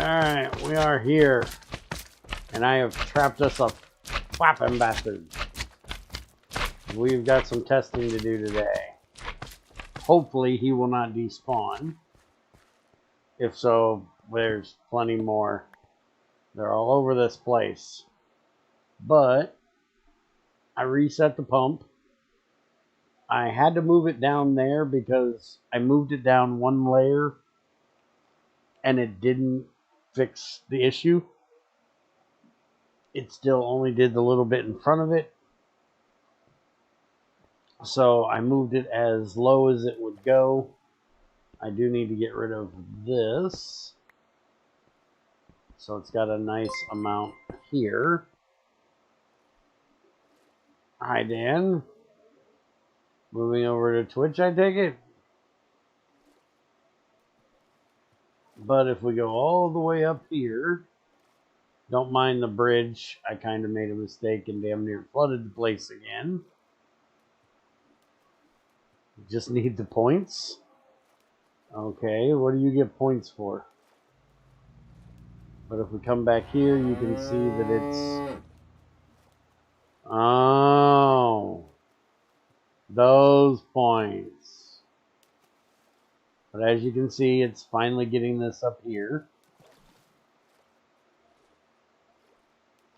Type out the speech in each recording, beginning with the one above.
Alright, we are here. And I have trapped us a flapping bastard. We've got some testing to do today. Hopefully he will not despawn. If so, there's plenty more. They're all over this place. But I reset the pump. I had to move it down there because I moved it down one layer and it didn't fix the issue. It still only did the little bit in front of it. So I moved it as low as it would go. I do need to get rid of this. So it's got a nice amount here. Hi, Dan. Moving over to Twitch, I take it. But if we go all the way up here, don't mind the bridge. I kind of made a mistake and damn near flooded the place again. Just need the points. Okay, what do you get points for? But if we come back here, you can see that it's... Oh, those points. But as you can see, it's finally getting this up here.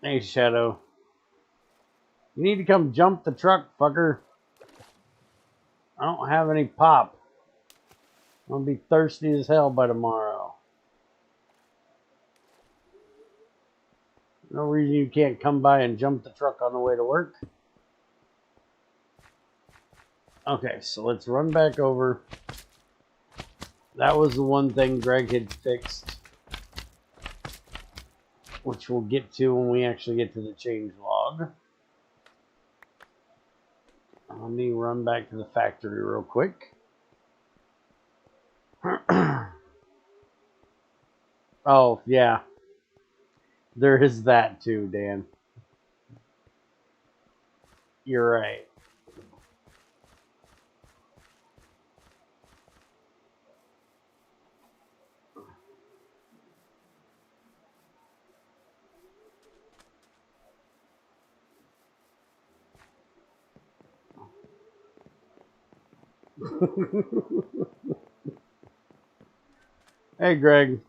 Hey, Shadow. You need to come jump the truck, fucker. I don't have any pop. I'm gonna be thirsty as hell by tomorrow. No reason you can't come by and jump the truck on the way to work. Okay, so let's run back over. That was the one thing Greg had fixed, which we'll get to when we actually get to the change log. Let me run back to the factory real quick. Oh, yeah. There is that too, Dan. You're right. Hey, Greg.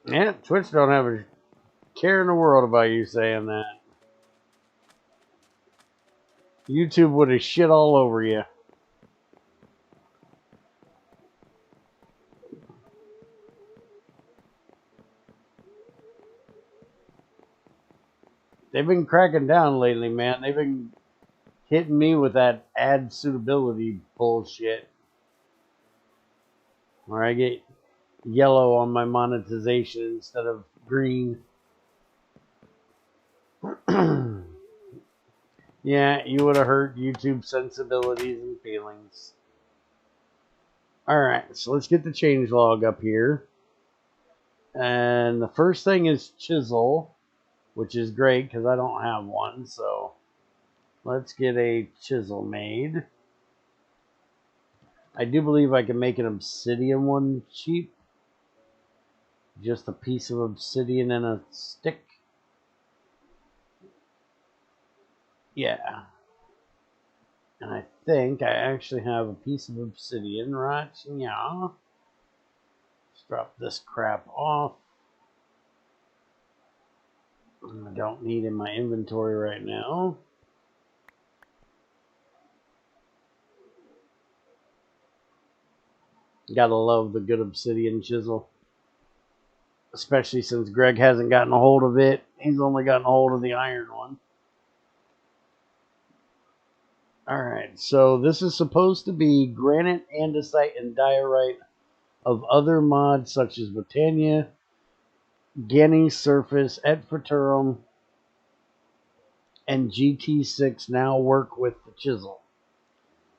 Yeah, Twitch don't have a care in the world about you saying that. YouTube would have shit all over you. They've been cracking down lately, man. They've been hitting me with that ad suitability bullshit. Where I get yellow on my monetization instead of green. Yeah, you would have hurt YouTube sensibilities and feelings. Alright, so let's get the changelog up here. And the first thing is chisel, which is great because I don't have one. So let's get a chisel made. I do believe I can make an obsidian one cheap. Just a piece of obsidian and a stick. Yeah. And I think I actually have a piece of obsidian right yeah. Let's drop this crap off. I don't need in my inventory right now. Gotta love the good obsidian chisel. Especially since Greg hasn't gotten a hold of it. He's only gotten a hold of the iron one. Alright, so this is supposed to be granite, andesite, and diorite of other mods such as Botania, Genny Surface, Et Futurum, and GT6 now work with the chisel.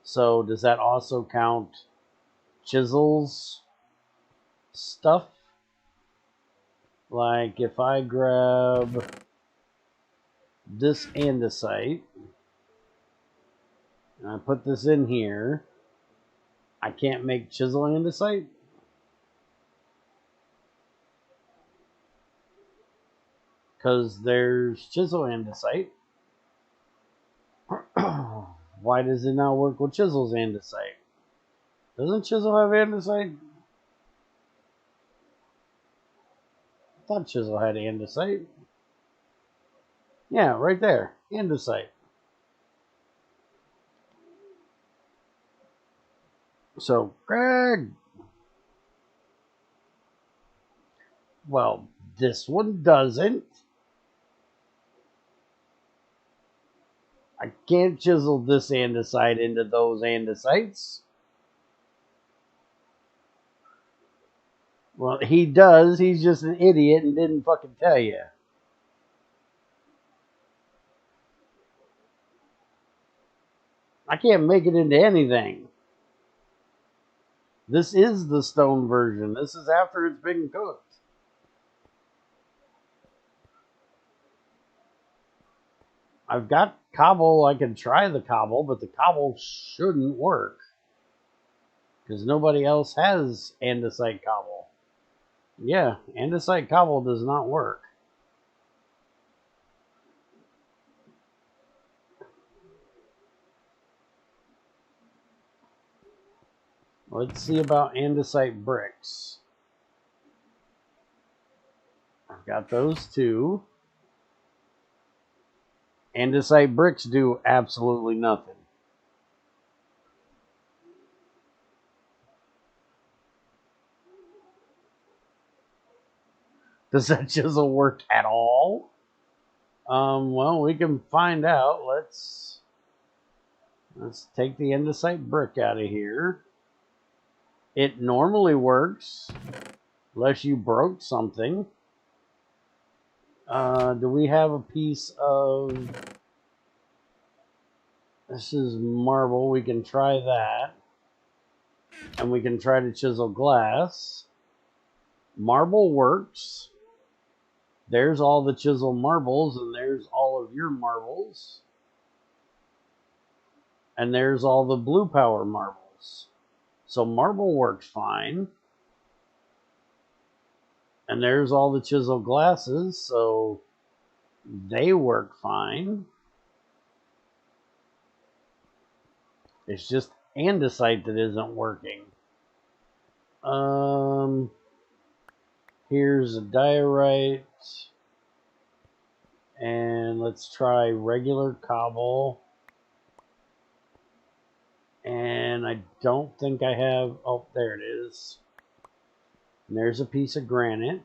So does that also count chisels stuff? Like if I grab this andesite and I put this in here, I can't make chisel andesite? Because there's chisel andesite. Why does it not work with chisel's andesite? Doesn't chisel have andesite? I thought chisel had andesite. Yeah, right there. Andesite. So, Greg. Well, this one doesn't. I can't chisel this andesite into those andesites. Well, he does. He's just an idiot and didn't fucking tell you. I can't make it into anything. This is the stone version. This is after it's been cooked. I've got cobble. I can try the cobble, but the cobble shouldn't work. Because nobody else has andesite cobble. Yeah, andesite cobble does not work. Let's see about andesite bricks. I've got those two. Andesite bricks do absolutely nothing. Does that chisel work at all? Well, we can find out. Let's take the andesite brick out of here. It normally works, unless you broke something. Do we have a piece of... This is marble. We can try that. And we can try to chisel glass. Marble works. There's all the chisel marbles, and there's all of your marbles. And there's all the blue power marbles. So marble works fine. And there's all the chisel glasses, so they work fine. It's just andesite that isn't working. Here's a diorite. And let's try regular cobble. And I don't think I have... Oh, there it is. And there's a piece of granite.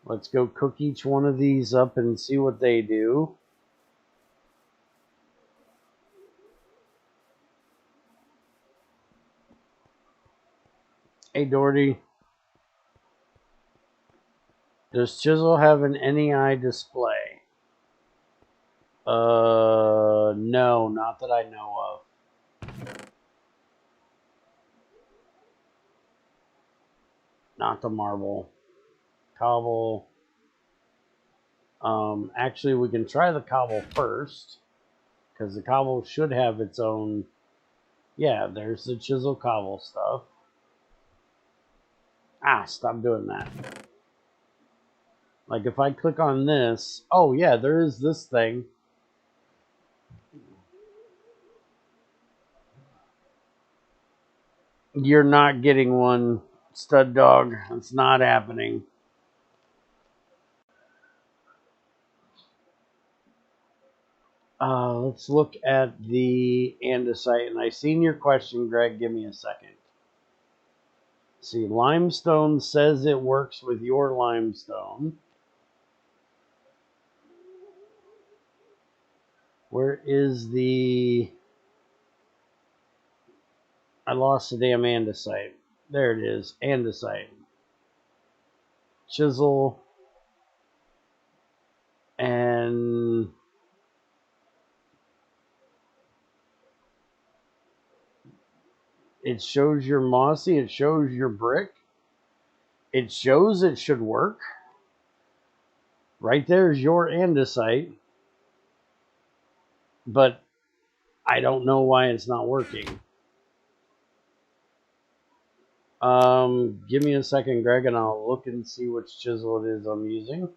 Let's go cook each one of these up and see what they do. Hey, Doherty. Does chisel have an NEI display? No, not that I know of. Not the marble. Cobble. Actually, we can try the cobble first, because the cobble should have its own... Yeah, there's the chisel cobble stuff. Ah, stop doing that. Like, if I click on this... Oh, yeah, there is this thing. You're not getting one, stud dog. It's not happening. Let's look at the andesite. And I seen your question, Greg. Give me a second. See, limestone says it works with your limestone. Where is the... I lost the damn andesite. There it is. Andesite. Chisel. And... It shows your mossy. It shows your brick. It shows it should work. Right there is your andesite. But I don't know why it's not working. Give me a second, Greg, and I'll look and see which chisel it is I'm using.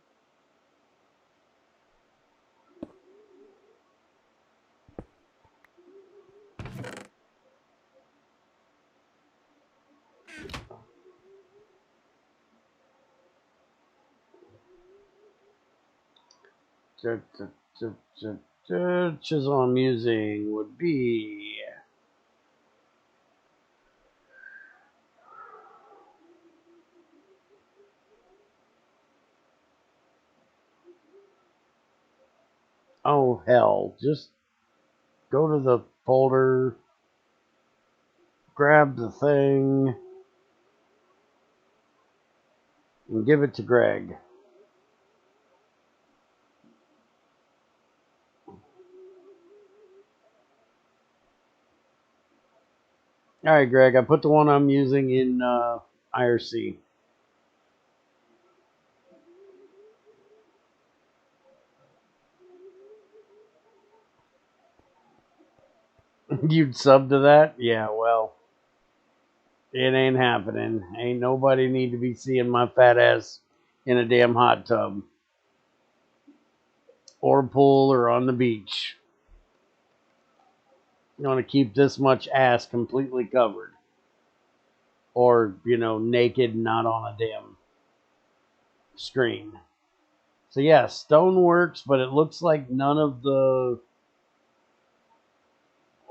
Chisel I'm using would be... Oh, hell. Just go to the folder, grab the thing, and give it to Greg. Alright, Greg, I put the one I'm using in IRC. You'd sub to that? Yeah, well, it ain't happening. Ain't nobody need to be seeing my fat ass in a damn hot tub. Or pool or on the beach. You want to keep this much ass completely covered. Or, you know, naked, not on a damn screen. So yeah, stone works, but it looks like none of the...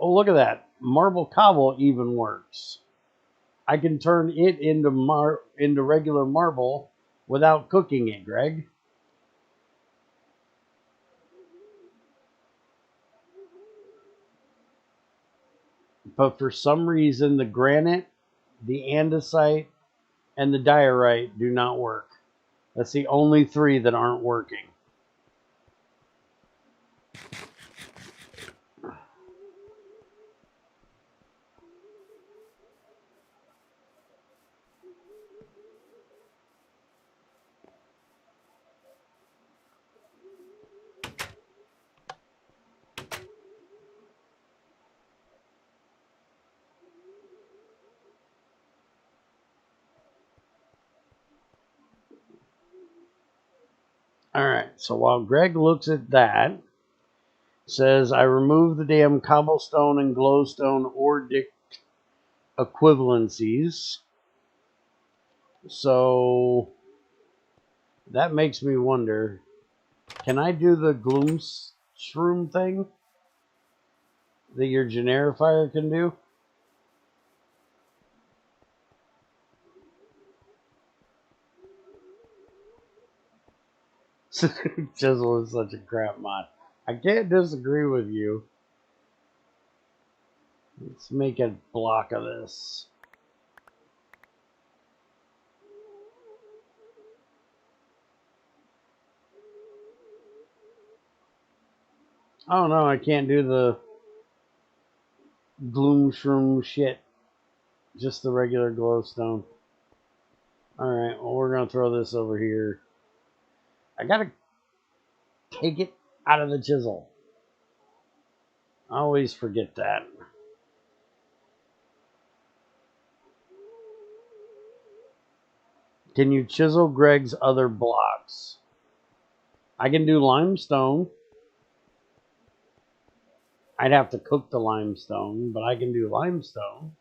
Oh, look at that. Marble cobble even works. I can turn it into regular marble without cooking it, Greg. But for some reason, the granite, the andesite, and the diorite do not work. That's the only three that aren't working. Alright, so while Greg looks at that, says I removed the damn cobblestone and glowstone ordic equivalencies. So that makes me wonder, can I do the gloom shroom thing that your generifier can do? Chisel is such a crap mod. I can't disagree with you. Let's make a block of this. Oh no, I can't do the gloom shroom shit. Just the regular glowstone. Alright, well we're gonna throw this over here. I gotta take it out of the chisel. I always forget that. Can you chisel Greg's other blocks? I can do limestone. I'd have to cook the limestone, but I can do limestone.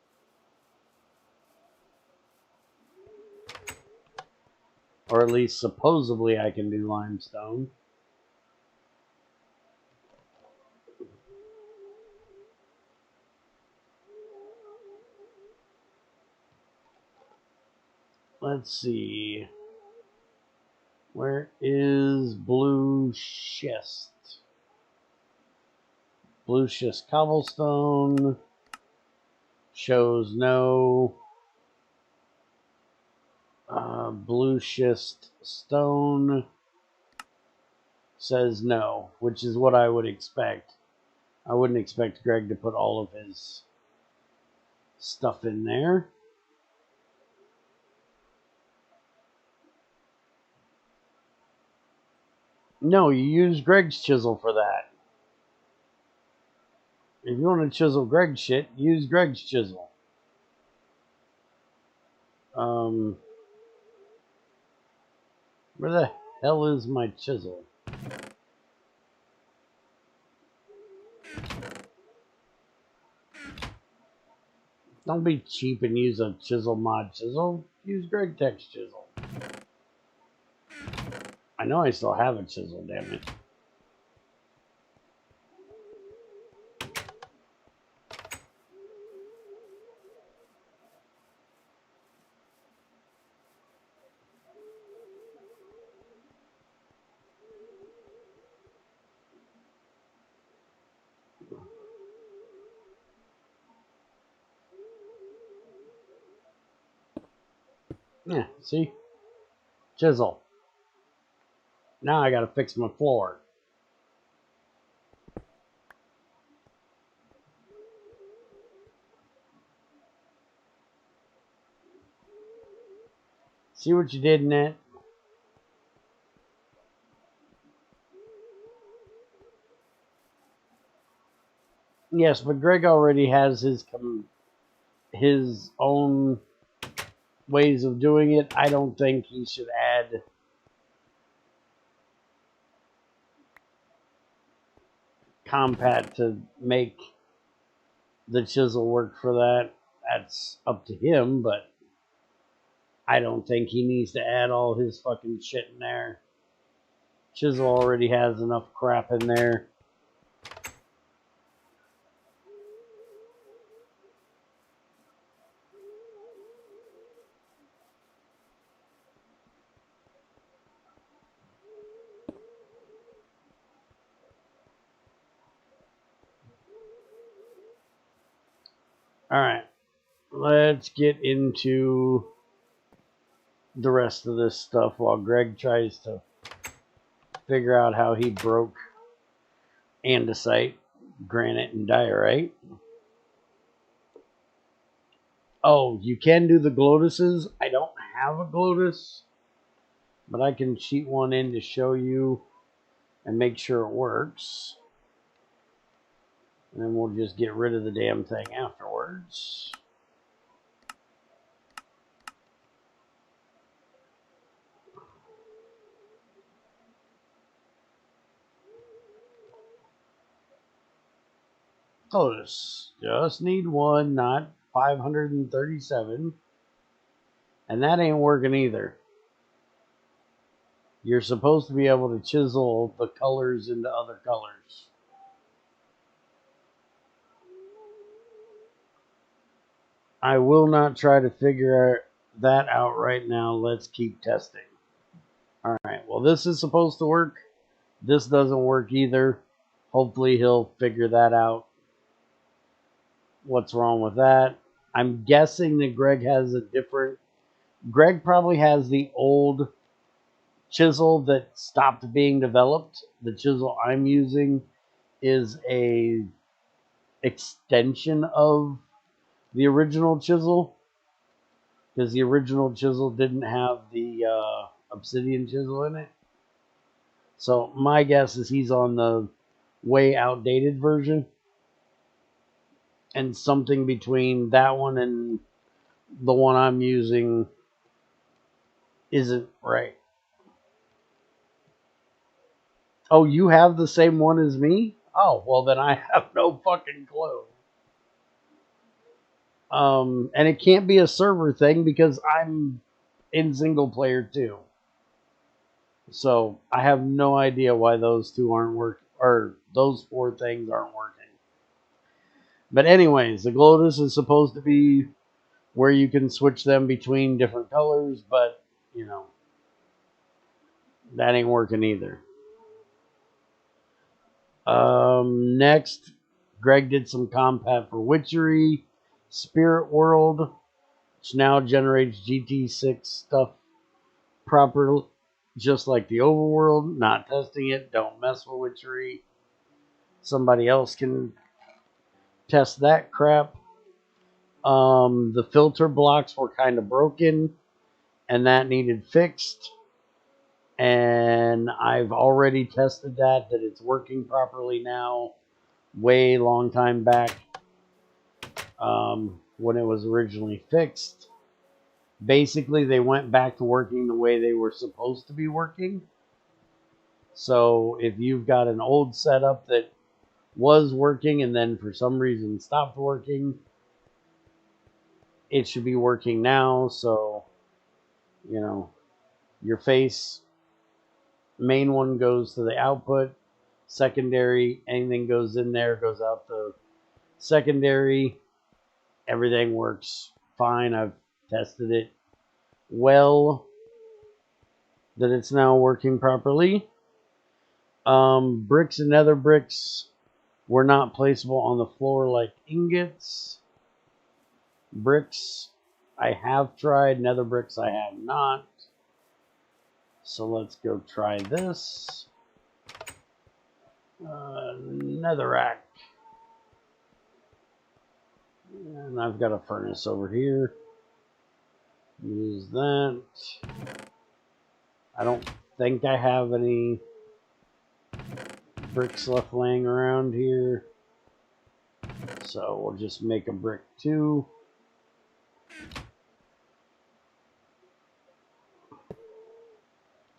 Or at least supposedly I can do limestone. Let's see. Where is blue schist? Blue schist cobblestone shows no. Blue schist stone says no, which is what I would expect. I wouldn't expect Greg to put all of his stuff in there. No, you use Greg's chisel for that. If you want to chisel Greg's shit, use Greg's chisel. Where the hell is my chisel? Don't be cheap and use a chisel mod chisel. Use GregTech's chisel. I know I still have a chisel, damn it. Yeah, see? Chisel. Now I gotta fix my floor. See what you did in it? Yes, but Greg already has his own ways of doing it. I don't think he should add compat to make the chisel work for that. That's up to him, but I don't think he needs to add all his fucking shit in there. Chisel already has enough crap in there. Alright, let's get into the rest of this stuff while Greg tries to figure out how he broke andesite, granite, and diorite. Oh, you can do the Glotuses. I don't have a Glotus, but I can cheat one in to show you and make sure it works. And then we'll just get rid of the damn thing afterwards. Glotus. Just need one, not 537. And that ain't working either. You're supposed to be able to chisel the colors into other colors. I will not try to figure that out right now. Let's keep testing. Alright, well this is supposed to work. This doesn't work either. Hopefully he'll figure that out. What's wrong with that? I'm guessing that Greg has a different... Greg probably has the old chisel that stopped being developed. The chisel I'm using is a extension of the original chisel, because the original chisel didn't have the obsidian chisel in it. So my guess is he's on the way outdated version, and something between that one and the one I'm using isn't right. Oh, you have the same one as me? Oh, well then I have no fucking clue. And it can't be a server thing because I'm in single player too. So I have no idea why those two aren't working, or those four things aren't working. But anyways, the Glotus is supposed to be where you can switch them between different colors, but you know, that ain't working either. Next, Greg did some compat for Witchery, Spirit World, which now generates GT6 stuff proper, just like the overworld. Not testing it. Don't mess with Witchery. Somebody else can test that crap. The filter blocks were kind of broken, and that needed fixed. And I've already tested that it's working properly now. Way long time back, when it was originally fixed. Basically, they went back to working the way they were supposed to be working. So if you've got an old setup that was working and then for some reason stopped working, it should be working now. So, you know, your face, main one goes to the output, secondary, anything goes in there goes out the secondary. Everything works fine. I've tested it well that it's now working properly. Bricks and nether bricks were not placeable on the floor like ingots. Bricks, I have tried. Nether bricks I have not. So let's go try this. Netherrack. And I've got a furnace over here. Use that. I don't think I have any bricks left laying around here. So we'll just make a brick 2.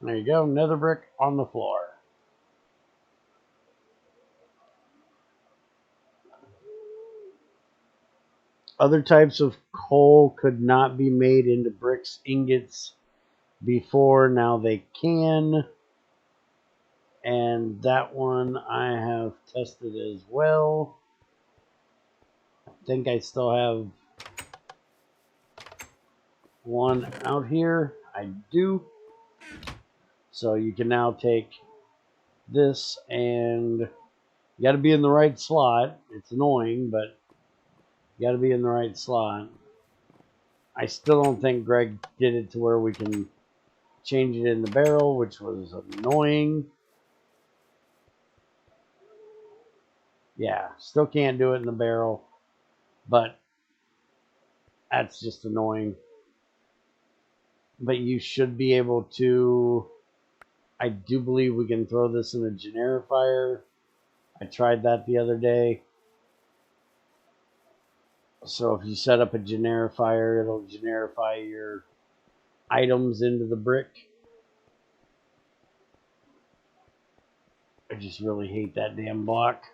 There you go, nether brick on the floor. Other types of coal could not be made into bricks, ingots before. Now they can. And that one I have tested as well. I think I still have one out here. I do. So you can now take this, and you got to be in the right slot. It's annoying, but you got to be in the right slot. I still don't think Greg did it to where we can change it in the barrel, which was annoying. Yeah, still can't do it in the barrel, but that's just annoying. But you should be able to. I do believe we can throw this in a generifier. I tried that the other day. So if you set up a generifier, it'll generify your items into the brick. I just really hate that damn block.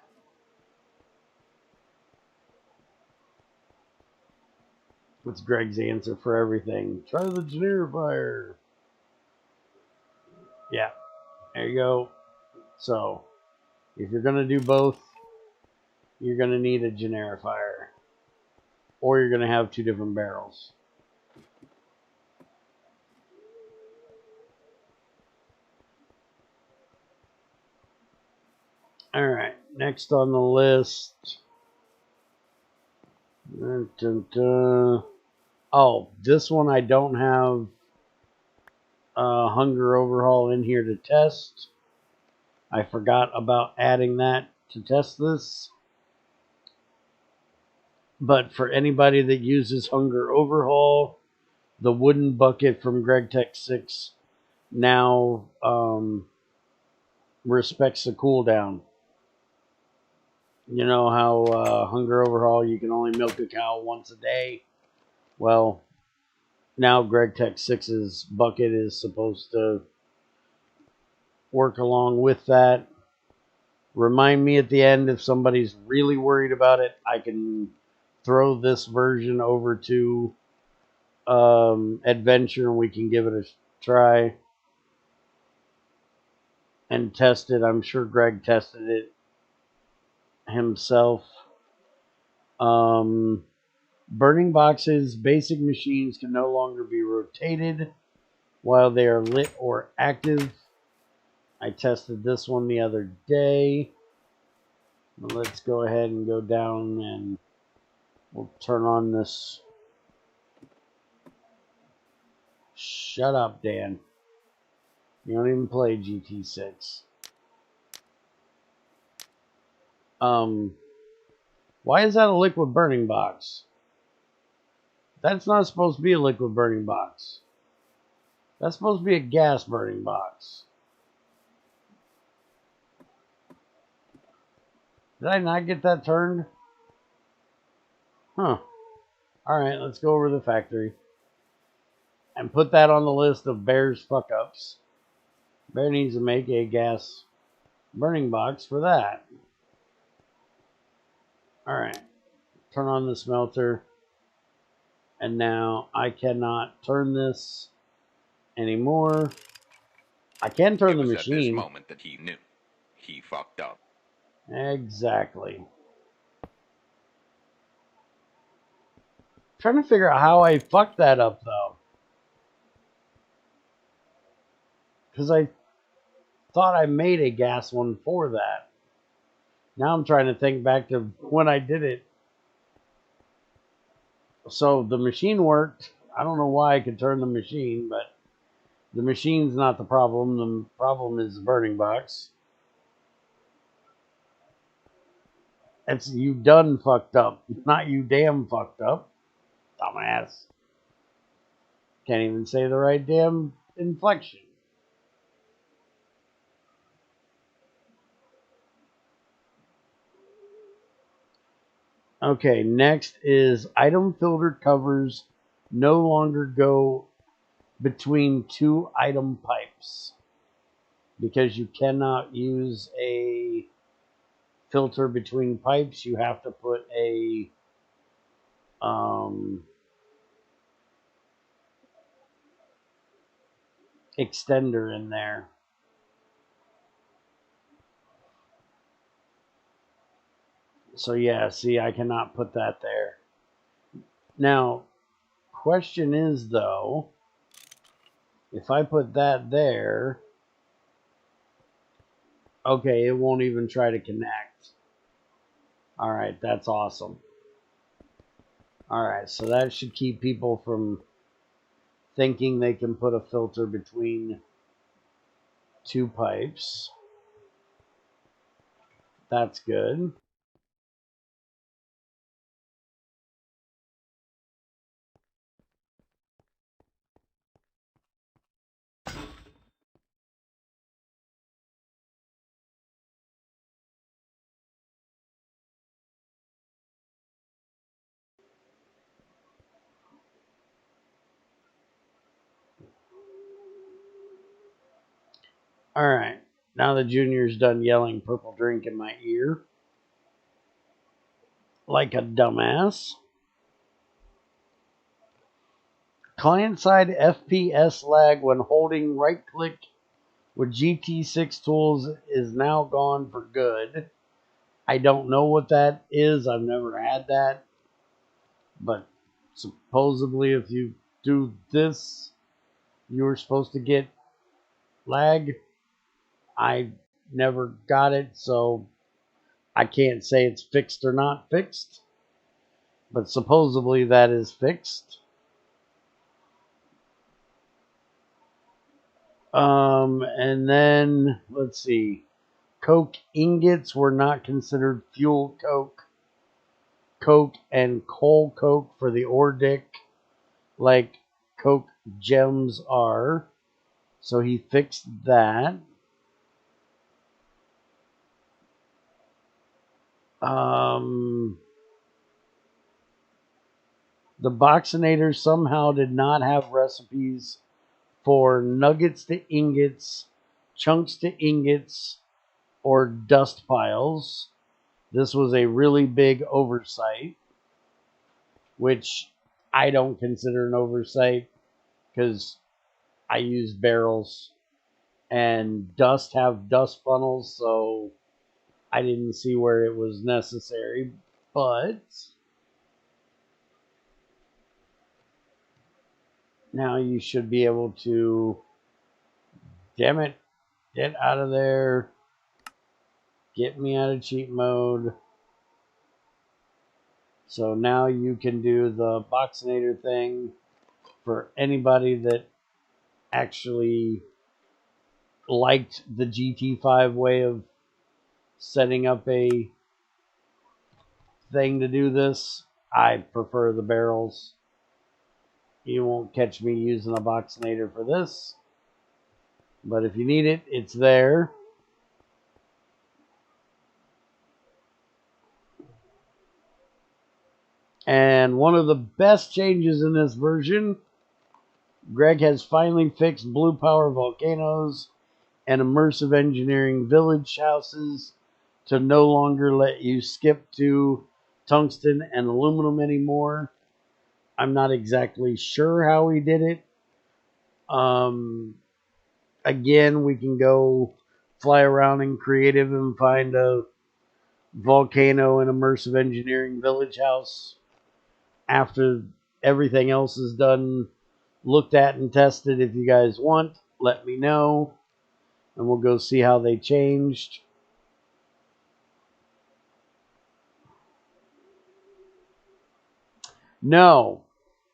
What's Greg's answer for everything? Try the generifier. Yeah, there you go. So if you're going to do both, you're going to need a generifier. Or you're going to have 2 different barrels. Alright, next on the list. Dun, dun, dun. Oh, this one I don't have Hunger Overhaul in here to test. I forgot about adding that to test this. But for anybody that uses Hunger Overhaul, the wooden bucket from GregTech 6 now respects the cooldown. You know how Hunger Overhaul, you can only milk a cow once a day? Well, now GregTech 6's bucket is supposed to work along with that. Remind me at the end if somebody's really worried about it. I can throw this version over to Adventure and we can give it a try and test it. I'm sure Greg tested it himself. Burning boxes, basic machines can no longer be rotated while they are lit or active. I tested this one the other day. Let's go ahead and go down and we'll turn on this. Shut up, Dan. You don't even play GT6. Why is that a liquid burning box? That's not supposed to be a liquid burning box. That's supposed to be a gas burning box. Did I not get that turned? Huh. Alright, let's go over to the factory. And put that on the list of Bear's fuck-ups. Bear needs to make a gas burning box for that. Alright. Turn on the smelter. And now I cannot turn this anymore. I can turn the machine. It was at this moment that he knew. He fucked up. Exactly. Trying to figure out how I fucked that up, though. Because I thought I made a gas one for that. Now I'm trying to think back to when I did it. So the machine worked. I don't know why I could turn the machine, but the machine's not the problem. The problem is the burning box. That's you done fucked up, not you damn fucked up. Dumbass. Can't even say the right damn inflection. Okay, next is item filter covers no longer go between two item pipes because you cannot use a filter between pipes. You have to put a extender in there. So yeah, see, I cannot put that there. Now, question is though, if I put that there, okay, it won't even try to connect. All right, that's awesome. All right, so that should keep people from thinking they can put a filter between two pipes. That's good. All right, now the junior's done yelling purple drink in my ear like a dumbass. Client-side FPS lag when holding right-click with GT6 tools is now gone for good. I don't know what that is. I've never had that. But supposedly if you do this, you're supposed to get lag. I never got it, so I can't say it's fixed or not fixed. But supposedly that is fixed. And then, let's see. Coke ingots were not considered fuel coke. Coke and coal coke for the Ordic, like Coke gems are. So he fixed that. The Boxinator somehow did not have recipes for nuggets to ingots, chunks to ingots, or dust piles. This was a really big oversight, which I don't consider an oversight because I use barrels and dust have dust funnels, so I didn't see where it was necessary. But now you should be able to, damn it, get out of there, get me out of cheat mode. So now you can do the Boxinator thing for anybody that actually liked the GT5 way of setting up a thing to do this. I prefer the barrels. You won't catch me using a Boxinator for this. But if you need it, it's there. And one of the best changes in this version, Greg has finally fixed blue power volcanoes and immersive engineering village houses to no longer let you skip to tungsten and aluminum anymore. I'm not exactly sure how he did it. Again, we can go fly around in creative and find a volcano and immersive engineering village house after everything else is done, looked at and tested. If you guys want, let me know and we'll go see how they changed. No,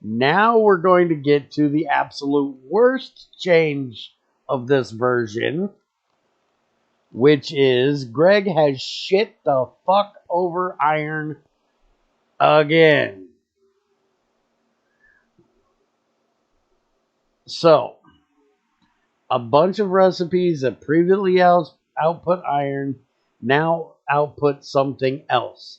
Now we're going to get to the absolute worst change of this version, which is Greg has shit the fuck over iron again. So, a bunch of recipes that previously output iron now output something else.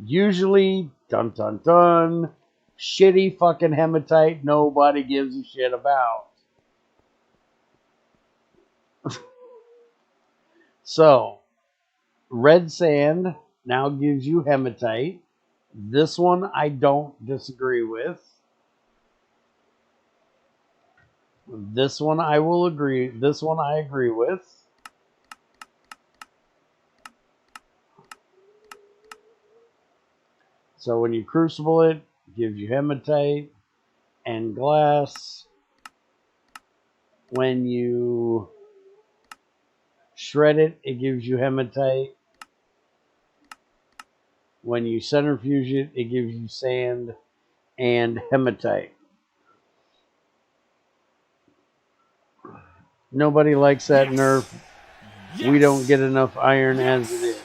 Usually, dun dun dun, shitty fucking hematite nobody gives a shit about. So, red sand now gives you hematite. This one I don't disagree with. This one I will agree. This one I agree with. So when you crucible it, it gives you hematite and glass. When you shred it, it gives you hematite. When you centrifuge it, it gives you sand and hematite. Nobody likes that nerf. Yes. We don't get enough iron as it is.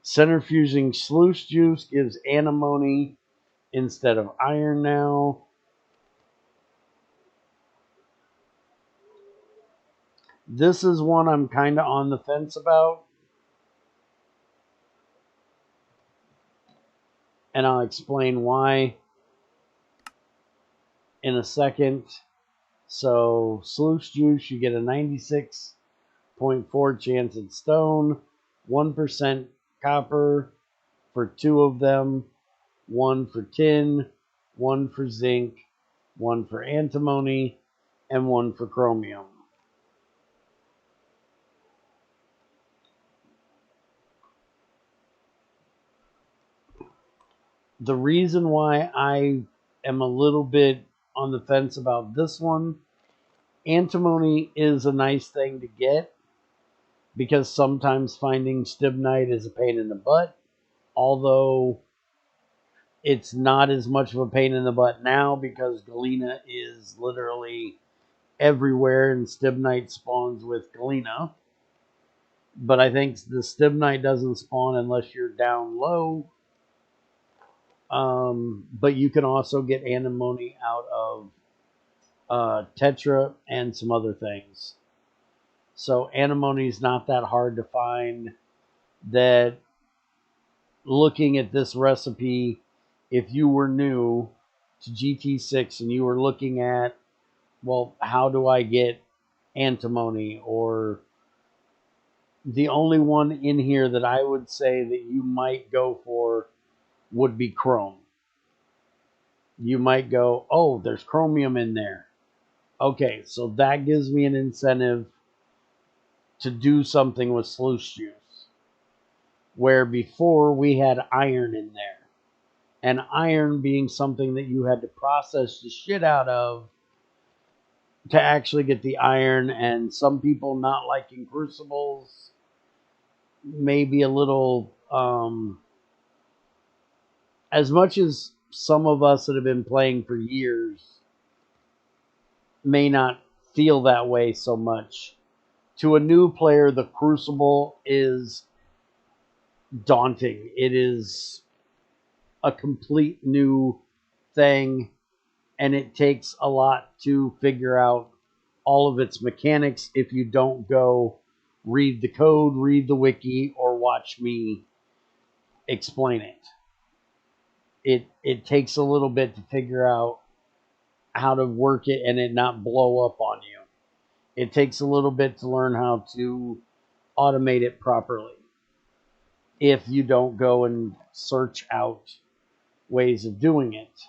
Centrifuging sluice juice gives antimony instead of iron now. This is one I'm kind of on the fence about. And I'll explain why in a second. So, sluice juice, you get a 96.4 chance at stone, 1% copper for 2 of them, 1 for tin, 1 for zinc, 1 for antimony, and 1 for chromium. The reason why I am a little bit on the fence about this one, antimony is a nice thing to get because sometimes finding stibnite is a pain in the butt, although it's not as much of a pain in the butt now because galena is literally everywhere and stibnite spawns with galena. But I think the stibnite doesn't spawn unless you're down low. But you can also get antimony out of tetra and some other things. So antimony is not that hard to find. That looking at this recipe, if you were new to GT6 and you were looking at, well, how do I get antimony? Or the only one in here that I would say that you might go for would be chrome. You might go, oh, there's chromium in there. Okay, so that gives me an incentive to do something with sluice juice. Where before we had iron in there. And iron being something that you had to process the shit out of to actually get the iron. And some people not liking crucibles maybe a little, as much as some of us that have been playing for years may not feel that way so much. To a new player, the crucible is daunting. It is a complete new thing, and it takes a lot to figure out all of its mechanics if you don't go read the code, read the wiki, or watch me explain it. It takes a little bit to figure out how to work it and it not blow up on you. It takes a little bit to learn how to automate it properly if you don't go and search out ways of doing it.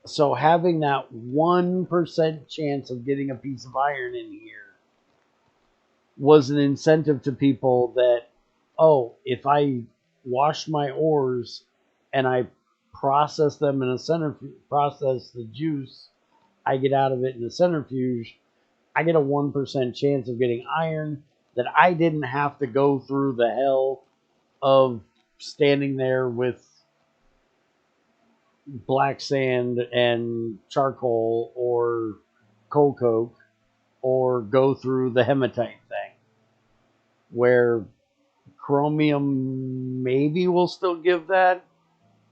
So having that 1% chance of getting a piece of iron in here was an incentive to people that, oh, if I wash my ores and I process them in a centrifuge, process the juice I get out of it in a centrifuge, I get a 1% chance of getting iron that I didn't have to go through the hell of standing there with black sand and charcoal or coal coke or go through the hematite thing, where chromium maybe will still give that,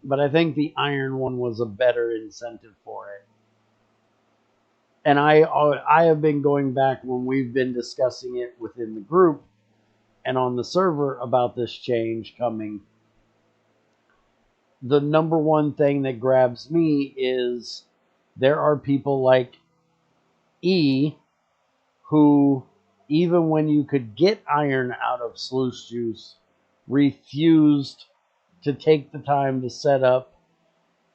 but I think the iron one was a better incentive for it. And I have been going back when we've been discussing it within the group and on the server about this change coming. The number one thing that grabs me is there are people like E who, even when you could get iron out of sluice juice, refused to take the time to set up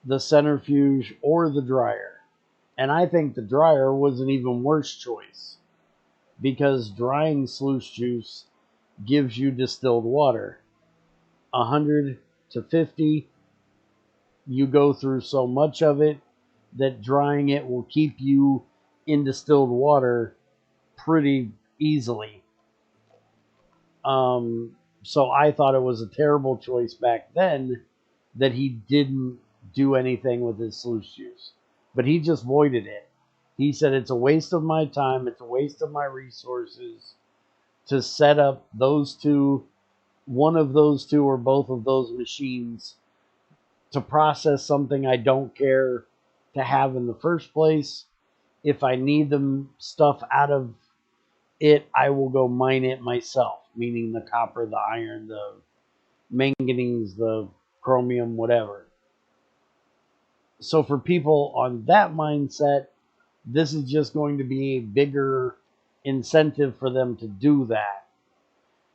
the centrifuge or the dryer. And I think the dryer was an even worse choice, because drying sluice juice gives you distilled water. 100 to 50, you go through so much of it that drying it will keep you in distilled water pretty easily. So I thought it was a terrible choice back then that he didn't do anything with his sluice juice. But he just voided it. He said, it's a waste of my time, it's a waste of my resources to set up those two, one of those two or both of those machines to process something I don't care to have in the first place. If I need the stuff out of it, I will go mine it myself, meaning the copper, the iron, the manganese, the chromium, whatever. So for people on that mindset, this is just going to be a bigger incentive for them to do that,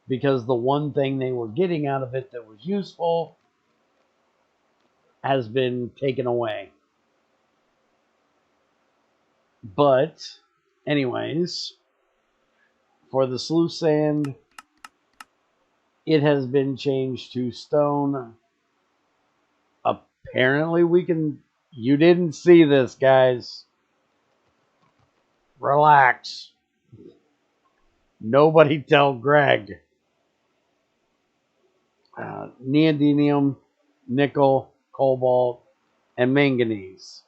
because the one thing they were getting out of it that was useful has been taken away. But anyways, for the sluice sand, it has been changed to stone. Apparently we can... You didn't see this, guys. Relax. Nobody tell Greg. Neodymium, nickel, cobalt, and manganese.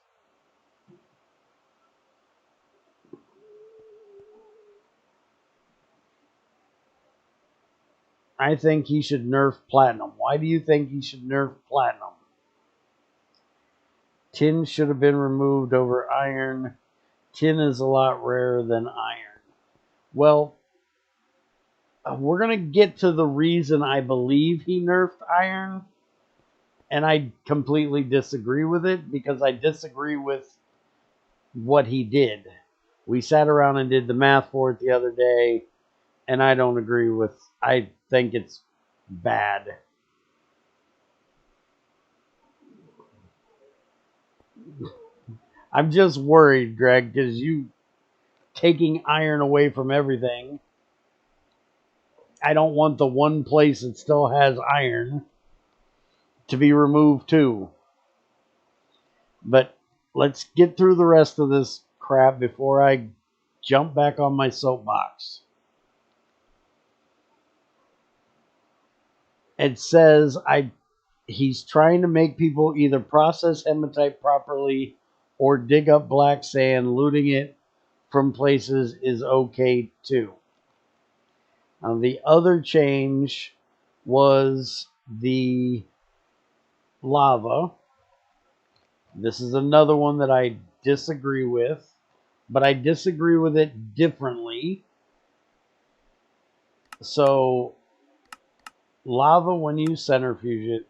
I think he should nerf platinum. Why do you think he should nerf platinum? Tin should have been removed over iron. Tin is a lot rarer than iron. Well, we're going to get to the reason I believe he nerfed iron. And I completely disagree with it, because I disagree with what he did. We sat around and did the math for it the other day, and I don't agree with... I think it's bad. I'm just worried, Greg, because you taking iron away from everything. I don't want the one place that still has iron to be removed too. But let's get through the rest of this crap before I jump back on my soapbox. It says he's trying to make people either process hematite properly or dig up black sand. Looting it from places is okay too. Now, the other change was the lava. This is another one that I disagree with, but I disagree with it differently. So, lava, when you centrifuge it,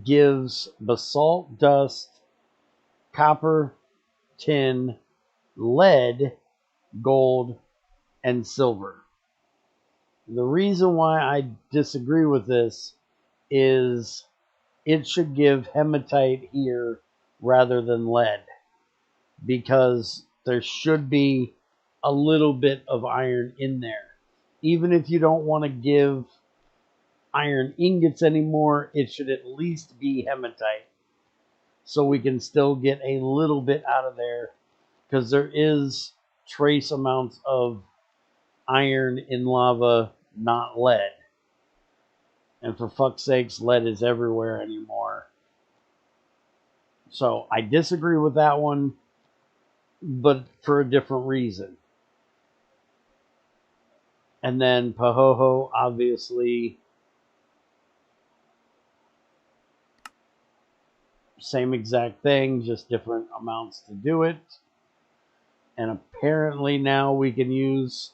gives basalt dust, copper, tin, lead, gold, and silver. The reason why I disagree with this is it should give hematite here rather than lead, because there should be a little bit of iron in there. Even if you don't want to give iron ingots anymore, it should at least be hematite, so we can still get a little bit out of there, because there is trace amounts of iron in lava, not lead. And for fuck's sakes, lead is everywhere anymore. So I disagree with that one, but for a different reason. And then Pahoho, obviously, same exact thing, just different amounts to do it. And apparently now we can use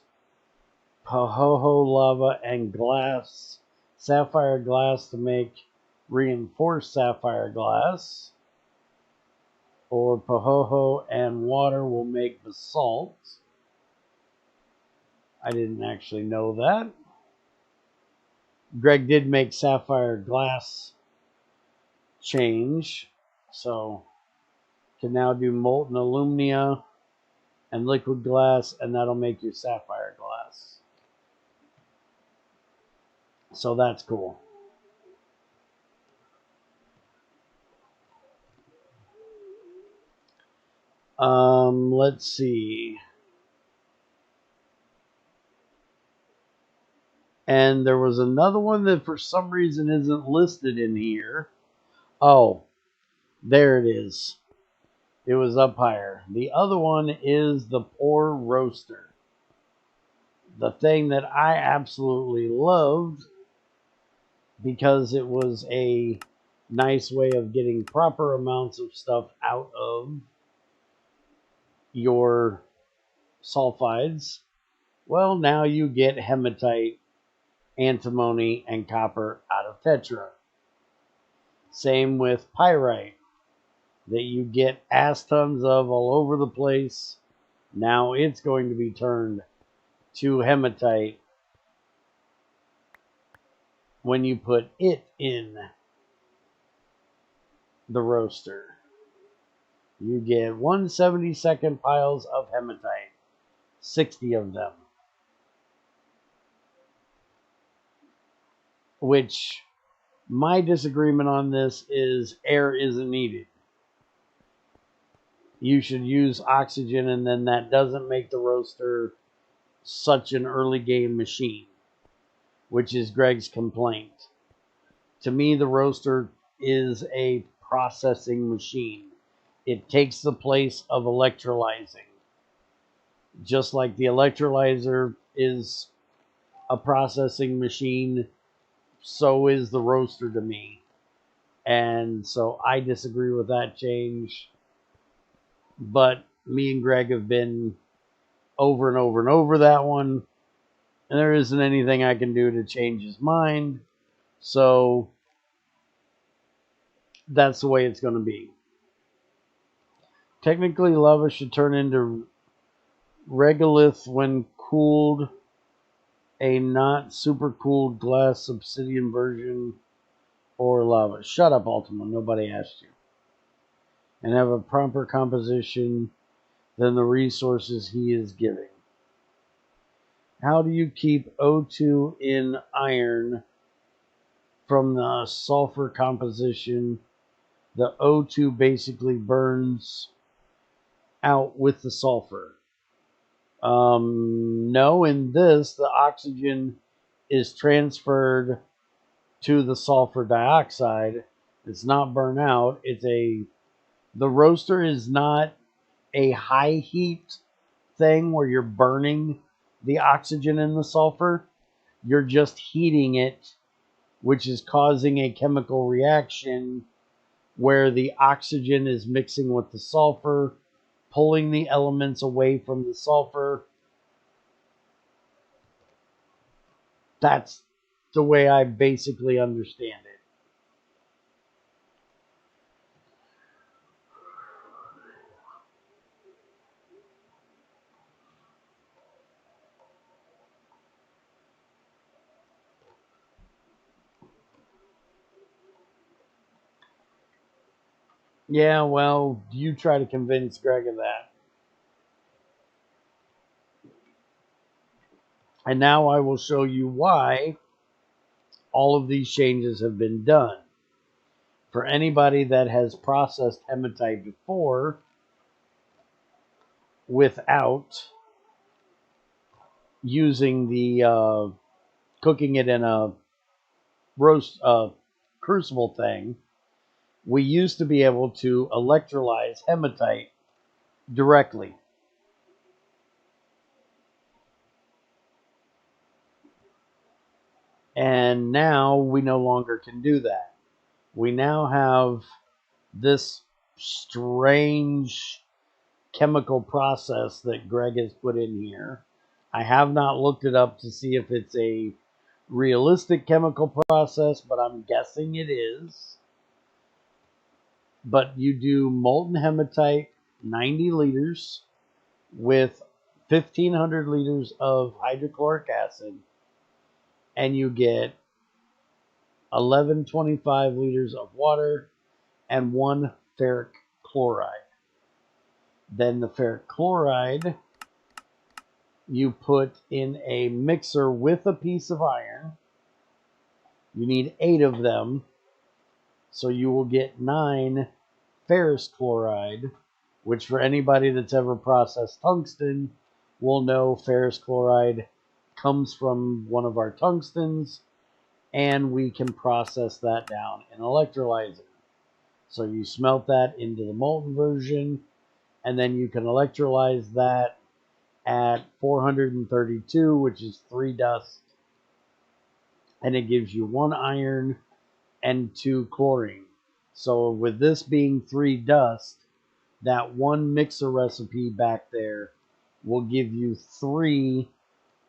Pahoho lava and glass, sapphire glass, to make reinforced sapphire glass. Or Pahoho and water will make basalt. I didn't actually know that. Greg did make sapphire glass change, so can now do molten alumina and liquid glass, and that'll make your sapphire glass. So that's cool. Let's see. And there was another one that for some reason isn't listed in here. Oh, there it is. It was up higher. The other one is the Pour Roaster. The thing that I absolutely loved, because it was a nice way of getting proper amounts of stuff out of your sulfides. Well, now you get hematite, antimony, and copper out of tetra. Same with pyrite, that you get ass tons of all over the place. Now it's going to be turned to hematite when you put it in the roaster. You get 1/72 piles of hematite, 60 of them. Which, my disagreement on this is air isn't needed. You should use oxygen, and then that doesn't make the roaster such an early game machine, which is Greg's complaint. To me, the roaster is a processing machine. It takes the place of electrolyzing. Just like the electrolyzer is a processing machine, so is the roaster to me. And so I disagree with that change. But me and Greg have been over and over and over that one, and there isn't anything I can do to change his mind. So that's the way it's going to be. Technically, lava should turn into regolith when cooled. A not super cooled glass obsidian version or lava. Shut up, Ultima. Nobody asked you. And have a proper composition than the resources he is giving. How do you keep O2 in iron from the sulfur composition? The O2 basically burns out with the sulfur. No, in this, the oxygen is transferred to the sulfur dioxide. It's not burnt out. The roaster is not a high heat thing where you're burning the oxygen and the sulfur. You're just heating it, which is causing a chemical reaction where the oxygen is mixing with the sulfur, pulling the elements away from the sulfur. That's the way I basically understand it. Yeah, well, you try to convince Greg of that. And now I will show you why all of these changes have been done. For anybody that has processed hematite before without using the cooking it in a roast crucible thing, we used to be able to electrolyze hematite directly. And now we no longer can do that. We now have this strange chemical process that Greg has put in here. I have not looked it up to see if it's a realistic chemical process, but I'm guessing it is. But you do molten hematite, 90 liters, with 1,500 liters of hydrochloric acid, and you get 1125 liters of water and 1 ferric chloride. Then the ferric chloride you put in a mixer with a piece of iron. You need 8 of them, so you will get 9 ferrous chloride, which for anybody that's ever processed tungsten will know ferrous chloride comes from one of our tungstens, and we can process that down in an electrolyzer. So you smelt that into the molten version, and then you can electrolyze that at 432, which is 3 dust, and it gives you 1 iron and 2 chlorine. So with this being 3 dust, that one mixer recipe back there will give you 3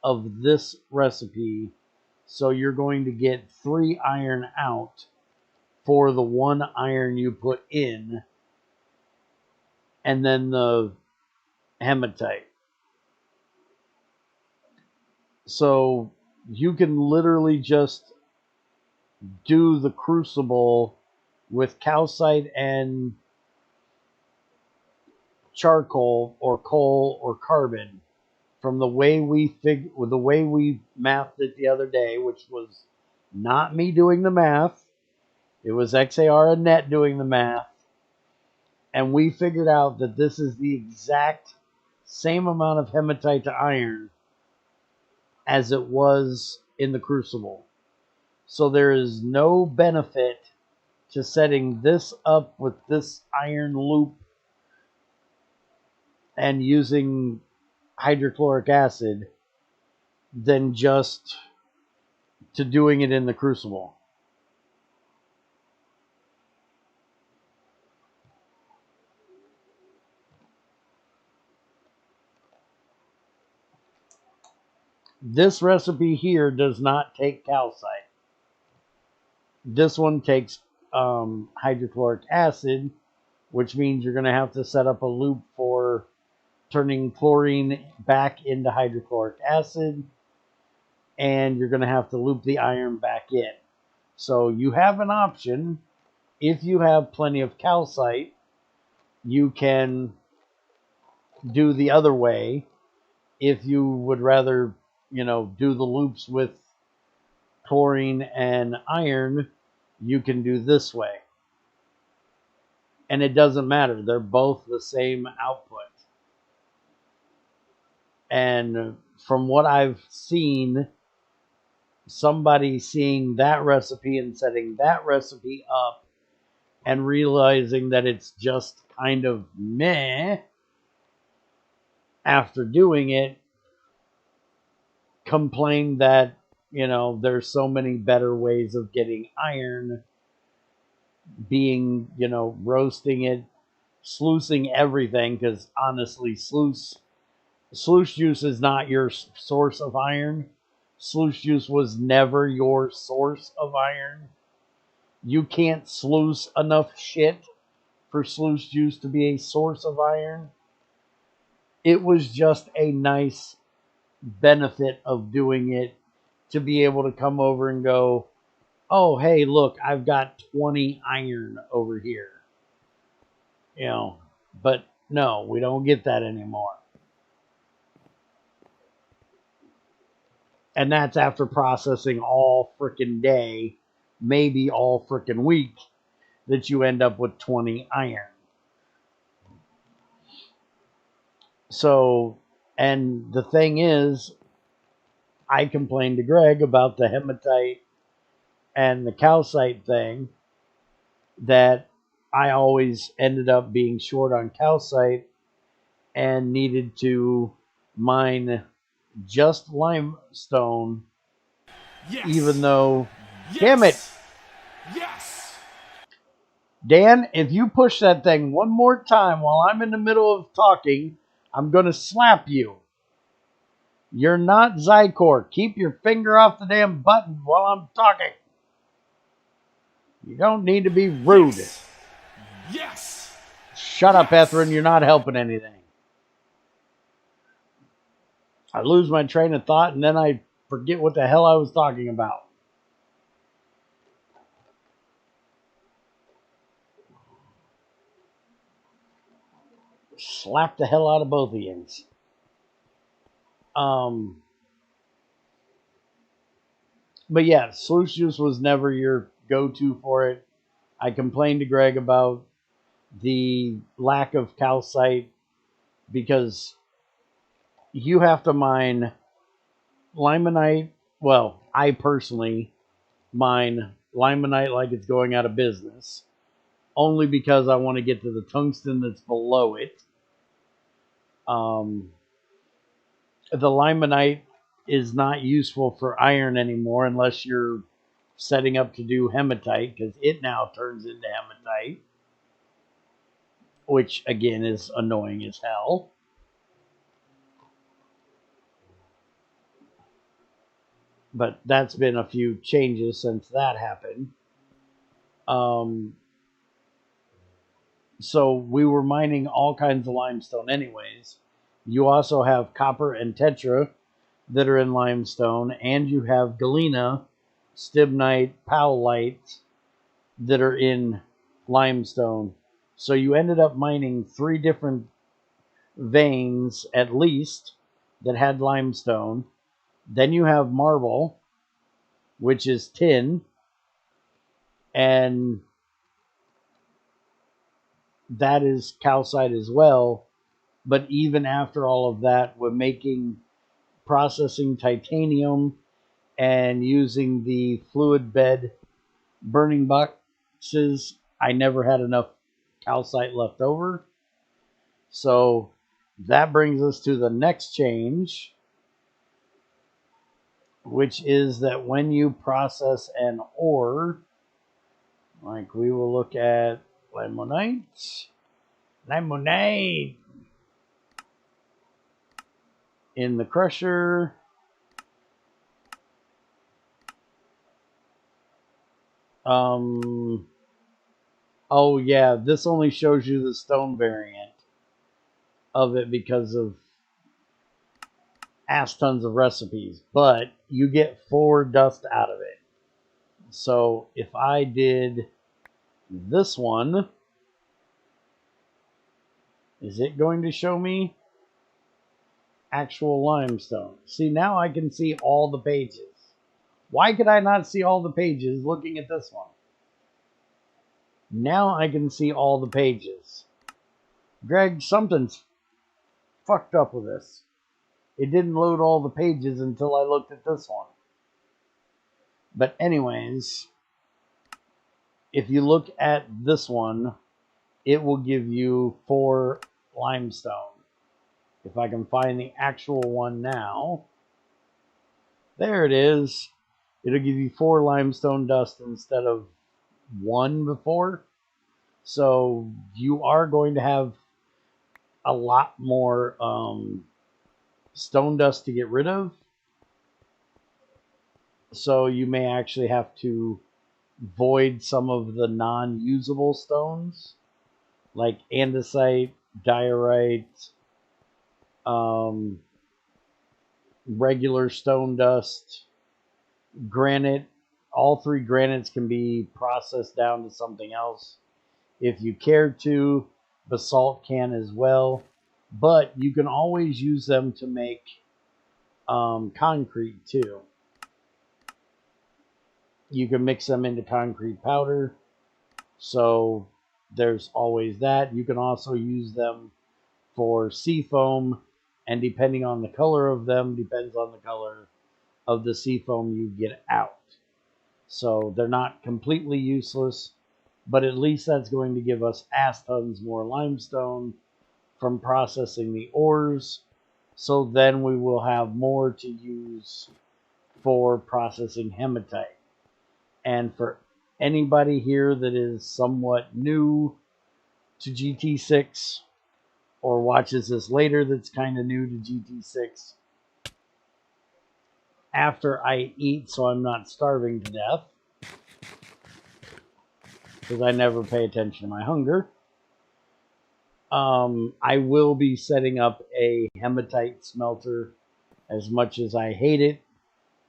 of this recipe. So you're going to get 3 iron out for the 1 iron you put in, and then the hematite. So you can literally just do the crucible with calcite and charcoal or coal or carbon from the way we mathed it the other day, which was not me doing the math. It was XAR and Net doing the math. And we figured out that this is the exact same amount of hematite to iron as it was in the crucible. So there is no benefit to setting this up with this iron loop and using hydrochloric acid than just to doing it in the crucible. This recipe here does not take calcite. This one takes hydrochloric acid, which means you're going to have to set up a loop for turning chlorine back into hydrochloric acid, and you're going to have to loop the iron back in. So you have an option. If you have plenty of calcite, you can do the other way. If you would rather, do the loops with chlorine and iron, you can do this way. And it doesn't matter. They're both the same output. And from what I've seen, somebody seeing that recipe and setting that recipe up and realizing that it's just kind of meh after doing it, complained that, there's so many better ways of getting iron, being, roasting it, sluicing everything, because honestly, sluice juice is not your source of iron. Sluice juice was never your source of iron. You can't sluice enough shit for sluice juice to be a source of iron. It was just a nice benefit of doing it to be able to come over and go, oh, hey, look, I've got 20 iron over here. But no, we don't get that anymore. And that's after processing all frickin' day, maybe all frickin' week, that you end up with 20 iron. So, and the thing is, I complained to Greg about the hematite and the calcite thing, that I always ended up being short on calcite and needed to mine just limestone, Yes. even though, Yes. damn it, Yes. Dan, if you push that thing one more time while I'm in the middle of talking, I'm going to slap you. You're not Zykor. Keep your finger off the damn button while I'm talking. You don't need to be rude. Yes. Yes. Shut up, Yes. Ethrin. You're not helping anything. I lose my train of thought and then I forget what the hell I was talking about. Slap the hell out of both of you. But yeah, Sluice Juice was never your go-to for it. I complained to Greg about the lack of calcite because you have to mine limonite. Well, I personally mine limonite like it's going out of business, only because I want to get to the tungsten that's below it. The limonite is not useful for iron anymore unless you're setting up to do hematite, because it now turns into hematite, which again is annoying as hell. But that's been a few changes since that happened. So we were mining all kinds of limestone anyways. You also have copper and tetra that are in limestone, and you have galena, stibnite, powellite that are in limestone. So you ended up mining 3 different veins at least that had limestone. Then you have marble, which is tin, and that is calcite as well. But even after all of that, we're processing titanium and using the fluid bed burning boxes. I never had enough calcite left over. So that brings us to the next change, which is that when you process an ore, like we will look at limonite in the crusher. Oh yeah, this only shows you the stone variant of it because of ass tons of recipes, but you get 4 dust out of it. So if I did this one, is it going to show me actual limestone? See, now I can see all the pages. Why could I not see all the pages looking at this one? Now I can see all the pages. Greg, something's fucked up with this. It didn't load all the pages until I looked at this one. But anyways, if you look at this one, it will give you 4 limestone. If I can find the actual one now, there it is. It'll give you 4 limestone dust instead of 1 before. So you are going to have a lot more stone dust to get rid of. So you may actually have to void some of the non-usable stones, like andesite, diorite, regular stone dust, granite. All 3 granites can be processed down to something else if you care to. Basalt can as well, but you can always use them to make concrete too. You can mix them into concrete powder, so there's always that. You can also use them for sea foam, and depending on the color of them, depends on the color of the seafoam you get out. So they're not completely useless, but at least that's going to give us ass tons more limestone from processing the ores. So then we will have more to use for processing hematite. And for anybody here that is somewhat new to GT6 or watches this later that's kind of new to GT6, after I eat so I'm not starving to death, because I never pay attention to my hunger, I will be setting up a hematite smelter. As much as I hate it,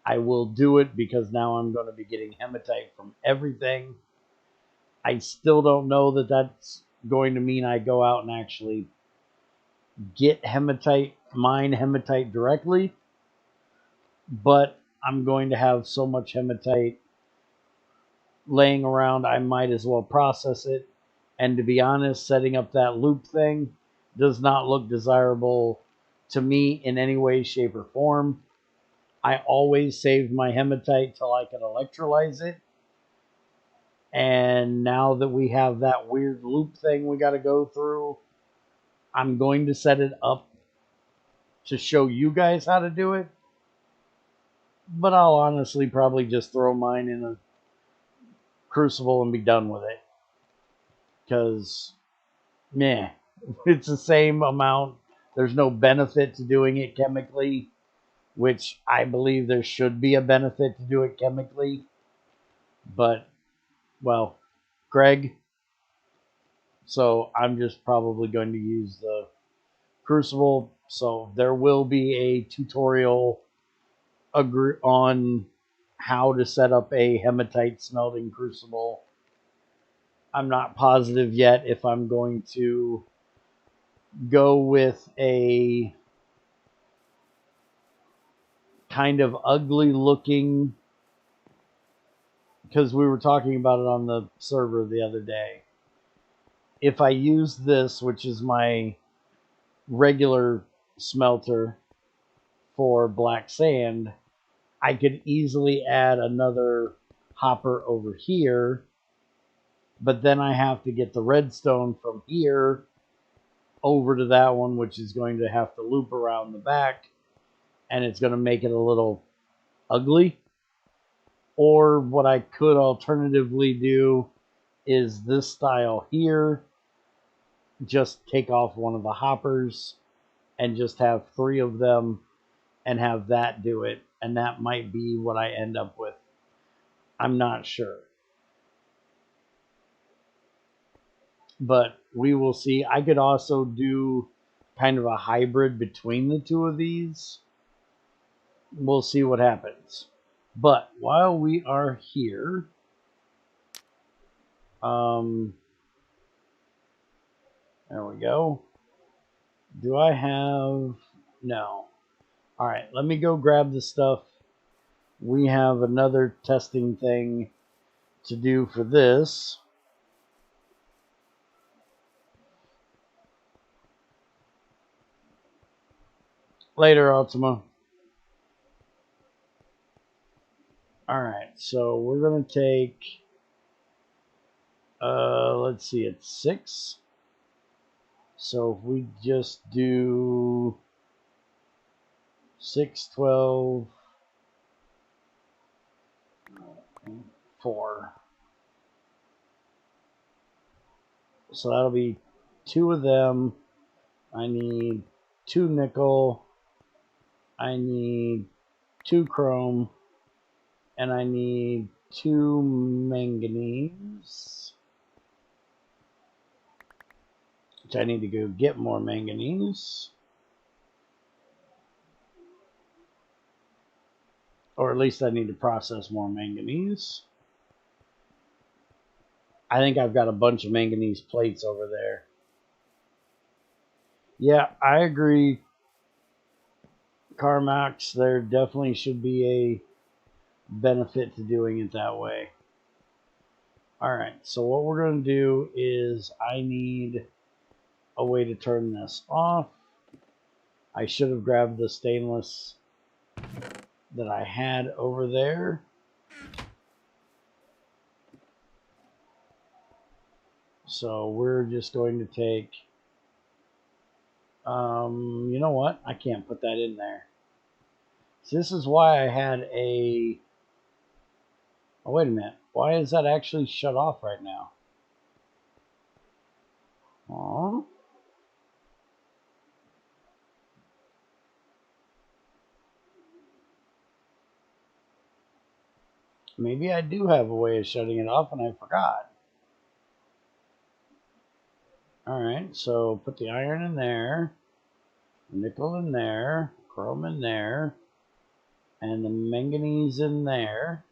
I will do it because now I'm going to be getting hematite from everything. I still don't know that that's going to mean I go out and actually get hematite, mine hematite directly, but I'm going to have so much hematite laying around, I might as well process it. And to be honest, setting up that loop thing does not look desirable to me in any way, shape, or form. I always saved my hematite till I could electrolyze it. And now that we have that weird loop thing we got to go through, I'm going to set it up to show you guys how to do it. But I'll honestly probably just throw mine in a crucible and be done with it. Because, meh, it's the same amount. There's no benefit to doing it chemically, which I believe there should be a benefit to do it chemically. But, well, Greg, so I'm just probably going to use the crucible. So there will be a tutorial on how to set up a hematite smelting crucible. I'm not positive yet if I'm going to go with a kind of ugly looking, because we were talking about it on the server the other day. If I use this, which is my regular smelter for black sand, I could easily add another hopper over here, but then I have to get the redstone from here over to that one, which is going to have to loop around the back, and it's going to make it a little ugly. Or what I could alternatively do is this style here, just take off one of the hoppers and just have 3 of them and have that do it, and that might be what I end up with. I'm not sure, but we will see. I could also do kind of a hybrid between the two of these. We'll see what happens. But while we are here, there we go. Do I have... No. Alright, let me go grab the stuff. We have another testing thing to do for this. Later, Ultima. Alright, so we're going to take... let's see, it's 6. So if we just do 6, 12, 4. So that'll be 2 of them. I need 2 nickel. I need 2 chrome. And I need 2 manganese. Which I need to go get more manganese. Or at least I need to process more manganese. I think I've got a bunch of manganese plates over there. Yeah, I agree, Carmax. There definitely should be a benefit to doing it that way. Alright, so what we're going to do is I need a way to turn this off. I should have grabbed the stainless that I had over there. So we're just going to take, you know what? I can't put that in there. So this is why I had a, oh, wait a minute. Why is that actually shut off right now? Aww. Maybe I do have a way of shutting it off and I forgot. Alright, so put the iron in there, nickel in there, chrome in there, and the manganese in there.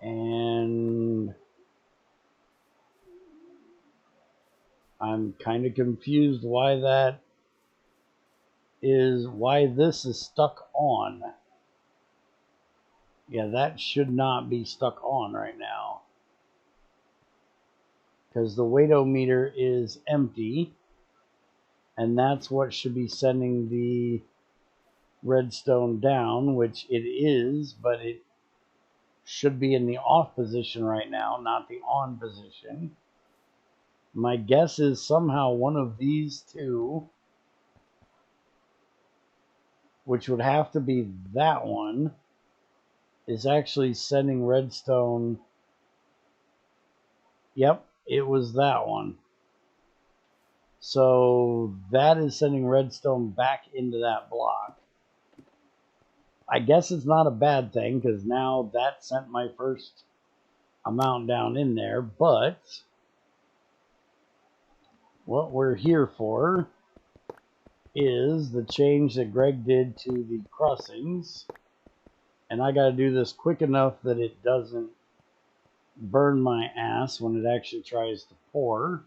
And I'm kind of confused why why this is stuck on. Yeah, that should not be stuck on right now, because the weightometer is empty, and that's what should be sending the redstone down, which it is, but it should be in the off position right now, not the on position. My guess is somehow one of these two, which would have to be that one, is actually sending redstone. Yep, it was that one. So that is sending redstone back into that block. I guess it's not a bad thing, because now that sent my first amount down in there, but what we're here for is the change that Greg did to the crossings. And I got to do this quick enough that it doesn't burn my ass when it actually tries to pour,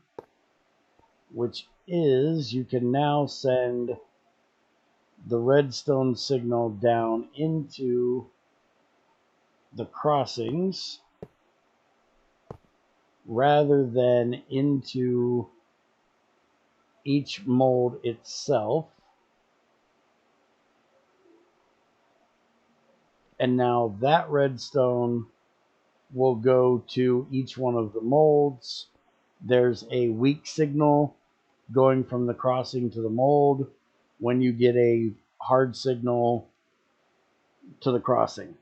which is you can now send the redstone signal down into the crossings rather than into each mold itself. And now that redstone will go to each one of the molds. There's a weak signal going from the crossing to the mold when you get a hard signal to the crossing.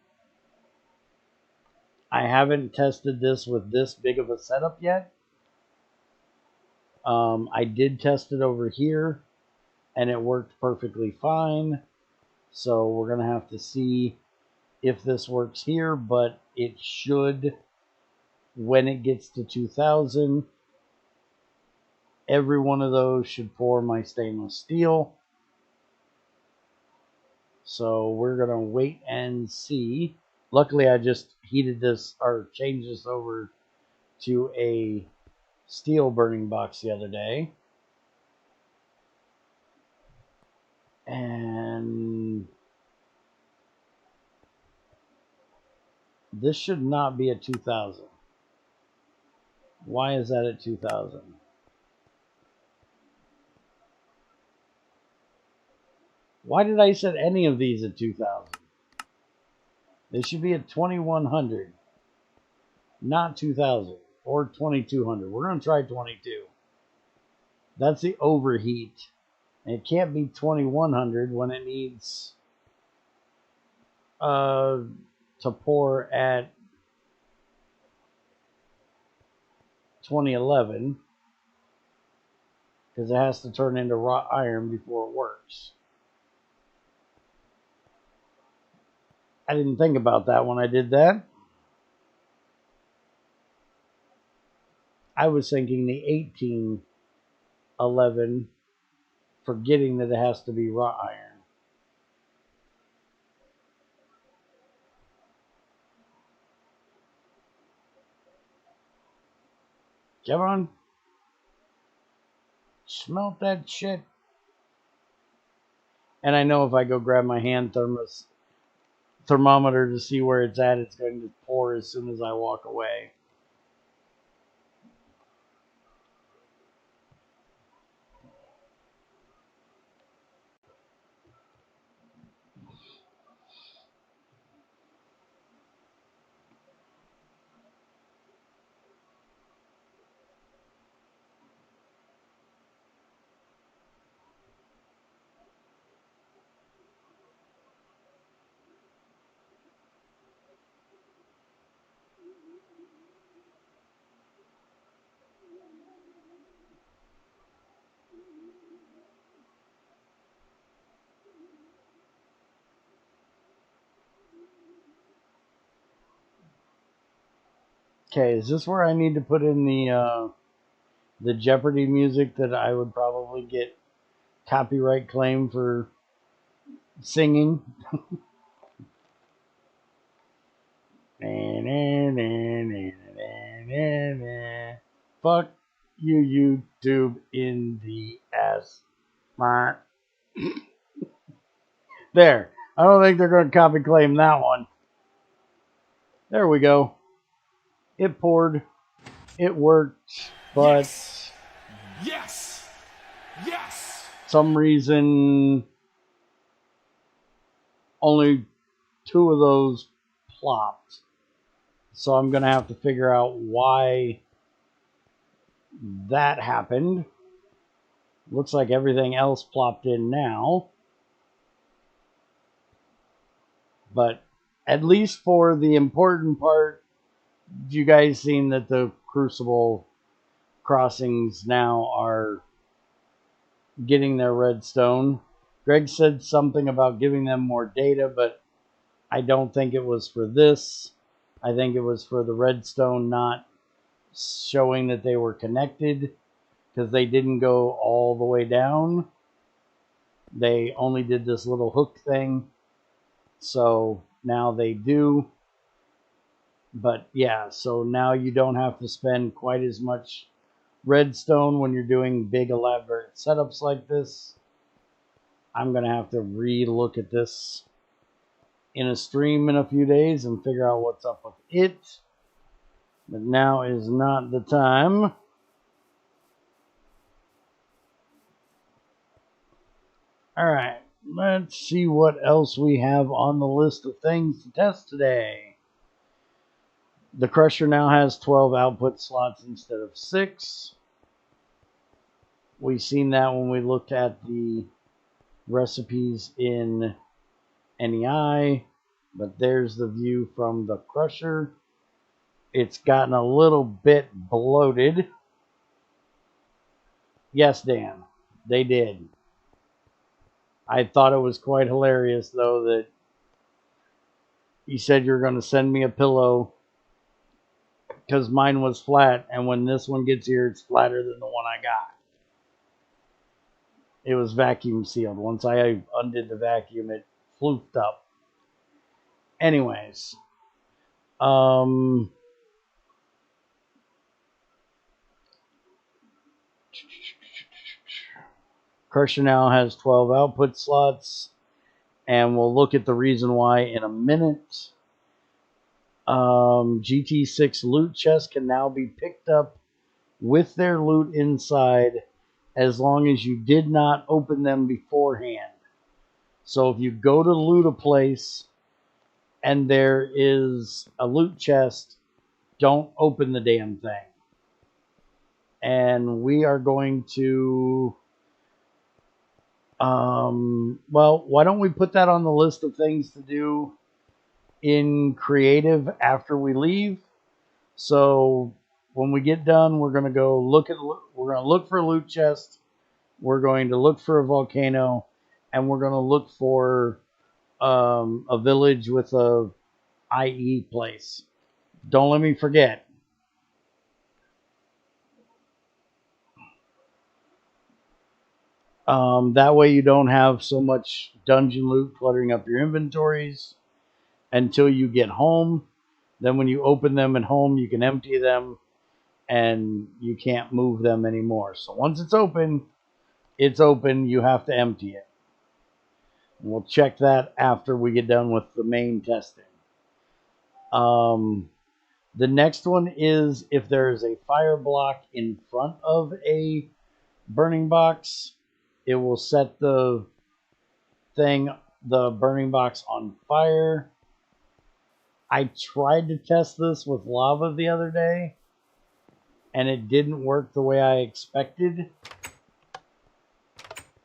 I haven't tested this with this big of a setup yet. I did test it over here and it worked perfectly fine. So we're going to have to see if this works here, but it should, when it gets to 2000, every one of those should pour my stainless steel. So we're going to wait and see. Luckily, I just heated this or changed this over to a steel burning box the other day. And this should not be at 2000. Why is that at 2000? Why did I set any of these at 2000? They should be at 2100, not 2000 or 2200. We're going to try 22. That's the overheat. And it can't be 2100 when it needs to pour at 2011, because it has to turn into wrought iron before it works. I didn't think about that when I did that. I was thinking the 1811, forgetting that it has to be wrought iron. Come on. Smelt that shit. And I know if I go grab my hand thermometer to see where it's at, it's going to pour as soon as I walk away. Okay, is this where I need to put in the Jeopardy music that I would probably get copyright claim for singing? Fuck you, YouTube, in the ass. There. I don't think they're going to copy claim that one. There we go. It poured. It worked. But Yes. Yes. Yes. some reason only 2 of those plopped. So I'm going to have to figure out why that happened. Looks like everything else plopped in now. But at least for the important part, you guys seen that the Crucible crossings now are getting their redstone. Greg said something about giving them more data, but I don't think it was for this. I think it was for the redstone not showing that they were connected, because they didn't go all the way down. They only did this little hook thing. So now they do. But yeah, so now you don't have to spend quite as much redstone when you're doing big elaborate setups like this. I'm going to have to re-look at this in a stream in a few days and figure out what's up with it. But now is not the time. Alright, let's see what else we have on the list of things to test today. The crusher now has 12 output slots instead of 6. We've seen that when we looked at the recipes in NEI, but there's the view from the crusher. It's gotten a little bit bloated. Yes, Dan, they did. I thought it was quite hilarious, though, that you said you're going to send me a pillow because mine was flat, and when this one gets here, it's flatter than the one I got. It was vacuum sealed. Once I undid the vacuum, it floofed up. Anyways, Crusher now has 12 output slots, and we'll look at the reason why in a minute. GT6 loot chests can now be picked up with their loot inside as long as you did not open them beforehand. So if you go to loot a place and there is a loot chest, don't open the damn thing. And we are going to... well, why don't we put that on the list of things to do in creative after we leave? So when we get done, we're going to go look for a loot chest. We're going to look for a volcano, and we're going to look for a village with a IE place. Don't let me forget. That way you don't have so much dungeon loot cluttering up your inventories until you get home. Then when you open them at home, you can empty them and you can't move them anymore. So once it's open, you have to empty it. And we'll check that after we get done with the main testing. The next one is if there is a fire block in front of a burning box, it will set the burning box on fire. I tried to test this with lava the other day, and it didn't work the way I expected.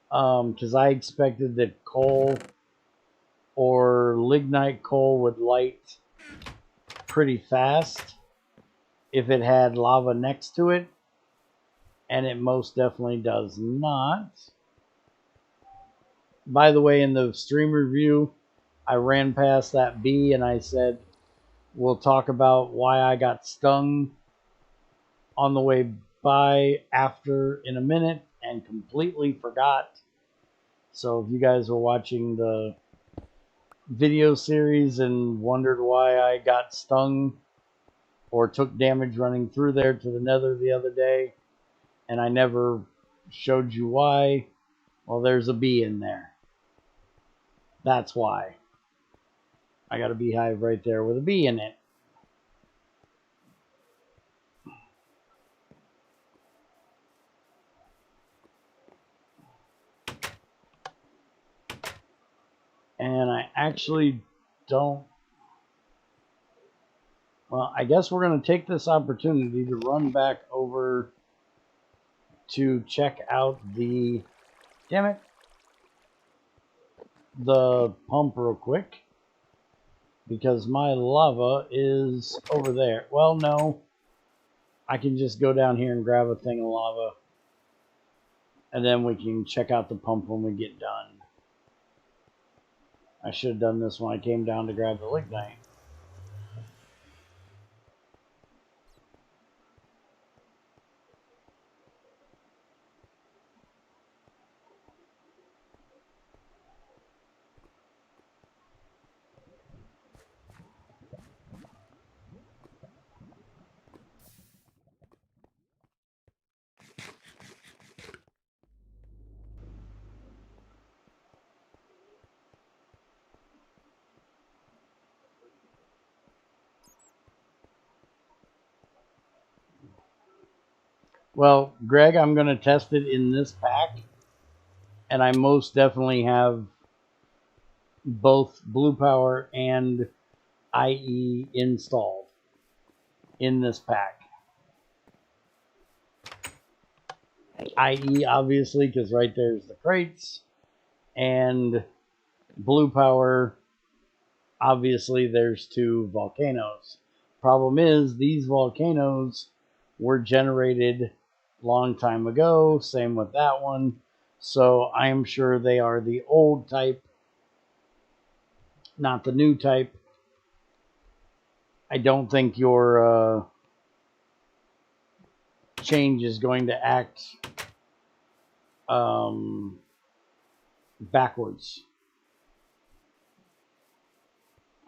Because I expected that coal or lignite coal would light pretty fast if it had lava next to it, and it most definitely does not. By the way, in the stream review, I ran past that bee and I said, We'll talk about why I got stung on the way by after in a minute and completely forgot. So if you guys were watching the video series and wondered why I got stung or took damage running through there to the nether the other day, and I never showed you why, well, there's a bee in there. That's why. I got a beehive right there with a bee in it. And I actually don't... Well, I guess we're going to take this opportunity to run back over to check out the... Damn it. The pump real quick. Because my lava is over there. Well, no. I can just go down here and grab a thing of lava. And then we can check out the pump when we get done. I should have done this when I came down to grab the lignite. Well, Greg, I'm going to test it in this pack. And I most definitely have both Blue Power and IE installed in this pack. IE, obviously, because right there's the crates. And Blue Power, obviously, there's 2 volcanoes. Problem is, these volcanoes were generated long time ago. Same with that one. So I am sure they are the old type, not the new type. I don't think your change is going to act backwards.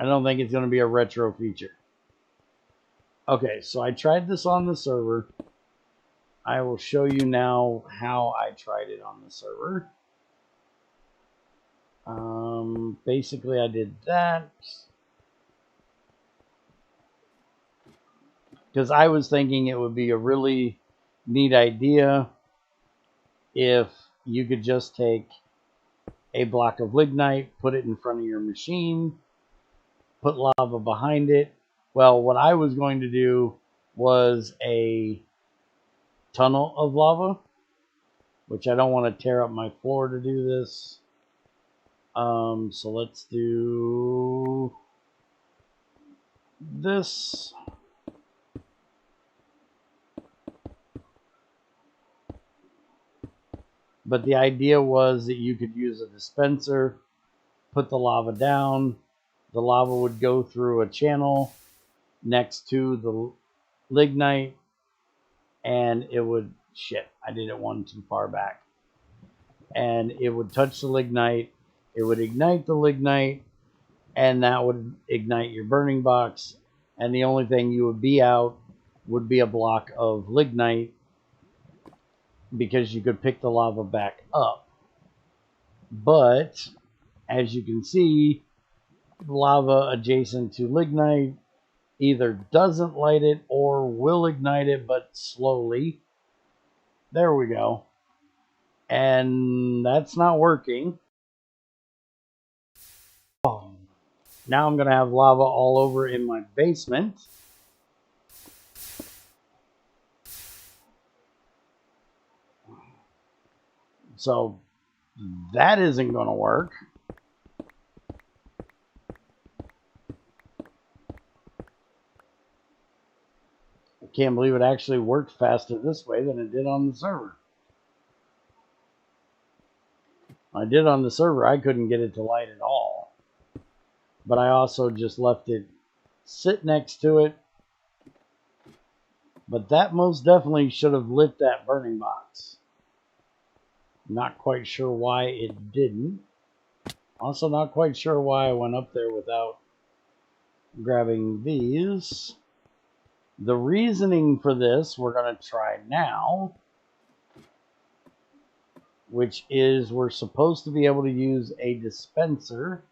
I don't think it's going to be a retro feature. Okay, so I tried this on the server. I will show you now how I tried it on the server. Basically, I did that because I was thinking it would be a really neat idea if you could just take a block of lignite, put it in front of your machine, put lava behind it. Well, what I was going to do was a tunnel of lava, which I don't want to tear up my floor to do this. So let's do this. But the idea was that you could use a dispenser, put the lava down, the lava would go through a channel next to the lignite, and it would, shit, I did it one too far back. And it would touch the lignite, it would ignite the lignite, and that would ignite your burning box, and the only thing you would be out would be a block of lignite because you could pick the lava back up. But as you can see, lava adjacent to lignite either doesn't light it or will ignite it, but slowly. There we go. And that's not working. Now I'm going to have lava all over in my basement. So that isn't going to work. I can't believe it actually worked faster this way than it did on the server. I did on the server, I couldn't get it to light at all. But I also just left it sit next to it. But that most definitely should have lit that burning box. Not quite sure why it didn't. Also not quite sure why I went up there without grabbing these. The reasoning for this we're going to try now, which is we're supposed to be able to use a dispenser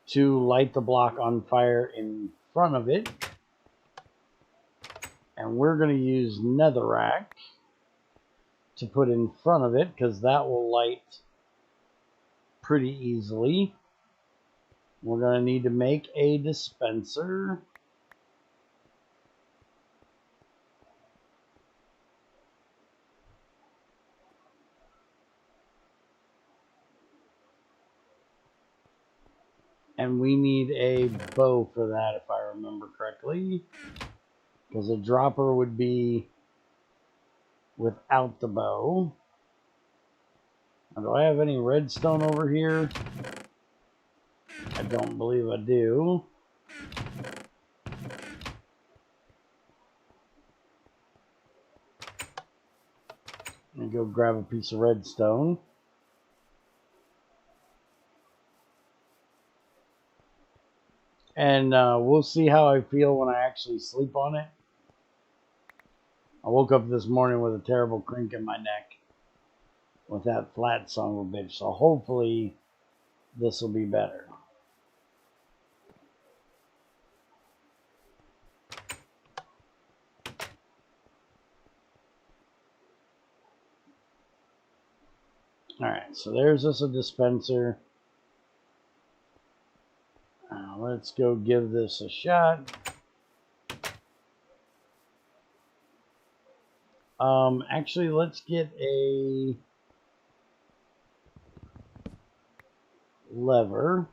to light the block on fire in front of it. And we're going to use netherrack to put in front of it because that will light pretty easily. We're going to need to make a dispenser. And we need a bow for that, if I remember correctly. Because a dropper would be without the bow. Now, do I have any redstone over here? I don't believe I do. Let me go grab a piece of redstone. And we'll see how I feel when I actually sleep on it. I woke up this morning with a terrible crink in my neck with that flat son of a bitch. So hopefully this will be better. Alright, so there's us a dispenser. Let's go give this a shot. Actually, let's get a lever.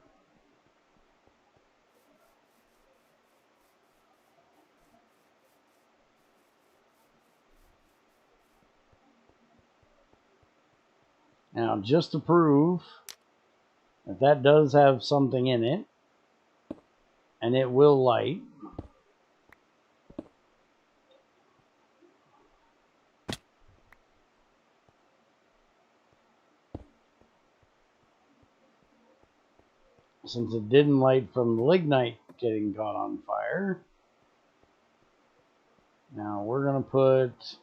Now, just to prove that that does have something in it, and it will light. Since it didn't light from the lignite getting caught on fire. Now we're going to put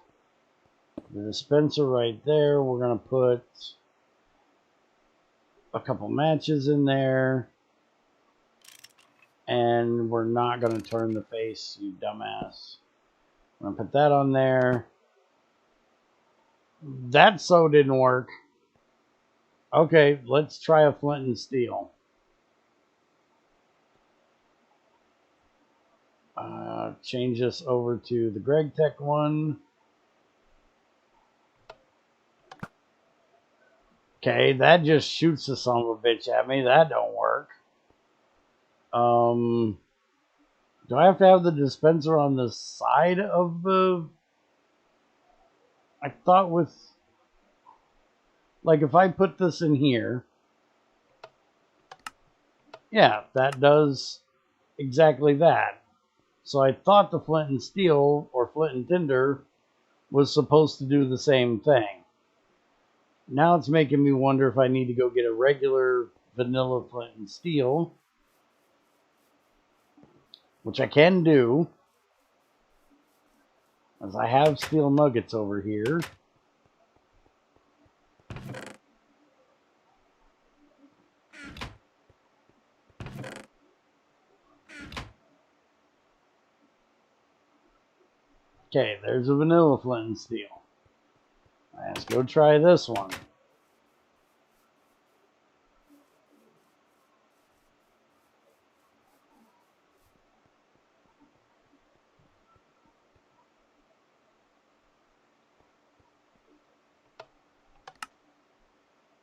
the dispenser right there. We're going to put a couple matches in there. And we're not going to turn the face, you dumbass. I'm going to put that on there. That so didn't work. Okay, let's try a flint and steel. Change this over to the GregTech one. Okay, that just shoots the son of a bitch at me. That don't work. Do I have to have the dispenser on the side of the... I thought with... Like if I put this in here... Yeah, that does exactly that. So I thought the flint and steel, or flint and tinder, was supposed to do the same thing. Now it's making me wonder if I need to go get a regular vanilla flint and steel, which I can do, as I have steel nuggets over here. Okay, there's a vanilla flint and steel. Let's go try this one.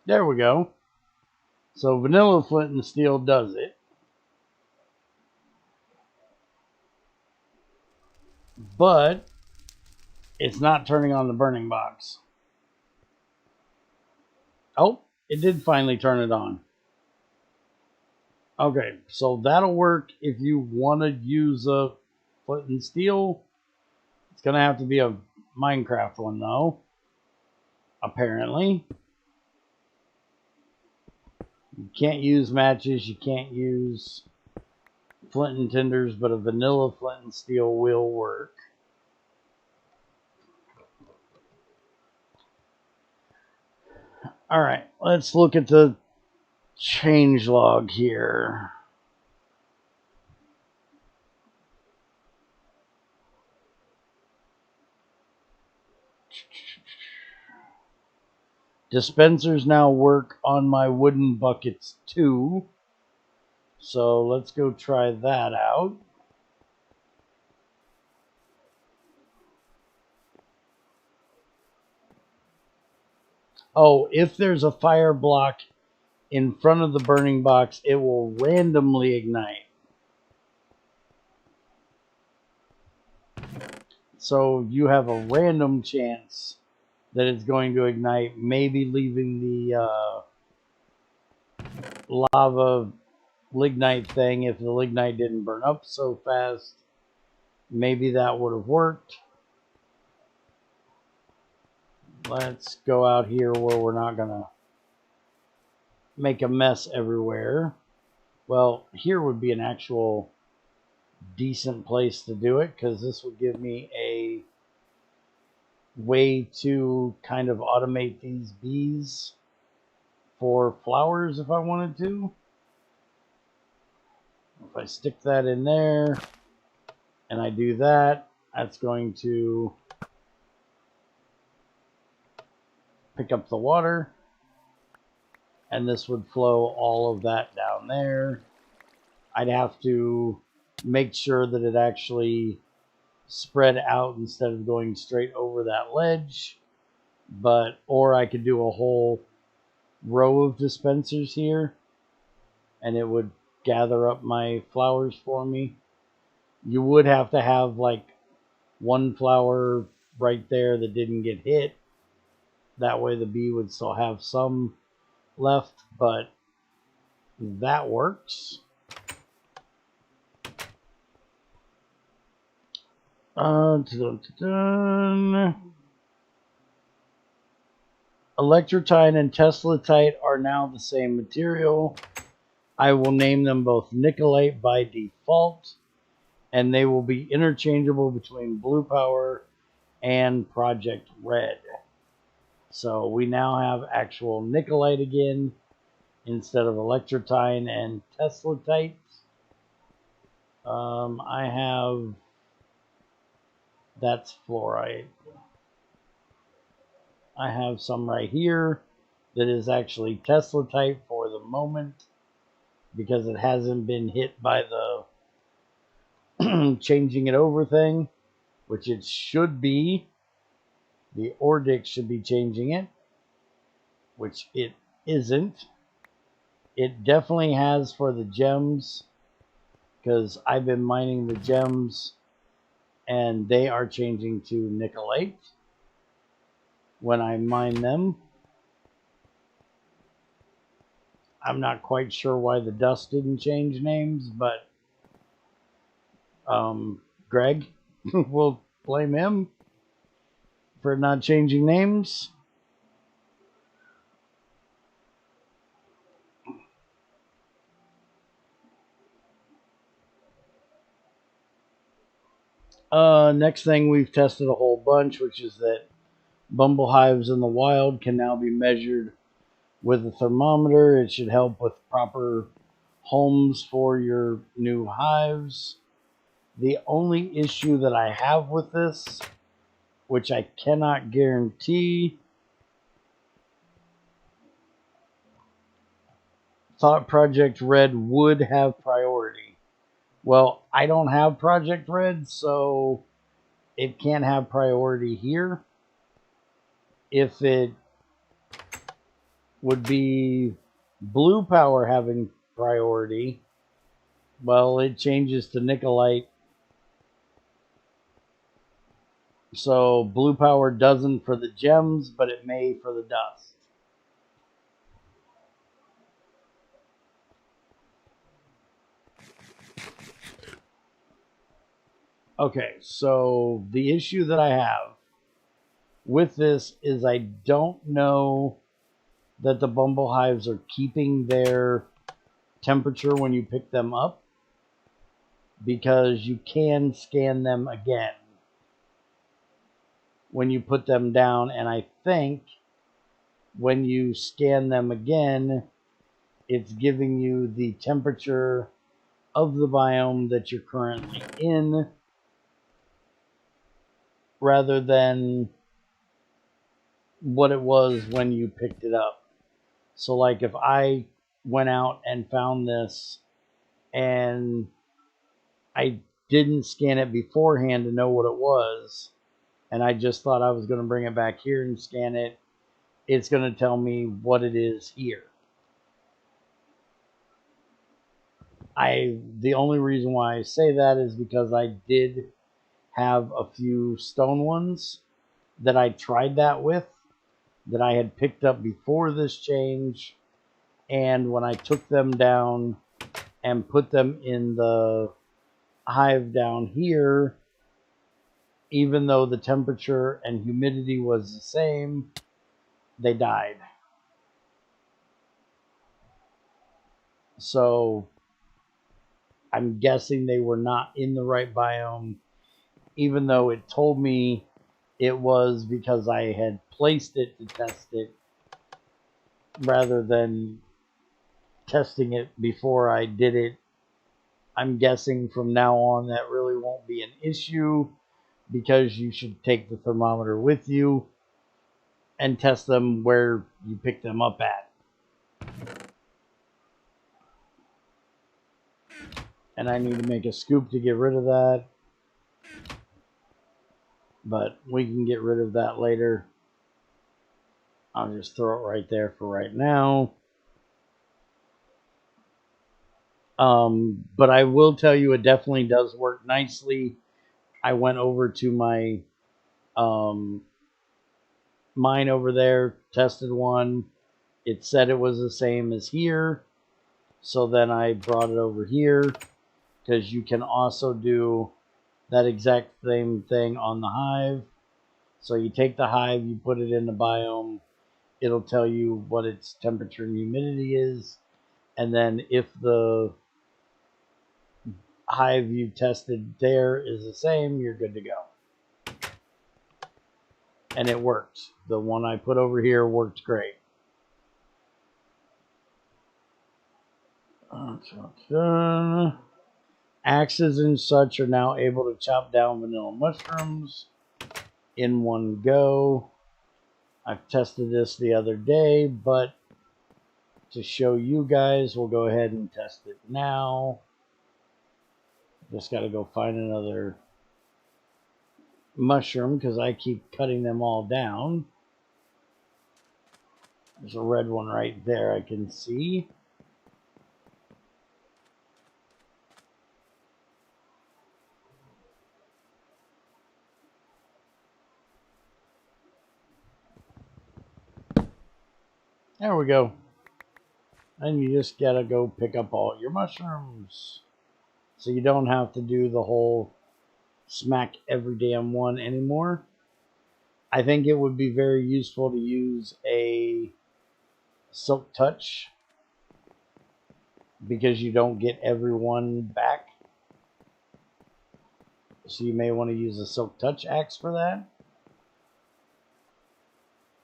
There we go. So vanilla flint and steel does it. But it's not turning on the burning box. Oh, it did finally turn it on. Okay, so that'll work if you want to use a flint and steel. It's going to have to be a Minecraft one, though. Apparently. You can't use matches. You can't use flint and tinders, but a vanilla flint and steel will work. All right, let's look at the changelog here. Dispensers now work on my wooden buckets too. So let's go try that out. Oh, if there's a fire block in front of the burning box, it will randomly ignite. So you have a random chance that it's going to ignite, maybe leaving the lava lignite thing. If the lignite didn't burn up so fast, maybe that would have worked. Let's go out here where we're not going to make a mess everywhere. Well, here would be an actual decent place to do it, because this would give me a way to kind of automate these bees for flowers if I wanted to. If I stick that in there and I do that, that's going to pick up the water, and this would flow all of that down there. I'd have to make sure that it actually spread out instead of going straight over that ledge, or I could do a whole row of dispensers here and it would gather up my flowers for me. You would have to have like one flower right there that didn't get hit. That way the bee would still have some left, but that works. Electrotine and Teslatite are now the same material. I will name them both Nicolite by default, and they will be interchangeable between Blue Power and Project Red. So we now have actual Nicolite again instead of Electrotine and Teslatite. I have, that's fluorite. I have some right here that is actually Teslatite for the moment because it hasn't been hit by the changing it over thing, which it should be. The Ordic should be changing it, which it isn't. It definitely has for the gems, because I've been mining the gems and they are changing to Nicolite when I mine them. I'm not quite sure why the dust didn't change names, but Greg, we'll blame him for not changing names. Next thing, we've tested a whole bunch, which is that bumble hives in the wild can now be measured with a thermometer. It should help with proper homes for your new hives. The only issue that I have with this, which I cannot guarantee, thought Project Red would have priority. Well, I don't have Project Red, so it can't have priority here. If it would be Blue Power having priority, well, it changes to Nicolite. So Blue Power doesn't for the gems, but it may for the dust. Okay, so the issue that I have with this is I don't know that the bumble hives are keeping their temperature when you pick them up, because you can scan them again when you put them down, and I think when you scan them again, it's giving you the temperature of the biome that you're currently in, rather than what it was when you picked it up. So like if I went out and found this and I didn't scan it beforehand to know what it was, and I just thought I was going to bring it back here and scan it, it's going to tell me what it is here. The only reason why I say that is because I did have a few stone ones that I tried that with, that I had picked up before this change, and when I took them down and put them in the hive down here, even though the temperature and humidity was the same, they died. So I'm guessing they were not in the right biome, even though it told me it was, because I had placed it to test it rather than testing it before I did it. I'm guessing from now on that really won't be an issue, because you should take the thermometer with you and test them where you pick them up at. And I need to make a scoop to get rid of that, but we can get rid of that later. I'll just throw it right there for right now. But I will tell you, it definitely does work nicely. I went over to my mine over there, tested one. It said it was the same as here. So then I brought it over here, because you can also do that exact same thing on the hive. So you take the hive, you put it in the biome, it'll tell you what its temperature and humidity is, and then if the hive you tested there is the same, you're good to go. And it works. The one I put over here worked great. Axes and such are now able to chop down vanilla mushrooms in one go. I've tested this the other day, but to show you guys, we'll go ahead and test it now. Just got to go find another mushroom, because I keep cutting them all down. There's a red one right there I can see. There we go. And you just gotta go pick up all your mushrooms. So you don't have to do the whole smack every damn one anymore. I think it would be very useful to use a silk touch, because you don't get every one back. So you may want to use a silk touch axe for that,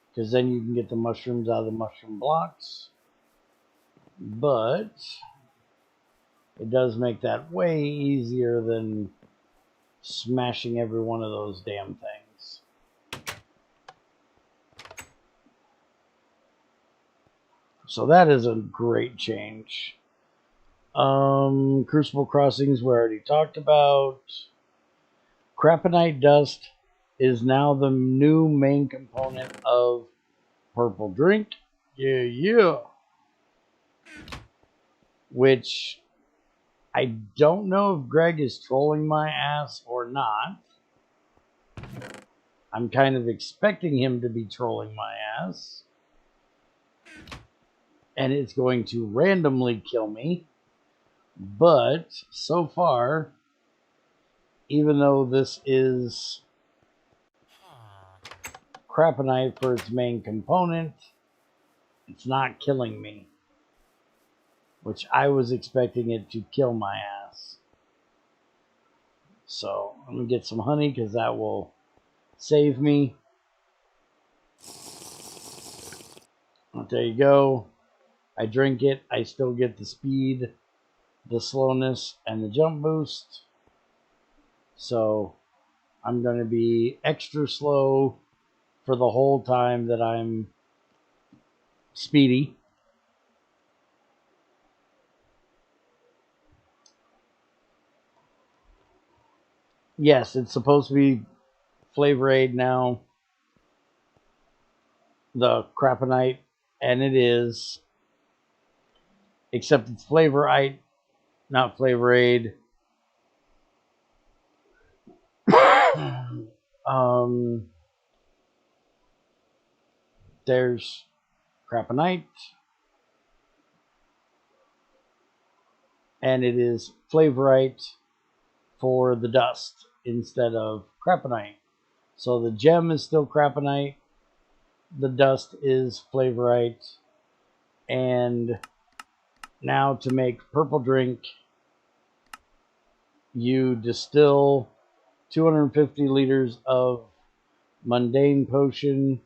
because then you can get the mushrooms out of the mushroom blocks. But it does make that way easier than smashing every one of those damn things. So that is a great change. Crucible crossings we already talked about. Craponite dust is now the new main component of purple drink. Yeah. Which I don't know if Greg is trolling my ass or not. I'm kind of expecting him to be trolling my ass. And it's going to randomly kill me. But so far, even though this is craponite for its main component, it's not killing me, which I was expecting it to kill my ass. So let me get some honey because that will save me. But there you go. I drink it. I still get the speed, the slowness, and the jump boost. So I'm going to be extra slow for the whole time that I'm speedy. Yes, it's supposed to be Flavor Aid now, the Craponite, and it is, except it's Flavorite, not Flavor Aid. There's Craponite, and it is Flavorite for the dust instead of Craponite. So the gem is still Craponite, the dust is Flavorite, and now to make purple drink, you distill 250 liters of mundane potion.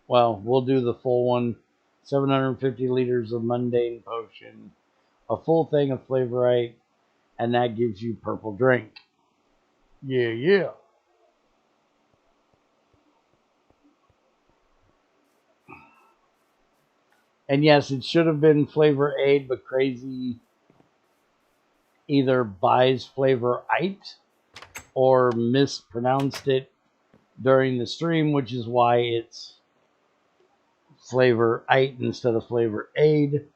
Well, we'll do the full one. 750 liters of mundane potion, a full thing of Flavorite, and that gives you purple drink. Yeah, yeah. And yes, it should have been Flavor Aid, but Crazy either buys Flavorite or mispronounced it during the stream, which is why it's Flavorite instead of Flavor Aid.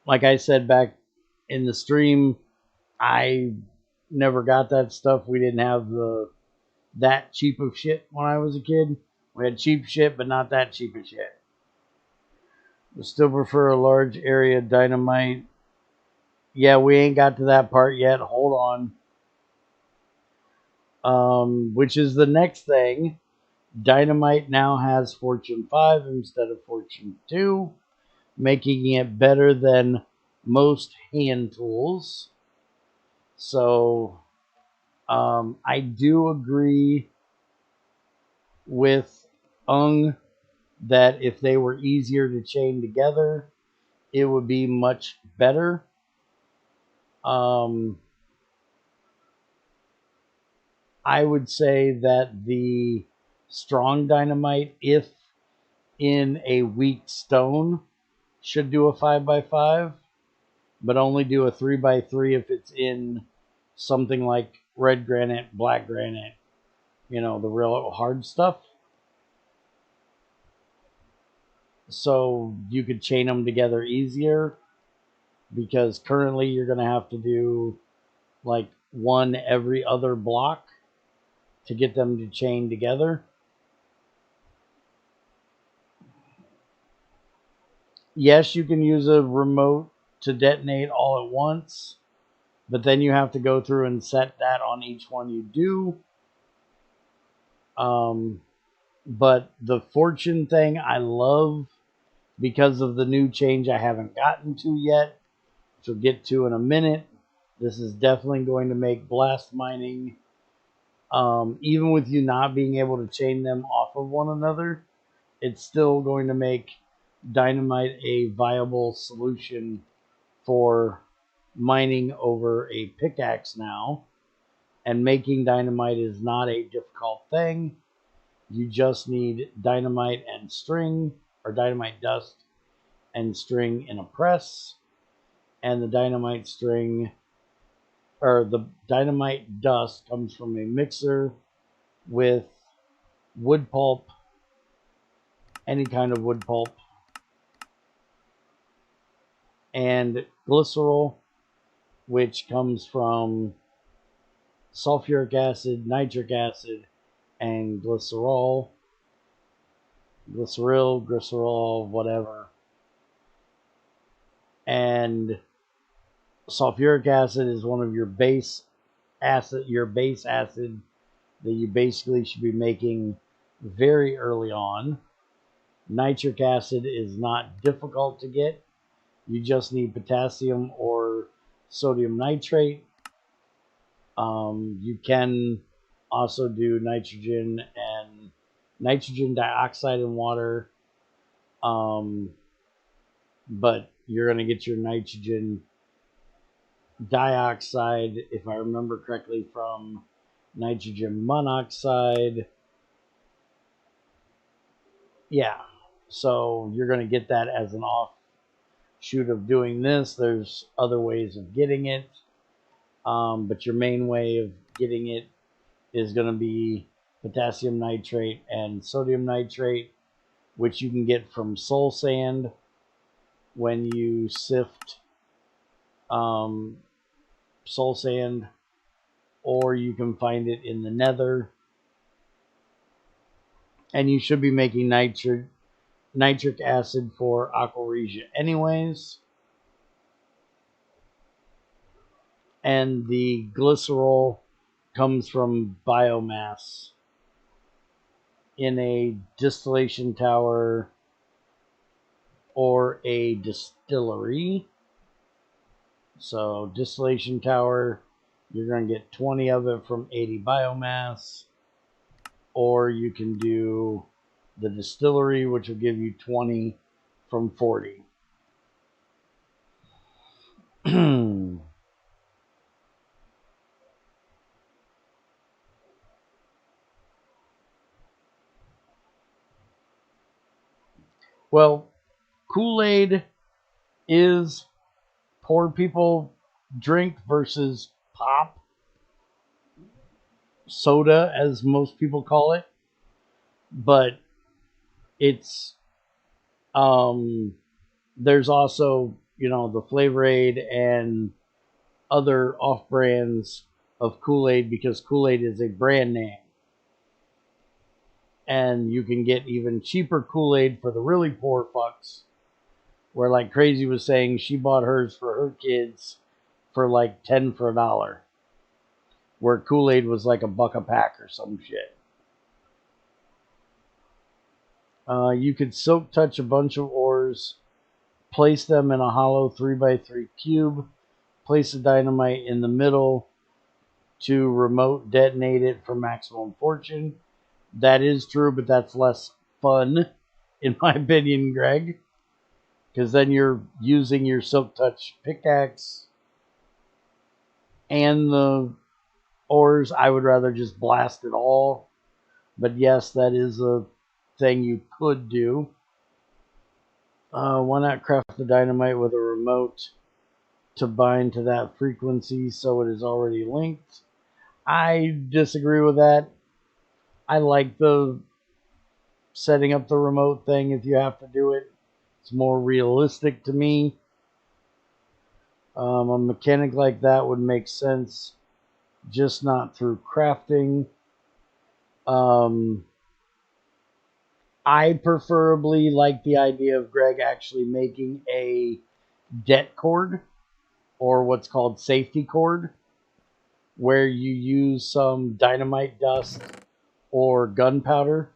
Like I said back in the stream, I never got that stuff. We didn't have that cheap of shit when I was a kid. We had cheap shit, but not that cheap of shit. I still prefer a large area dynamite. Yeah, we ain't got to that part yet. Hold on. Which is the next thing. Dynamite now has Fortune 5 instead of Fortune 2, making it better than most hand tools. So, I do agree with Ung that if they were easier to chain together, it would be much better. I would say that the strong dynamite, if in a weak stone, should do a 5x5, but only do a 3x3 if it's in something like red granite, black granite, the real hard stuff. So you could chain them together easier, because currently you're going to have to do like one every other block to get them to chain together. Yes, you can use a remote to detonate all at once, but then you have to go through and set that on each one you do. But the fortune thing I love because of the new change I haven't gotten to yet, which we'll get to in a minute. This is definitely going to make blast mining, even with you not being able to chain them off of one another, it's still going to make dynamite a viable solution for mining over a pickaxe now. And making dynamite is not a difficult thing. You just need dynamite and string, or dynamite dust and string in a press. And the dynamite string, or the dynamite dust, comes from a mixer with wood pulp, any kind of wood pulp, and glycerol, which comes from sulfuric acid, nitric acid, and glycerol, whatever. And sulfuric acid is one of your base acid that you basically should be making very early on. Nitric acid is not difficult to get. You just need potassium or sodium nitrate. You can also do nitrogen dioxide in water, but you're going to get your nitrogen dioxide, if I remember correctly, from nitrogen monoxide. Yeah, so you're going to get that as an offshoot of doing this. There's other ways of getting it, but your main way of getting it is going to be potassium nitrate and sodium nitrate, which you can get from soul sand when you sift soul sand, or you can find it in the nether. And you should be making nitric acid for aqua regia anyways. And the glycerol comes from biomass in a distillation tower or a distillery. So distillation tower, you're going to get 20 of it from 80 biomass, or you can do the distillery, which will give you 20 from 40. Well, Kool-Aid is poor people drink versus pop soda, as most people call it, but it's there's also, the Flavor Aid and other off brands of Kool-Aid, because Kool-Aid is a brand name, and you can get even cheaper Kool-Aid for the really poor fucks, where, like Crazy was saying, she bought hers for her kids for like 10 for $1, where Kool-Aid was like $1 a pack or some shit. You could silk touch a bunch of ores, place them in a hollow 3x3 cube, place the dynamite in the middle to remote detonate it for maximum fortune. That is true, but that's less fun, in my opinion, Greg, because then you're using your silk touch pickaxe and the ores. I would rather just blast it all, but yes, that is a thing you could do. Why not craft the dynamite with a remote to bind to that frequency so it is already linked? I disagree with that. I like the setting up the remote thing if you have to do it. It's more realistic to me. A mechanic like that would make sense, just not through crafting. I preferably like the idea of Greg actually making a det cord, or what's called safety cord, where you use some dynamite dust or gunpowder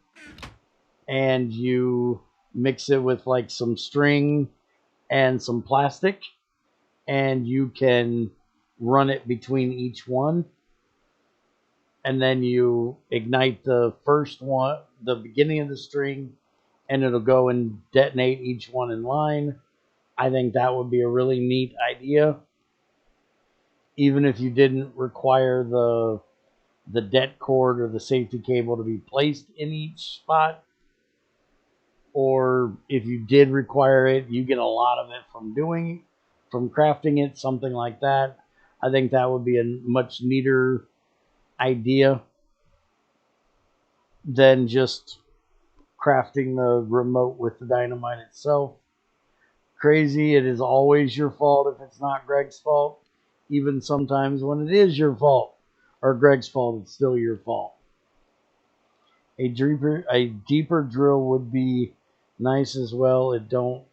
and you mix it with like some string and some plastic, and you can run it between each one, and then you ignite the first one, the beginning of the string, and it'll go and detonate each one in line. I think that would be a really neat idea, even if you didn't require the det cord or the safety cable to be placed in each spot. Or if you did require it, you get a lot of it from crafting it, something like that. I think that would be a much neater idea than just crafting the remote with the dynamite itself. Crazy, it is always your fault if it's not Greg's fault. Even sometimes when it is your fault or Greg's fault, it's still your fault. A deeper drill would be nice as well. It don't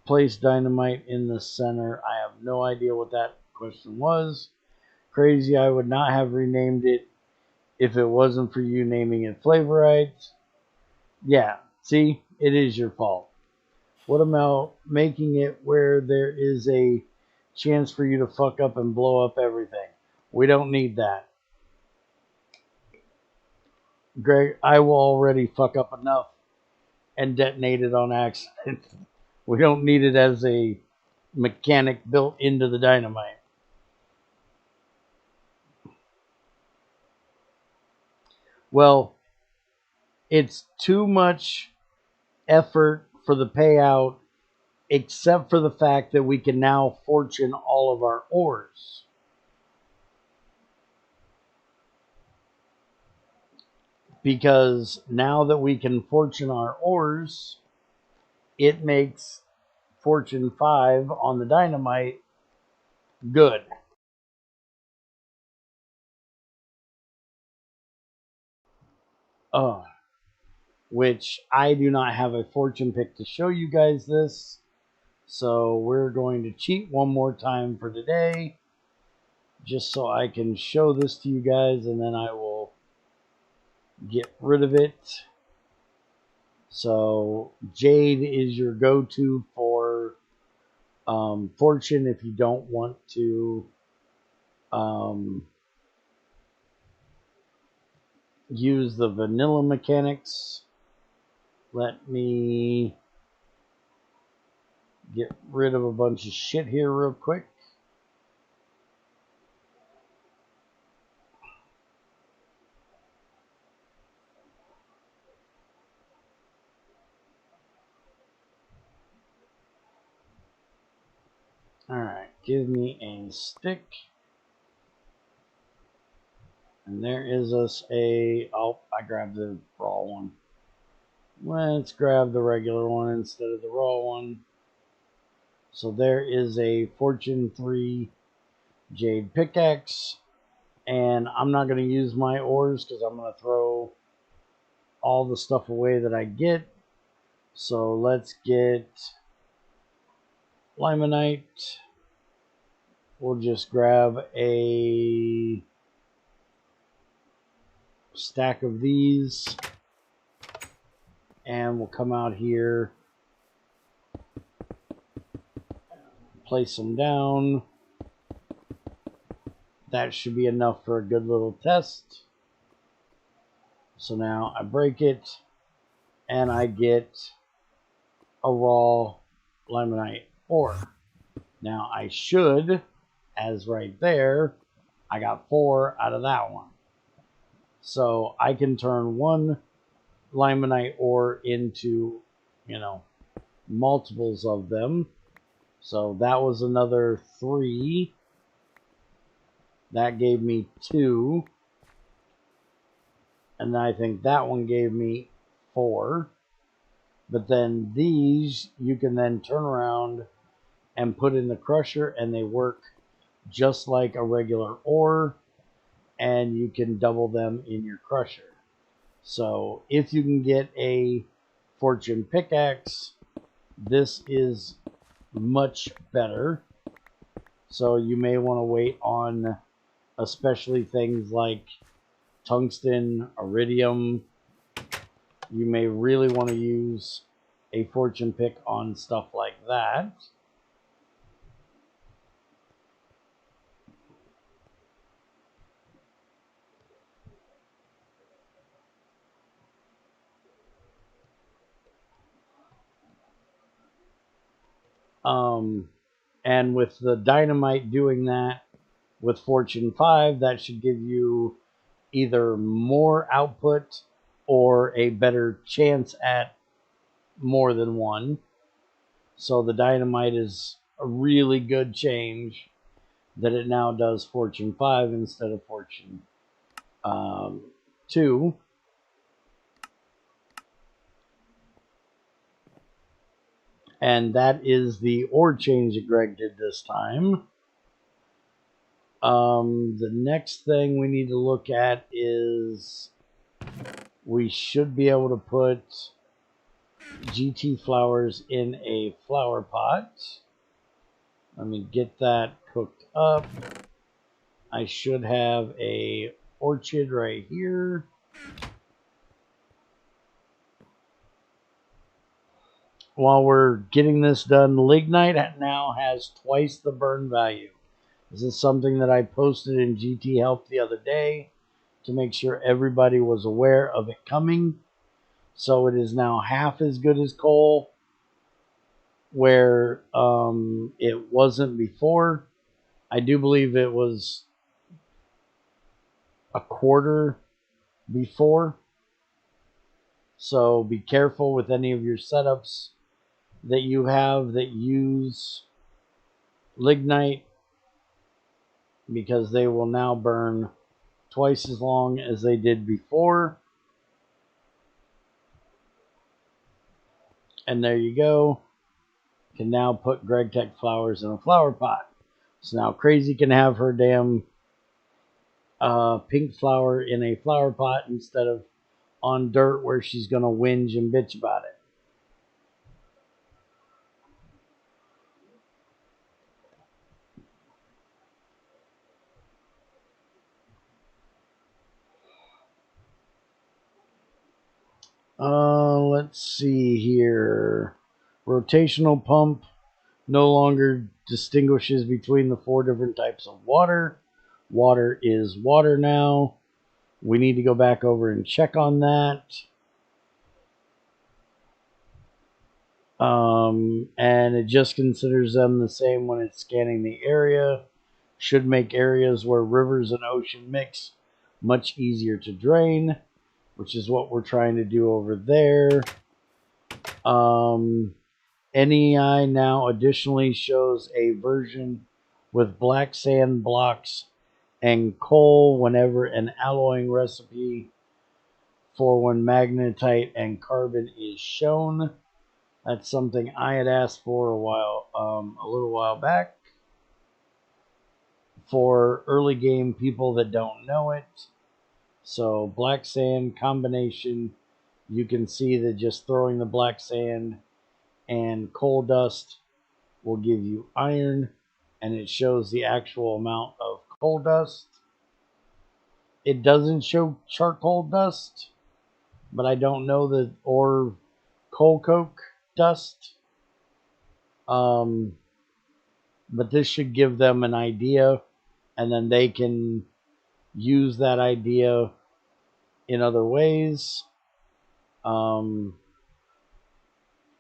Place dynamite in the center. I have no idea what that question was. Crazy, I would not have renamed it if it wasn't for you naming it Flavorites. Yeah, see, it is your fault. What about making it where there is a chance for you to fuck up and blow up everything? We don't need that. Greg, I will already fuck up enough and detonate it on accident. We don't need it as a mechanic built into the dynamite. Well, it's too much effort for the payout, except for the fact that we can now fortune all of our ores. Because now that we can fortune our ores, it makes fortune 5 on the dynamite good. Which I do not have a fortune pick to show you guys this. So we're going to cheat one more time for today, just so I can show this to you guys, and then I will get rid of it. So Jade is your go-to for fortune if you don't want to use the vanilla mechanics. Let me get rid of a bunch of shit here real quick. Alright, give me a stick. And there is us a... Oh, I grabbed the raw one. Let's grab the regular one instead of the raw one. So there is a Fortune 3 Jade pickaxe. And I'm not going to use my ores because I'm going to throw all the stuff away that I get. So let's get limonite. We'll just grab a stack of these. And we'll come out here, place them down. That should be enough for a good little test. So now I break it, and I get a raw limonite ore. Now I should, as right there, I got 4 out of that one. So I can turn one limonite ore into, multiples of them. So that was another 3. That gave me 2. And I think that one gave me 4. But then these, you can then turn around and put in the crusher, and they work just like a regular ore, and you can double them in your crusher. So if you can get a fortune pickaxe, this is much better. So you may want to wait on especially things like tungsten, iridium. You may really want to use a fortune pick on stuff like that. And with the dynamite doing that with Fortune 5, that should give you either more output or a better chance at more than one. So the dynamite is a really good change that it now does Fortune 5 instead of Fortune 2. And that is the ore change that Greg did this time. The next thing we need to look at is we should be able to put GT flowers in a flower pot. Let me get that cooked up. I should have a orchid right here. While we're getting this done, lignite now has twice the burn value. This is something that I posted in GT Help the other day to make sure everybody was aware of it coming. So it is now half as good as coal, where it wasn't before. I do believe it was a quarter before. So be careful with any of your setups that you have that use lignite, because they will now burn twice as long as they did before. And there you go. Can now put GregTech flowers in a flower pot. So now Crazy can have her damn pink flower in a flower pot instead of on dirt where she's going to whinge and bitch about it. Let's see here. Rotational pump no longer distinguishes between the 4 different types of water. Water is water now. We need to go back over and check on that. And it just considers them the same when it's scanning the area. Should make areas where rivers and ocean mix much easier to drain, which is what we're trying to do over there. NEI now additionally shows a version with black sand blocks and coal whenever an alloying recipe for when magnetite and carbon is shown. That's something I had asked for a little while back. For early game people that don't know it. So black sand combination, you can see that just throwing the black sand and coal dust will give you iron, and it shows the actual amount of coal dust. It doesn't show charcoal dust, but I don't know that, or coal coke dust. But this should give them an idea, and then they can use that idea in other ways.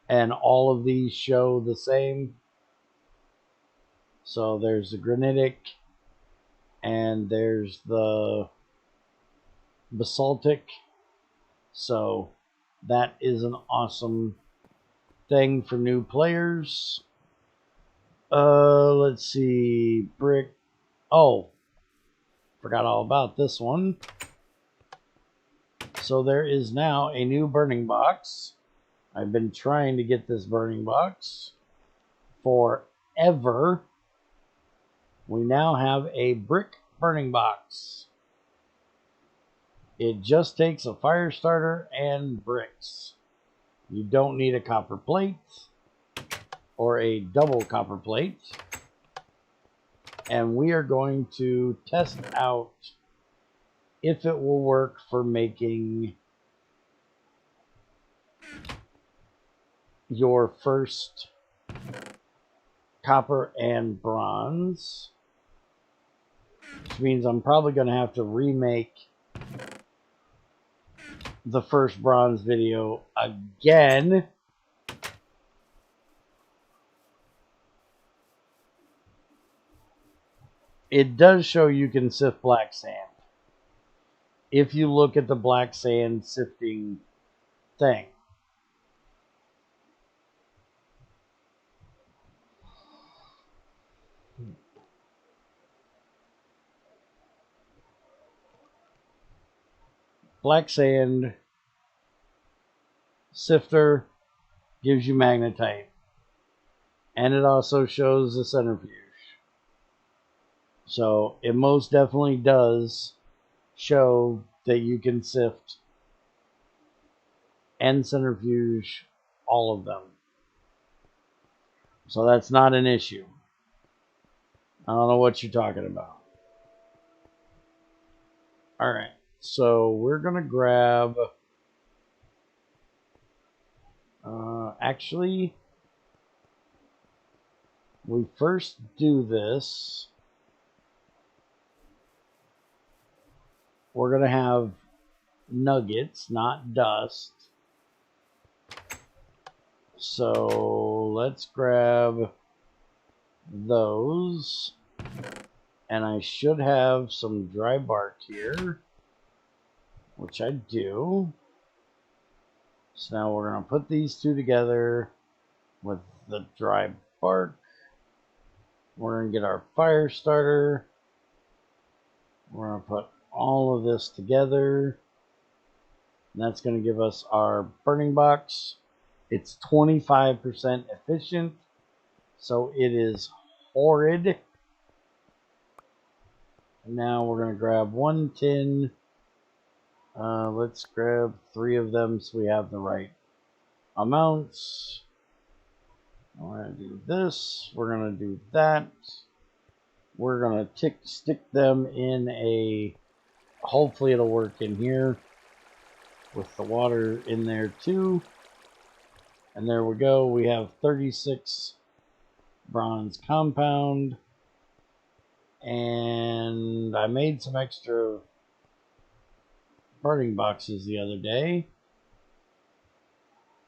And all of these show the same. So there's the granitic, and there's the basaltic. So that is an awesome thing for new players. Let's see, brick. Oh, forgot all about this one. So there is now a new burning box. I've been trying to get this burning box forever. We now have a brick burning box. It just takes a fire starter and bricks. You don't need a copper plate or a double copper plate. And we are going to test out if it will work for making your first copper and bronze, which means I'm probably going to have to remake the first bronze video again. It does show you can sift black sand if you look at the black sand sifting thing. Black sand sifter gives you magnetite, and it also shows the centrifuge. So it most definitely does show that you can sift and centrifuge all of them. So that's not an issue. I don't know what you're talking about. Alright, so we're going to grab... actually, we first do this. We're going to have nuggets, not dust. So let's grab those. And I should have some dry bark here, which I do. So now we're going to put these two together with the dry bark. We're going to get our fire starter. We're going to put all of this together. And that's going to give us our burning box. It's 25% efficient, so it is horrid. Now we're going to grab one tin. Let's grab 3 of them so we have the right amounts. We're going to do this. We're going to do that. We're going to stick them in a... Hopefully it'll work in here with the water in there too. And there we go. We have 36 bronze compound. And I made some extra burning boxes the other day.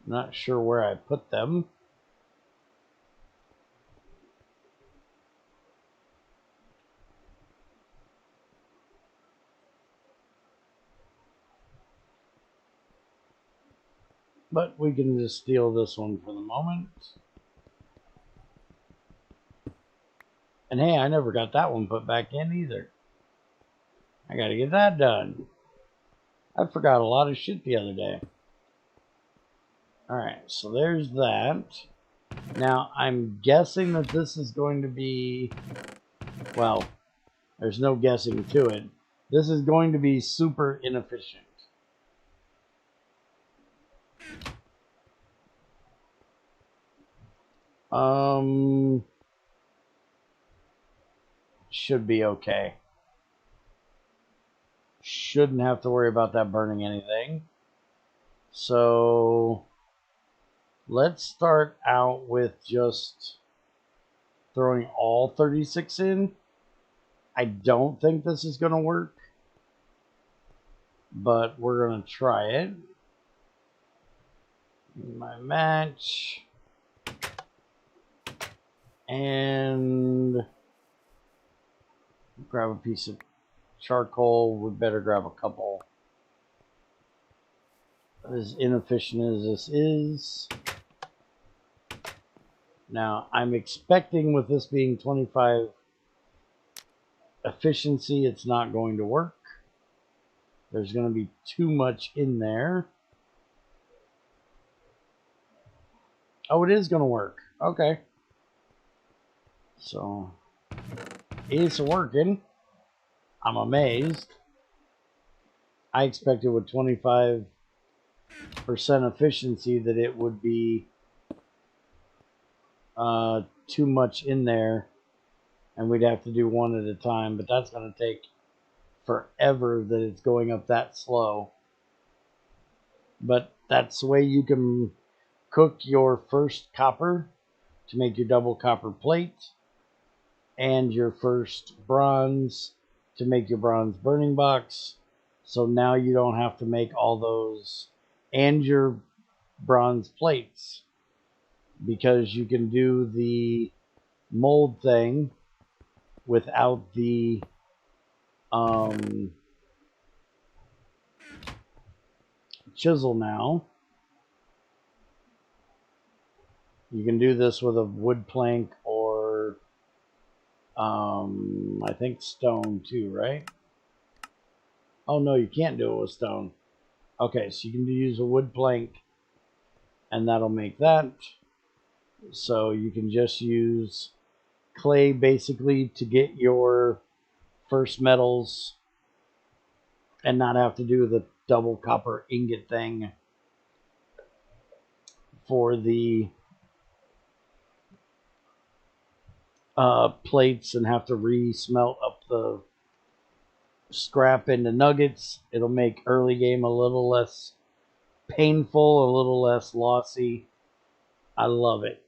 Not sure where I put them. But we can just steal this one for the moment. And hey, I never got that one put back in either. I gotta get that done. I forgot a lot of shit the other day. Alright, so there's that. Now, I'm guessing that this is going to be... Well, there's no guessing to it. This is going to be super inefficient. Should be okay. Shouldn't have to worry about that burning anything. So let's start out with just throwing all 36 in. I don't think this is going to work, but we're going to try it. My match. And grab a piece of charcoal. We better grab a couple. As inefficient as this is. Now, I'm expecting with this being 25 efficiency, it's not going to work. There's going to be too much in there. Oh, it is going to work. Okay. So, it's working. I'm amazed. I expected with 25% efficiency that it would be too much in there and we'd have to do one at a time, but that's going to take forever that it's going up that slow. But that's the way you can cook your first copper to make your double copper plate and your first bronze to make your bronze burning box. So now you don't have to make all those and your bronze plates, because you can do the mold thing without the chisel now. You can do this with a wood plank or I think stone too, right? Oh no, you can't do it with stone. Okay, so you can use a wood plank and that'll make that. So you can just use clay basically to get your first metals and not have to do the double copper ingot thing for the plates and have to re-smelt up the scrap into nuggets. It'll make early game a little less painful, a little less lossy. I love it.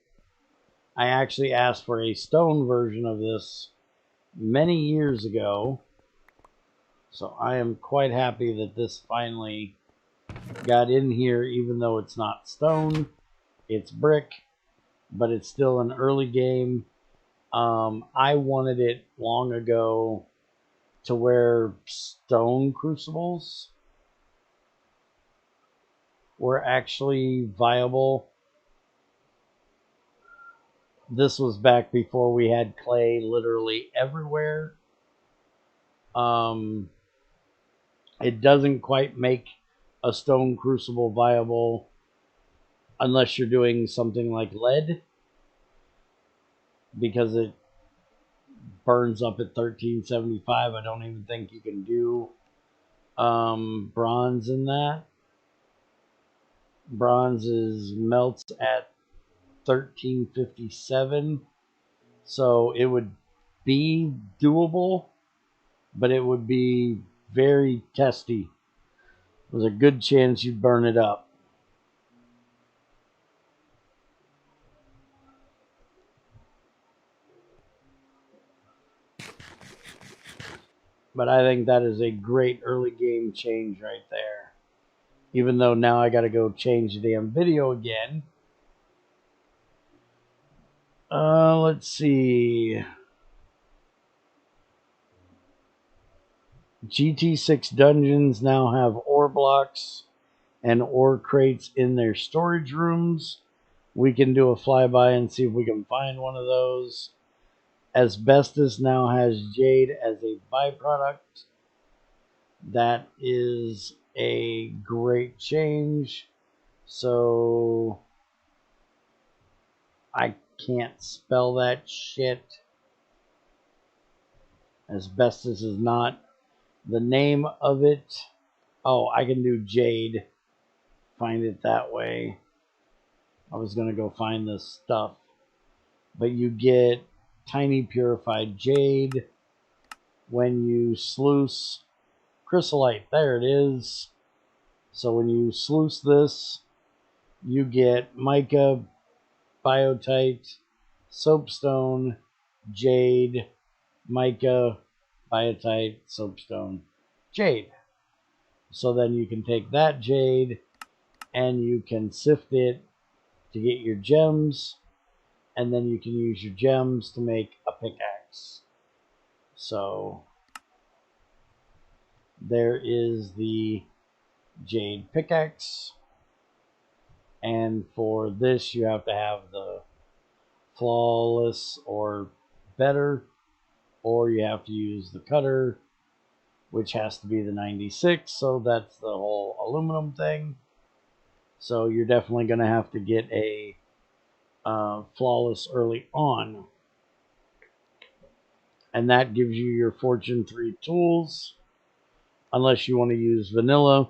I actually asked for a stone version of this many years ago, so I am quite happy that this finally got in here, even though it's not stone, it's brick, but it's still an early game. I wanted it long ago to where stone crucibles were actually viable. This was back before we had clay literally everywhere. It doesn't quite make a stone crucible viable unless you're doing something like lead, because it burns up at 1375. I don't even think you can do bronze in that. Bronze melts at 1357, so it would be doable, but it would be very testy. There's a good chance you'd burn it up. But I think that is a great early game change right there. Even though now I got to go change the damn video again. Let's see. GT6 dungeons now have ore blocks and ore crates in their storage rooms. We can do a flyby and see if we can find one of those. Asbestos now has jade as a byproduct. That is a great change. So I can't spell that shit. Asbestos is not the name of it. Oh, I can do jade. Find it that way. I was going to go find this stuff. But you get tiny purified jade when you sluice chrysolite. There it is. So when you sluice this, you get mica, biotite, soapstone, jade, mica, biotite, soapstone, jade. So then you can take that jade and you can sift it to get your gems, and then you can use your gems to make a pickaxe. So there is the jade pickaxe, and for this you have to have the flawless or better, or you have to use the cutter, which has to be the 96, so that's the whole aluminum thing. So you're definitely going to have to get a flawless early on, and that gives you your Fortune 3 tools, unless you want to use vanilla.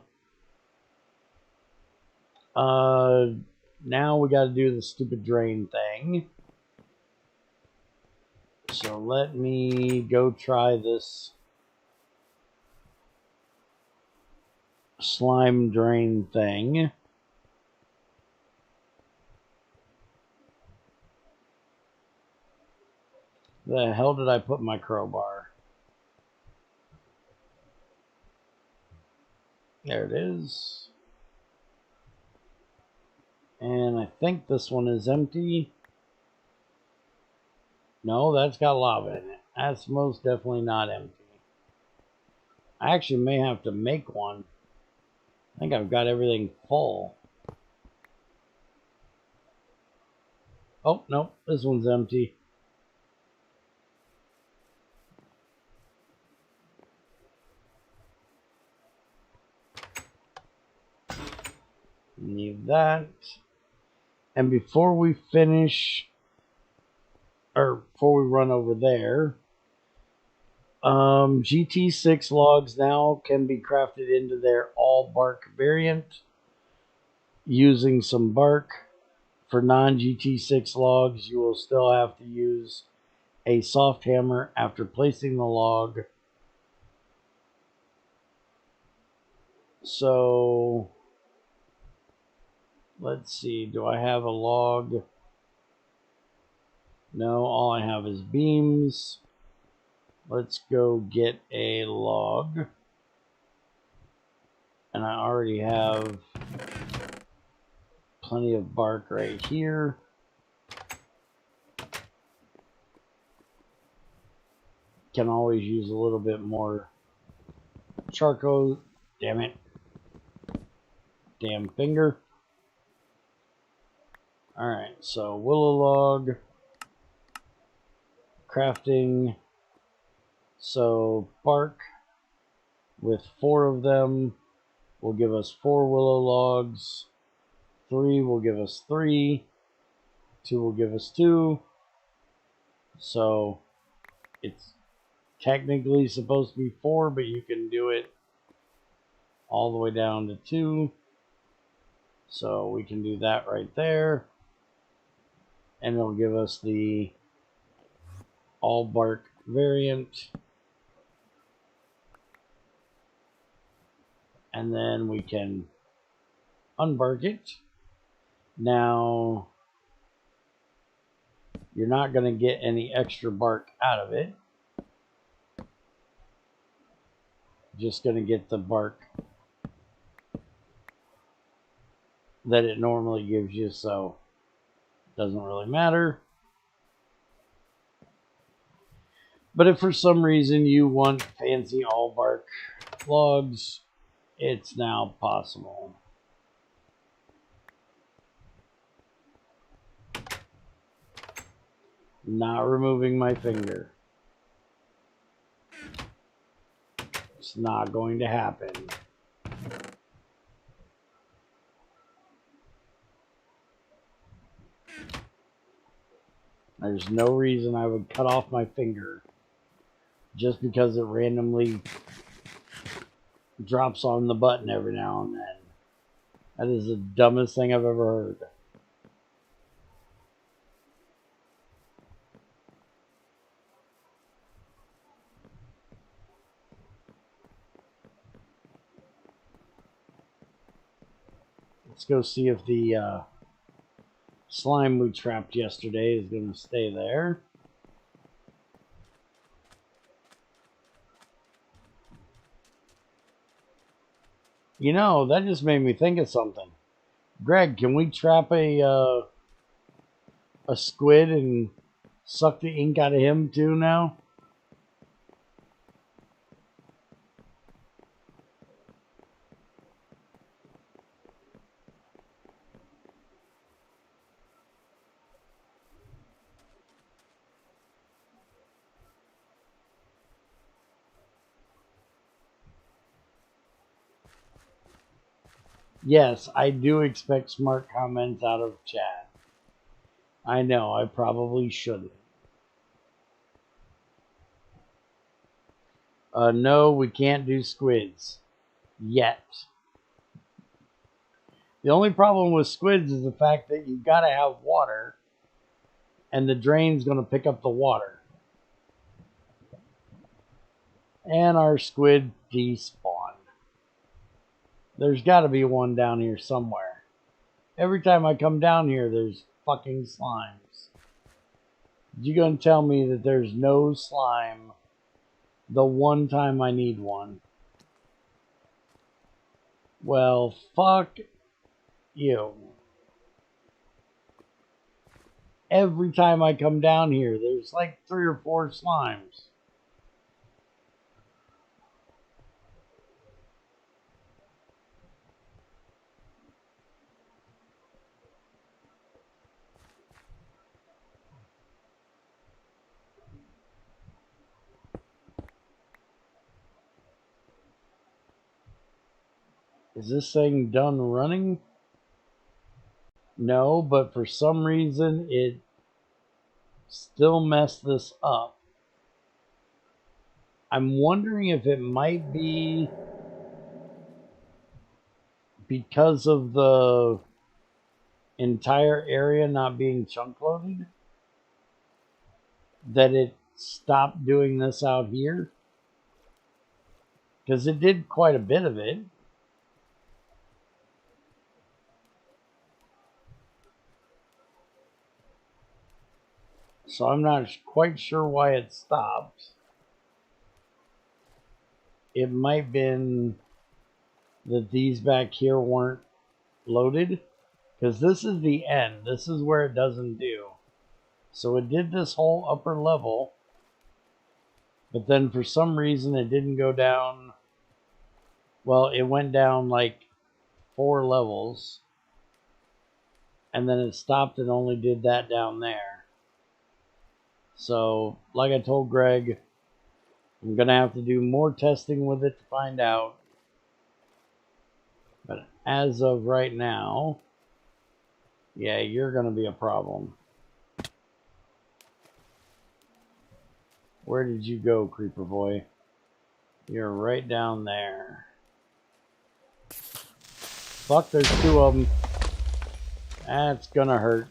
Now we got to do the stupid drain thing. So let me go try this slime drain thing. The hell did I put my crowbar? There it is. And I think this one is empty. No, that's got lava in it. That's most definitely not empty. I actually may have to make one. I think I've got everything full. Oh, nope, this one's empty. Leave that. And before we finish, or before we run over there, GT6 logs now can be crafted into their all bark variant using some bark. For non-GT6 logs, you will still have to use a soft hammer after placing the log. So, let's see, do I have a log? No, all I have is beams. Let's go get a log. And I already have plenty of bark right here. Can always use a little bit more charcoal. Damn it. Damn finger. Alright, so willow log. Crafting. So bark with 4 of them will give us 4 willow logs. 3 will give us 3. 2 will give us 2. So it's technically supposed to be 4, but you can do it all the way down to 2. So we can do that right there. And it'll give us the all bark variant. And then we can unbark it. Now, you're not going to get any extra bark out of it. Just going to get the bark that it normally gives you, so it doesn't really matter. But if for some reason you want fancy all bark logs, it's now possible. Not removing my finger. It's not going to happen. There's no reason I would cut off my finger just because it randomly drops on the button every now and then. That is the dumbest thing I've ever heard. Let's go see if the slime we trapped yesterday is going to stay there. You know, that just made me think of something. Greg, can we trap a squid and suck the ink out of him too now? Yes, I do expect smart comments out of chat. I know, I probably shouldn't. No, we can't do squids. Yet. The only problem with squids is the fact that you've got to have water, and the drain's going to pick up the water. And our squid despawned. There's got to be one down here somewhere. Every time I come down here, there's fucking slimes. You gonna tell me that there's no slime the one time I need one? Well, fuck you. Every time I come down here, there's like 3 or 4 slimes. Is this thing done running? No, but for some reason it still messed this up. I'm wondering if it might be because of the entire area not being chunk loaded that it stopped doing this out here, because it did quite a bit of it. So I'm not quite sure why it stopped. It might have been that these back here weren't loaded, because this is the end. This is where it doesn't do. So it did this whole upper level, but then for some reason it didn't go down. Well, it went down like 4 levels, and then it stopped and only did that down there. So, like I told Greg, I'm going to have to do more testing with it to find out. But as of right now, yeah, you're going to be a problem. Where did you go, Creeper Boy? You're right down there. Fuck, there's 2 of them. That's going to hurt.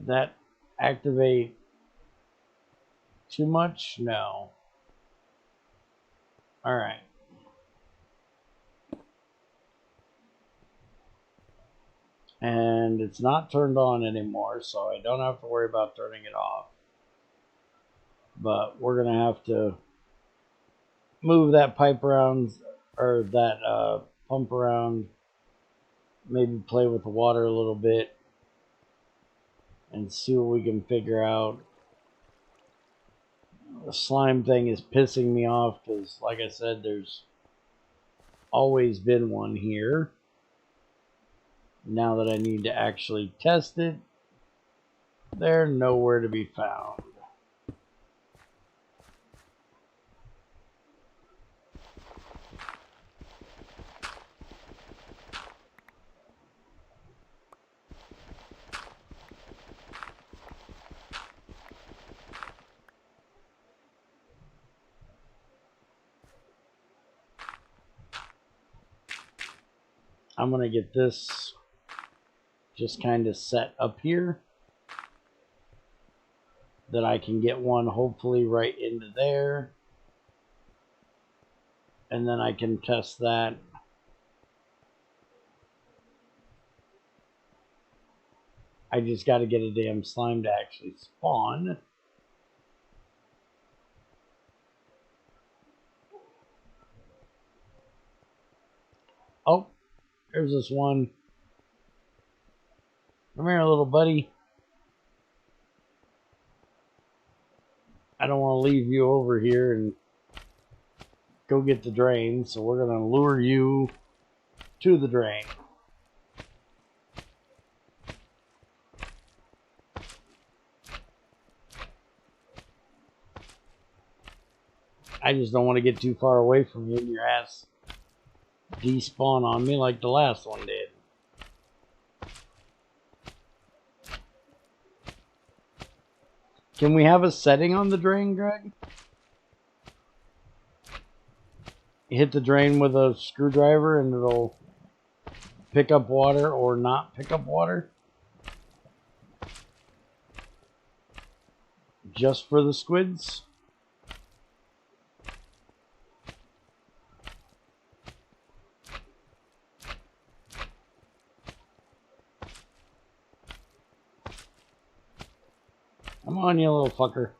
That activate too much? No. Alright. And it's not turned on anymore, so I don't have to worry about turning it off. But we're going to have to move that pipe around, or that pump around. Maybe play with the water a little bit and see what we can figure out. The slime thing is pissing me off because, like I said, there's always been one here. Now that I need to actually test it, they're nowhere to be found. I'm going to get this just kind of set up here, that I can get one hopefully right into there, and then I can test that. I just got to get a damn slime to actually spawn. Oh, there's this one. Come here, little buddy. I don't want to leave you over here and go get the drain, so we're going to lure you to the drain. I just don't want to get too far away from you and your ass despawn on me like the last one did. Can we have a setting on the drain, Greg? Hit the drain with a screwdriver and it'll pick up water or not pick up water? Just for the squids? Come on, you little fucker.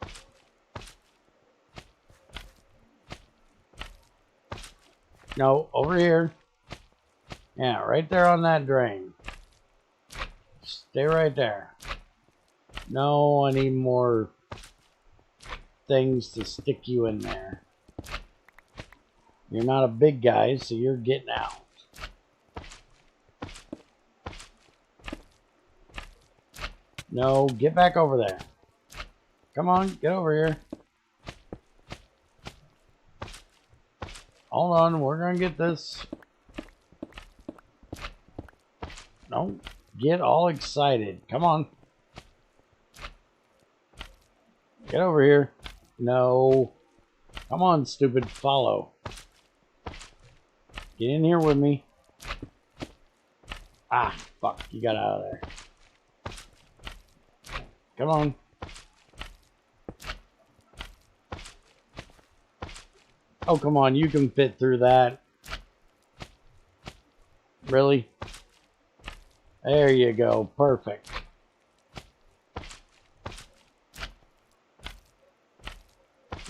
No, over here. Yeah, right there on that drain. Stay right there. No, I need more things to stick you in there. You're not a big guy, so you're getting out. No, get back over there. Come on, get over here. Hold on, we're gonna get this. Don't get all excited. Come on. Get over here. No. Come on, stupid. Follow. Get in here with me. Ah, fuck. You got out of there. Come on. Oh, come on. You can fit through that. Really? There you go. Perfect.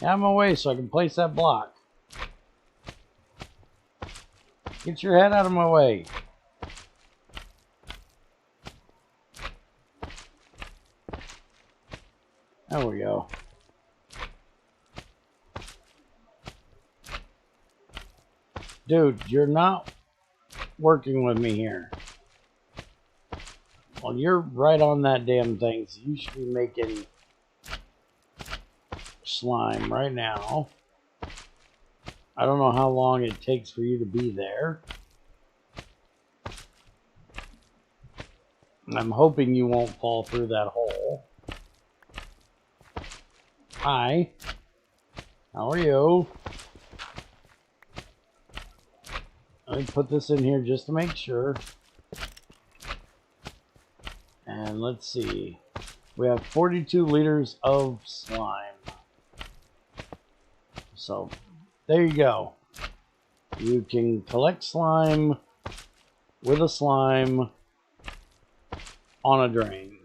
Out of my way so I can place that block. Get your head out of my way. There we go. Dude, you're not working with me here. Well, you're right on that damn thing, so you should be making slime right now. I don't know how long it takes for you to be there. I'm hoping you won't fall through that hole. Hi. How are you? Let me put this in here just to make sure. And let's see. We have 42 liters of slime. So, there you go. You can collect slime with a slime on a drain.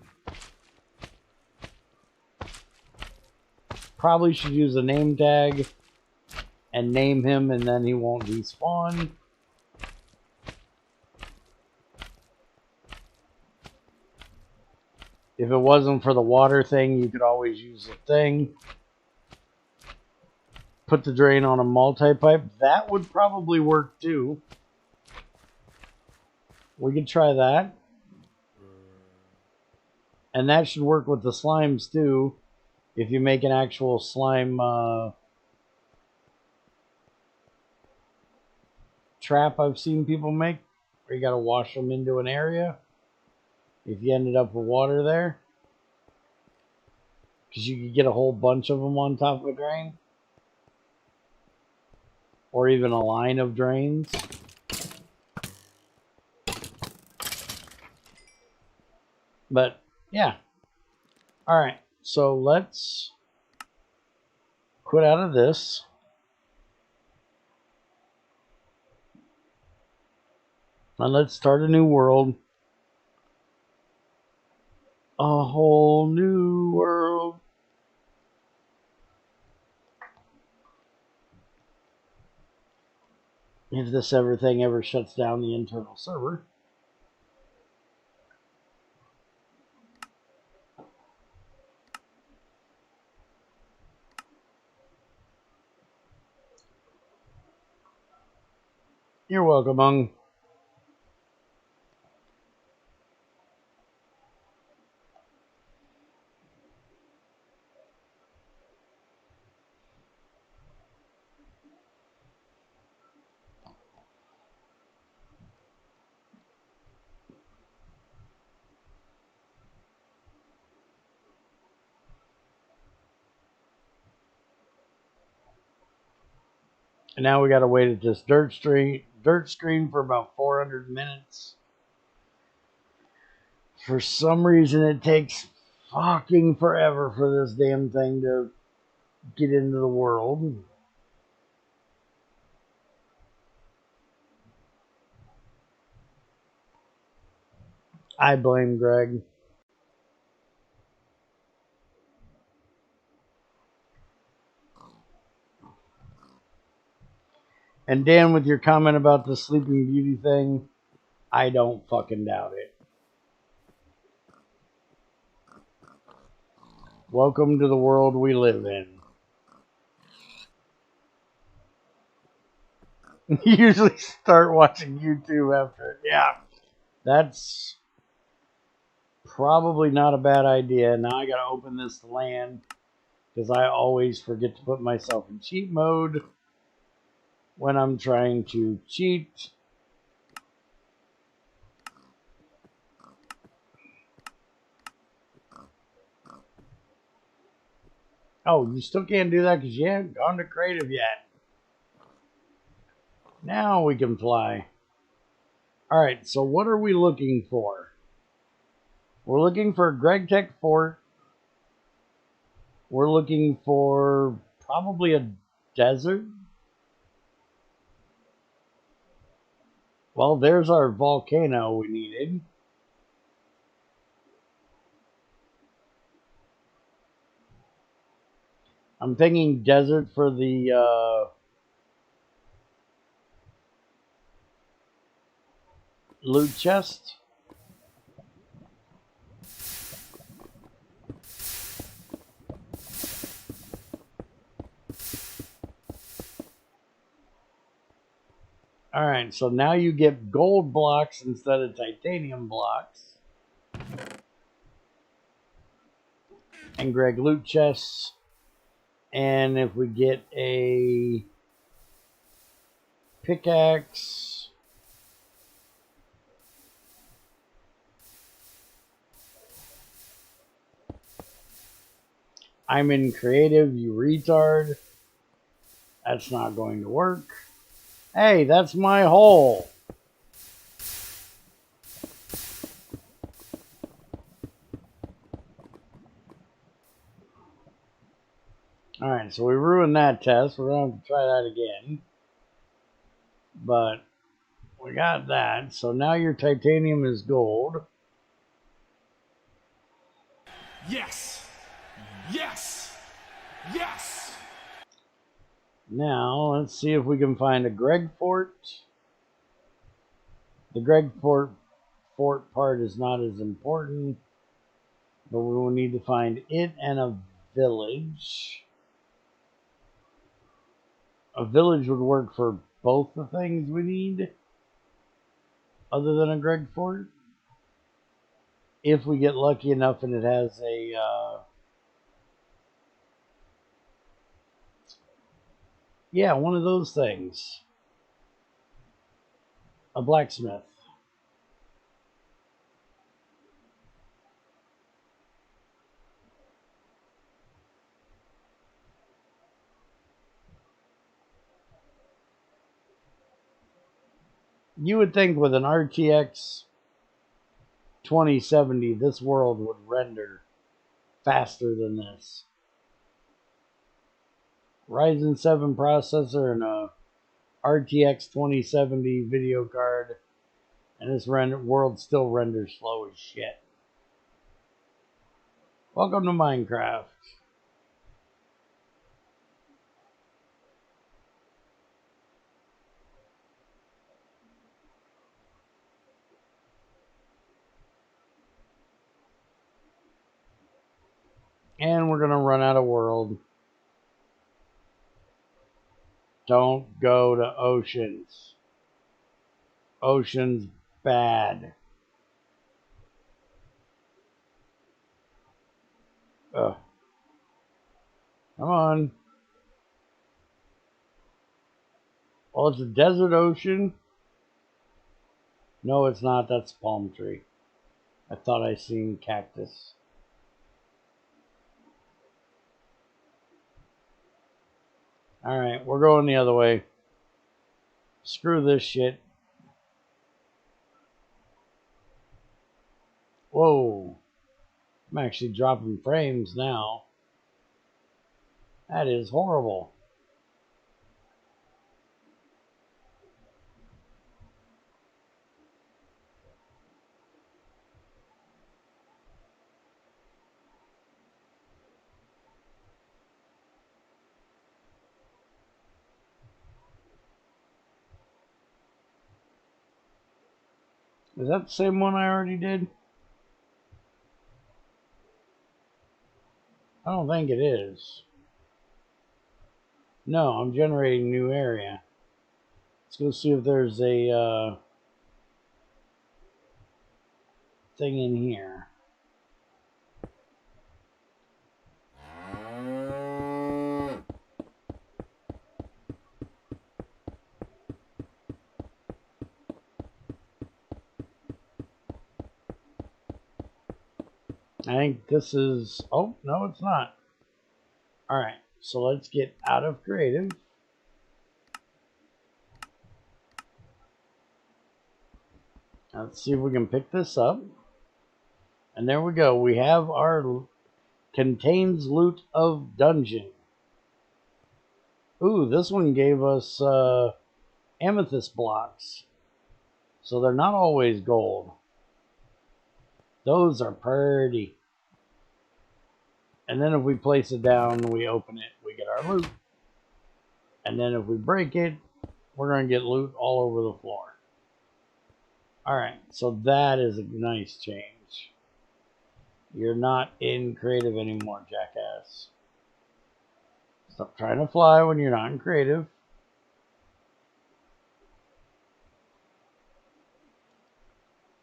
Probably should use a name tag and name him, and then he won't despawn. If it wasn't for the water thing, you could always use a thing. Put the drain on a multi-pipe. That would probably work too. We could try that. And that should work with the slimes too. If you make an actual slime trap I've seen people make, where you gotta wash them into an area. If you ended up with water there. Because you could get a whole bunch of them on top of a drain. Or even a line of drains. But, yeah. Alright, so let's quit out of this. And let's start a new world. A whole new world. If this thing ever shuts down the internal server. You're welcome, Ung. And now we gotta wait at this dirt screen for about 400 minutes. For some reason it takes fucking forever for this damn thing to get into the world. I blame Greg. And Dan, with your comment about the Sleeping Beauty thing, I don't fucking doubt it. Welcome to the world we live in. You usually start watching YouTube after it. Yeah, that's probably not a bad idea. Now I gotta open this LAN because I always forget to put myself in cheat mode when I'm trying to cheat. Oh, you still can't do that because you haven't gone to creative yet. Now we can fly. Alright, so what are we looking for? We're looking for a GregTech Fort. We're looking for probably a desert. Well, there's our volcano we needed. I'm thinking desert for the loot chest. Alright, so now you get gold blocks instead of titanium blocks. And Greg loot chests. And if we get a pickaxe, I'm in creative, you retard. That's not going to work. Hey, that's my hole. Alright, so we ruined that test. We're going to have to try that again. But we got that. So now your titanium is gold. Yes. Yes. Yes. Now, let's see if we can find a Greg Fort. The Greg Fort part is not as important. But we will need to find it and a village. A village would work for both the things we need, other than a Greg Fort. If we get lucky enough and it has a, yeah, one of those things. A blacksmith. You would think with an RTX 2070, this world would render faster than this. Ryzen 7 processor and a RTX 2070 video card, and this world still renders slow as shit. Welcome to Minecraft. And we're gonna run out of world. Don't go to oceans. Oceans bad. Ugh. Come on. Oh, it's a desert ocean? No, it's not. That's palm tree. I thought I seen cactus. Alright, we're going the other way. Screw this shit. Whoa. I'm actually dropping frames now. That is horrible. Is that the same one I already did? I don't think it is. No, I'm generating a new area. Let's go see if there's a thing in here. I think this is... Oh, no, it's not. Alright, so let's get out of creative. Let's see if we can pick this up. And there we go. We have our contains loot of dungeon. Ooh, this one gave us amethyst blocks. So they're not always gold. Those are pretty. And then if we place it down, we open it, we get our loot. And then if we break it, we're going to get loot all over the floor. Alright, so that is a nice change. You're not in creative anymore, jackass. Stop trying to fly when you're not in creative.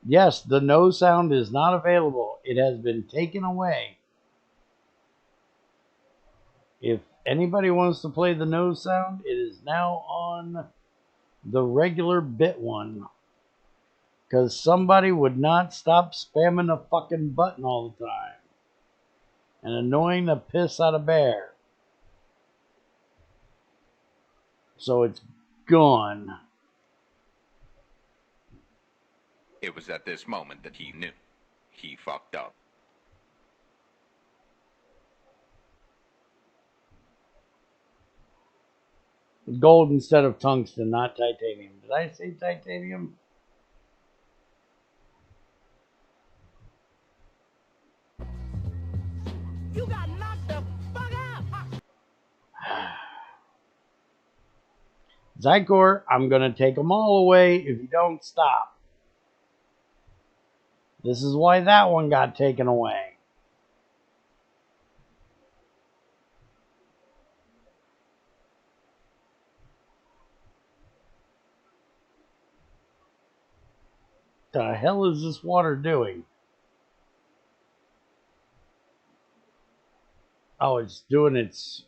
Yes, the no sound is not available. It has been taken away. If anybody wants to play the no sound, it is now on the regular bit one. Because somebody would not stop spamming the fucking button all the time. And annoying the piss out of Bear. So it's gone. It was at this moment that he knew. He fucked up. Gold instead of tungsten, not titanium. Did I say titanium? You got knocked the fuck out. Zykor, I'm going to take them all away if you don't stop. This is why that one got taken away. The hell is this water doing? Oh, it's doing its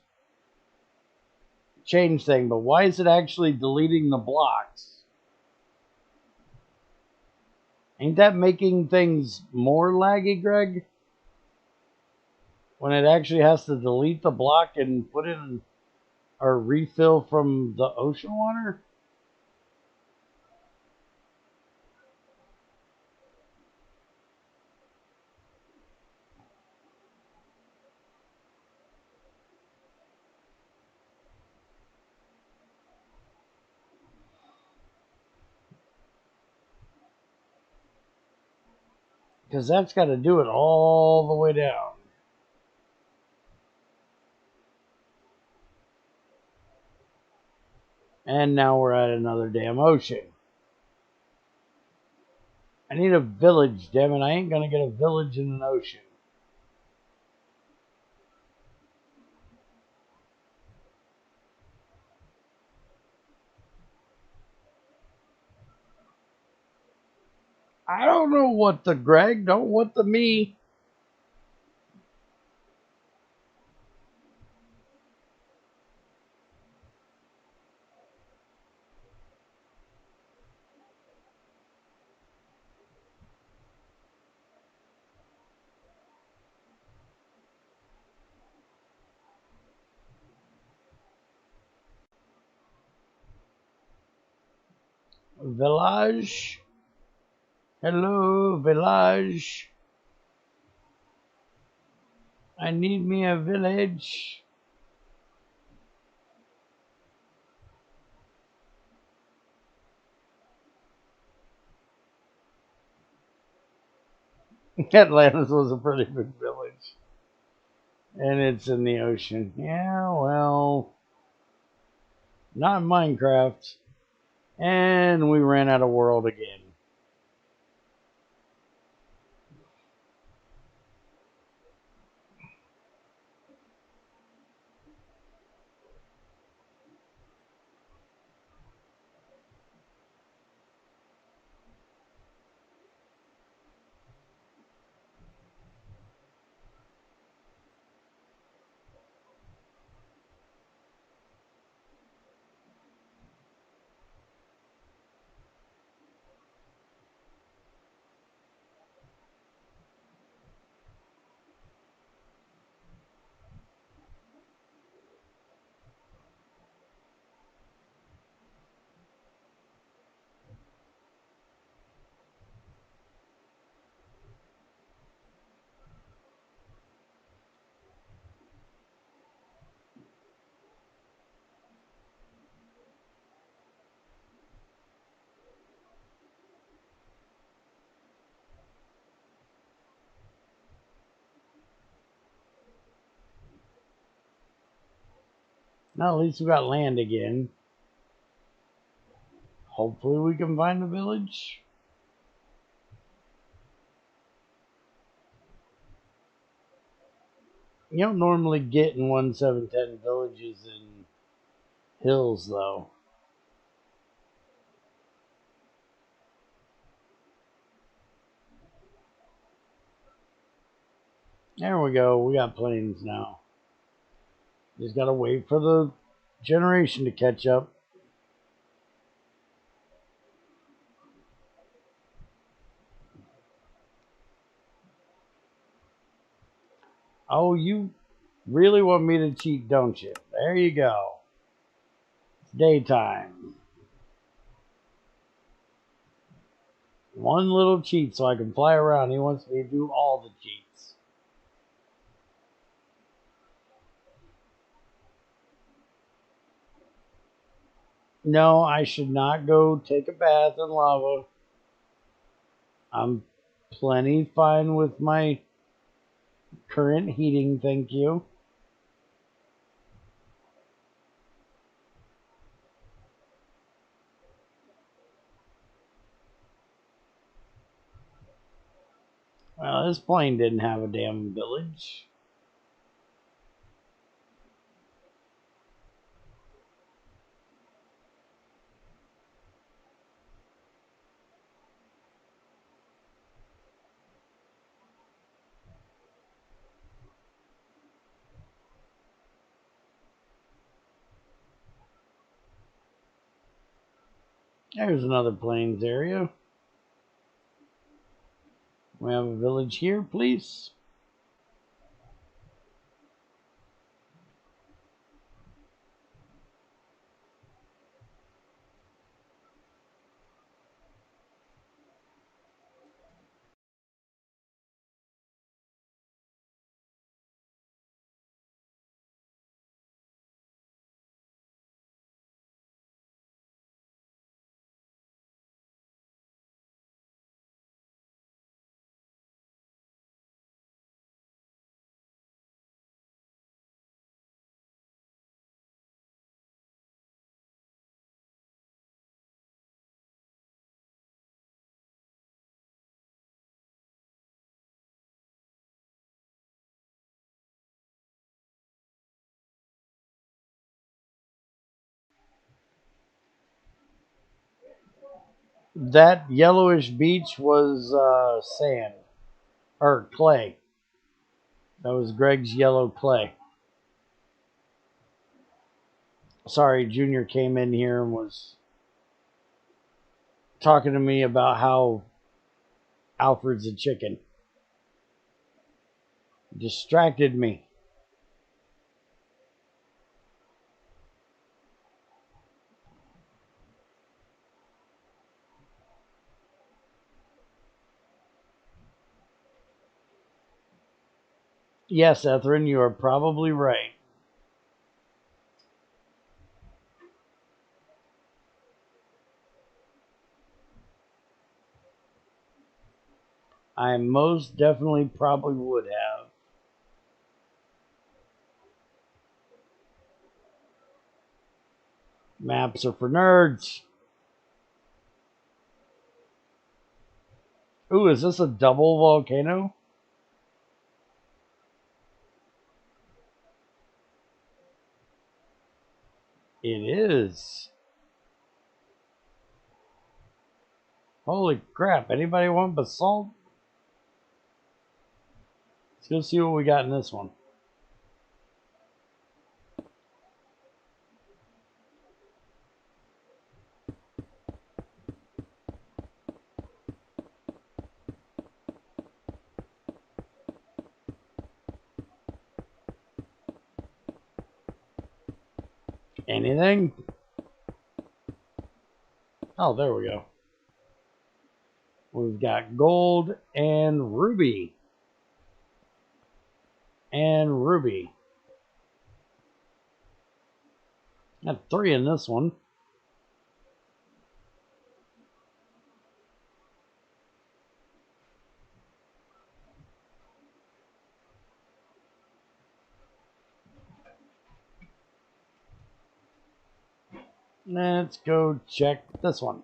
change thing, but why is it actually deleting the blocks? Ain't that making things more laggy, Greg? When it actually has to delete the block and put in or refill from the ocean water? Because that's got to do it all the way down. And now we're at another damn ocean. I need a village, damn it. I ain't going to get a village in an ocean. I don't know what the Greg, don't what the me. Village. Hello, village. I need me a village. Atlantis was a pretty big village. And it's in the ocean. Yeah, well, not in Minecraft. And we ran out of world again. Now at least we got land again. Hopefully we can find a village. You don't normally get in 1.7.10 villages in hills though. There we go. We got plains now. Just gotta wait for the generation to catch up. Oh, you really want me to cheat, don't you? There you go. It's daytime. One little cheat so I can fly around. He wants me to do all the cheats. No, I should not go take a bath in lava. I'm plenty fine with my current heating, thank you. Well, this plane didn't have a damn village. There's another plains area. We have a village here, please. That yellowish beach was sand or clay. That was Greg's yellow clay. Sorry, Junior came in here and was talking to me about how Alfred's a chicken. Distracted me. Yes, Ethrin, you are probably right. I most definitely probably would have. Maps are for nerds. Ooh, is this a double volcano? It is. Holy crap, anybody want basalt? Let's go see what we got in this one. Anything? Oh, there we go. We've got gold and ruby. And ruby. Got 3 in this one. Let's go check this one.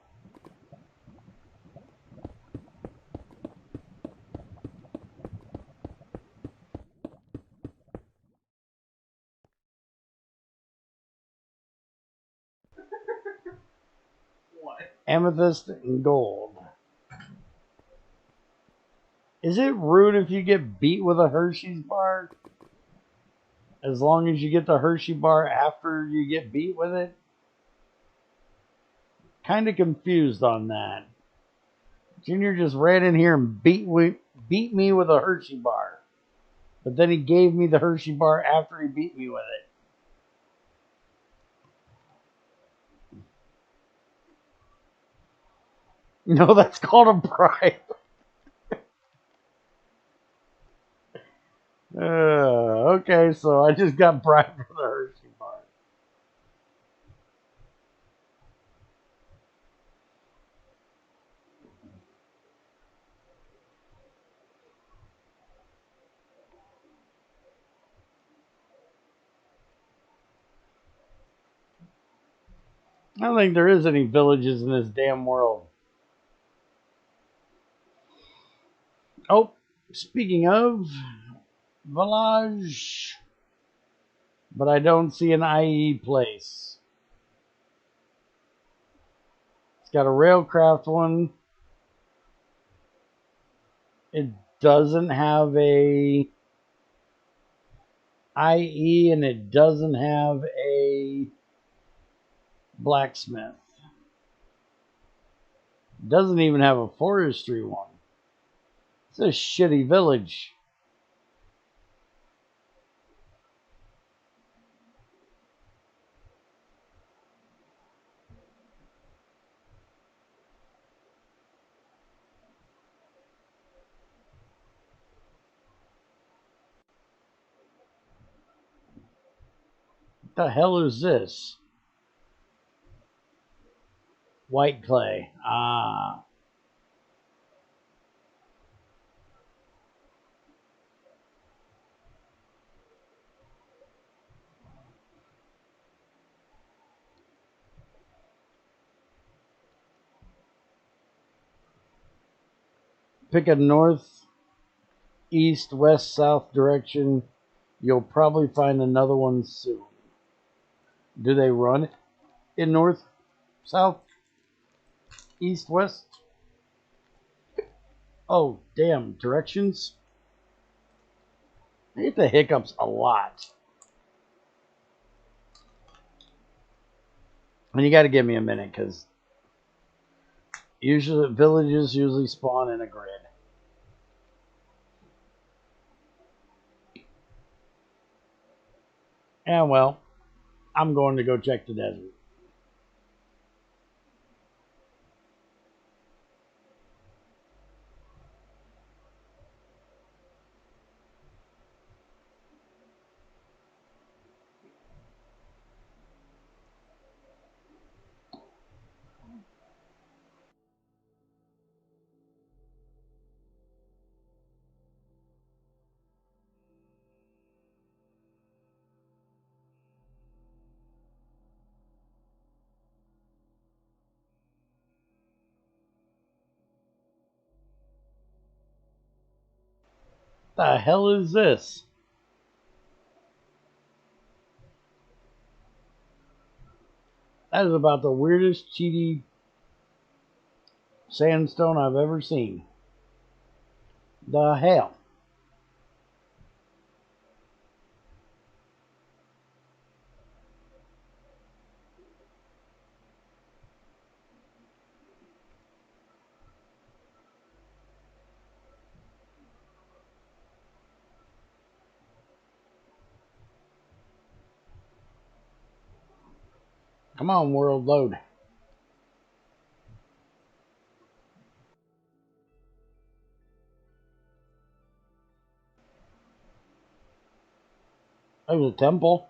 Amethyst and gold. Is it rude if you get beat with a Hershey's bar? As long as you get the Hershey bar after you get beat with it? Kind of confused on that. Junior just ran in here and beat me with a Hershey bar. But then he gave me the Hershey bar after he beat me with it. No, that's called a bribe. Okay, so I just got bribed with a Hershey bar. I don't think there is any villages in this damn world. Oh, speaking of village, but I don't see an IE place. It's got a railcraft one. It doesn't have a IE and it doesn't have a blacksmith. It doesn't even have a forestry one. It's a shitty village. What the hell is this? White clay. Ah. Pick a north, east, west, south direction. You'll probably find another one soon. Do they run in north, south, east, west? Oh, damn. Directions? I get the hiccups a lot. And you got to give me a minute because usually villages usually spawn in a grid. And well, I'm going to go check the desert. The hell is this? That is about the weirdest cheaty sandstone I've ever seen. The hell? Come on, world, load. There's a temple.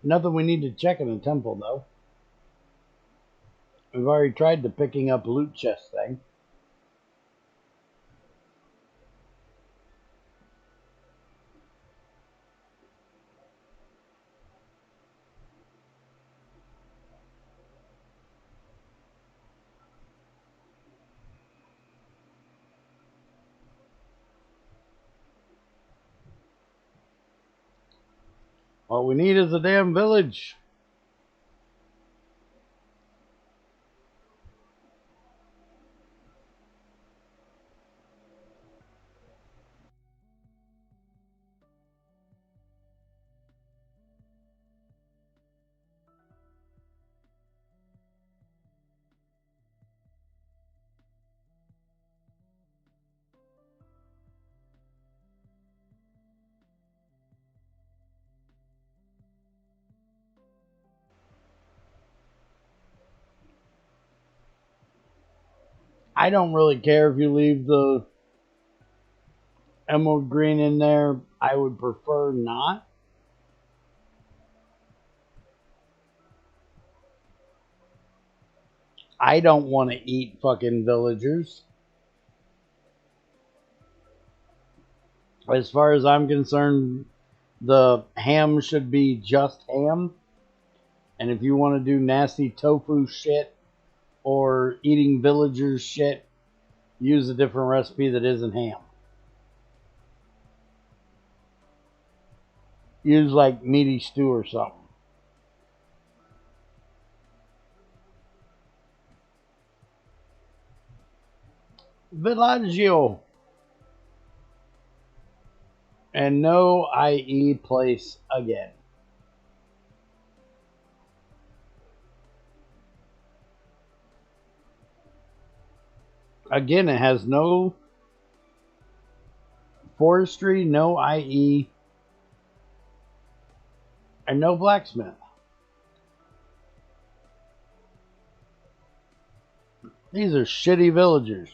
Nothing we need to check in the temple, though. We've already tried the picking up loot chest thing. What we need is a damn village. I don't really care if you leave the emerald green in there. I would prefer not. I don't want to eat fucking villagers. As far as I'm concerned, the ham should be just ham. And if you want to do nasty tofu shit or eating villagers shit, use a different recipe that isn't ham. Use like meaty stew or something. Villaggio. And no IE place again. Again, it has no forestry, no IE, and no blacksmith. These are shitty villagers.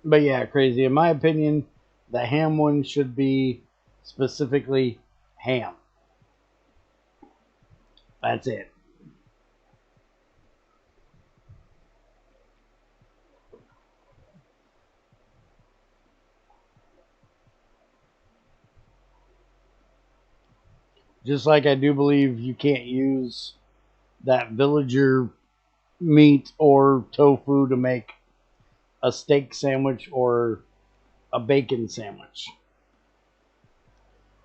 But yeah, crazy. In my opinion, the ham one should be specifically ham. That's it. Just like I do believe you can't use that villager meat or tofu to make a steak sandwich or a bacon sandwich.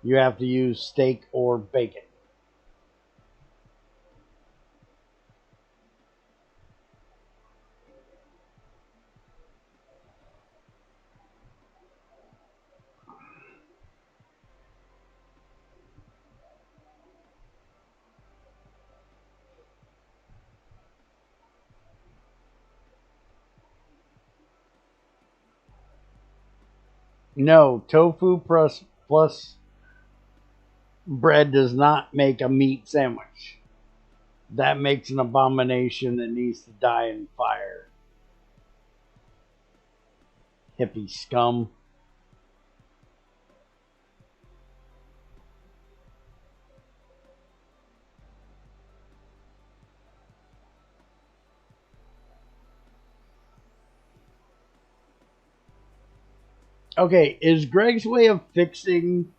You have to use steak or bacon. No, tofu plus bread does not make a meat sandwich. That makes an abomination that needs to die in fire. Hippie scum. Okay, is Greg's way of fixing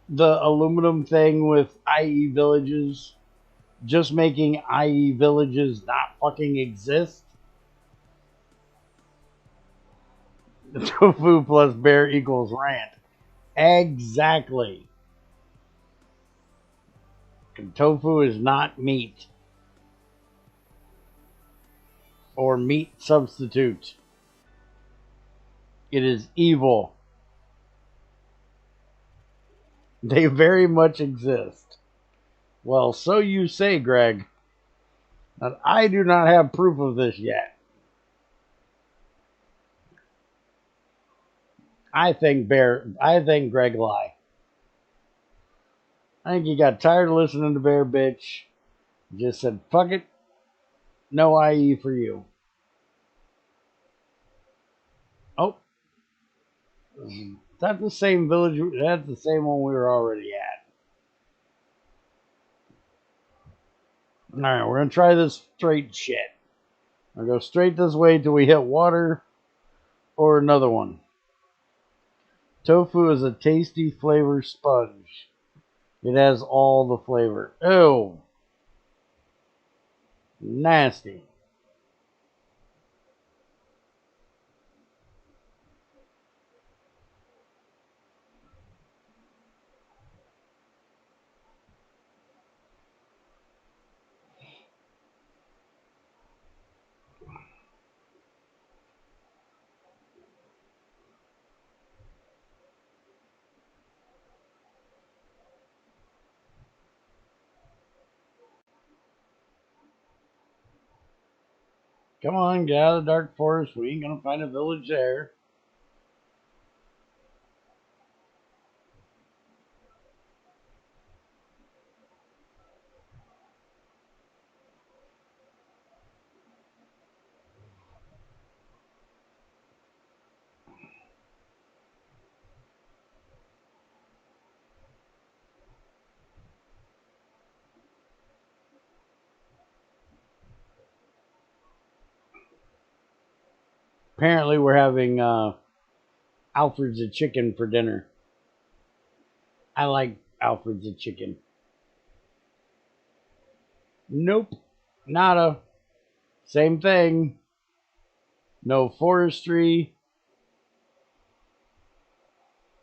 the aluminum thing with IE villages just making IE villages not fucking exist? Tofu plus bear equals rant. Exactly. Tofu is not meat or meat substitute. It is evil. They very much exist. Well, so you say, Greg. But I do not have proof of this yet. I think Greg lie. I think he got tired of listening to Bear Bitch Just said, fuck it. No IE for you. Oh. Is that the same village? That's the same one we were already at. Alright, we're going to try this straight shit. I'll go straight this way till we hit water or another one. Tofu is a tasty flavor sponge. It has all the flavor. Ew. Nasty. Come on, get out of the dark forest. We ain't gonna find a village there. Apparently, we're having Alfred's of chicken for dinner. I like Alfred's of chicken. Nope. Nada. Same thing. No forestry.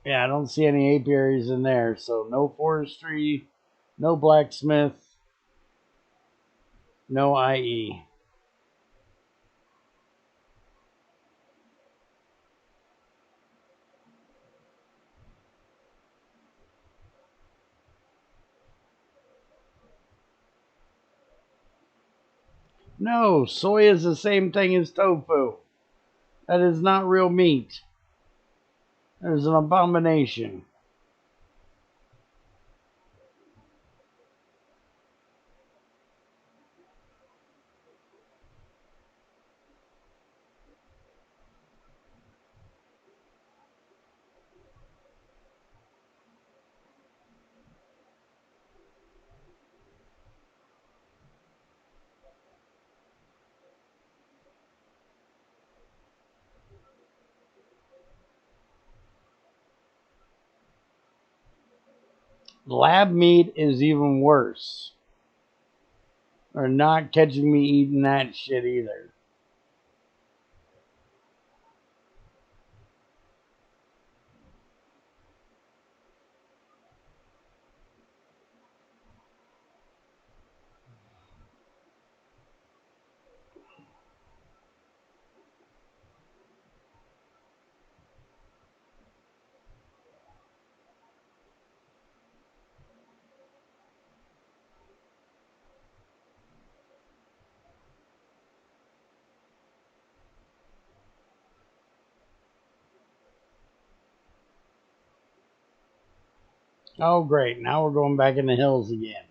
Yeah, I don't see any apiaries in there. So no forestry, no blacksmith, no IE. No, soy is the same thing as tofu. That is not real meat. That is an abomination. Lab meat is even worse. Or not catching me eating that shit either. Oh, great. Now we're going back in the hills again.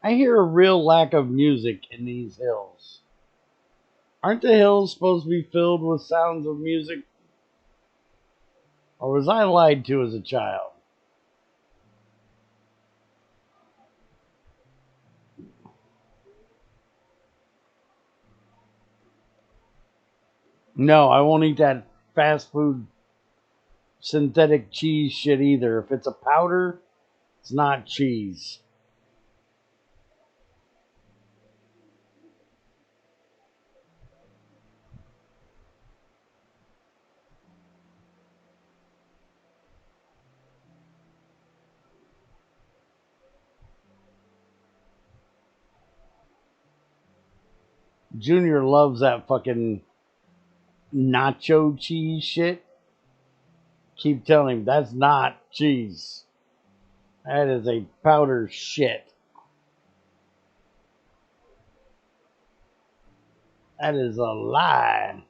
I hear a real lack of music in these hills. Aren't the hills supposed to be filled with sounds of music? Or was I lied to as a child? No, I won't eat that fast food synthetic cheese shit either. If it's a powder, it's not cheese. Junior loves that fucking nacho cheese shit. Keep telling him that's not cheese. That is a powder shit. That is a lie.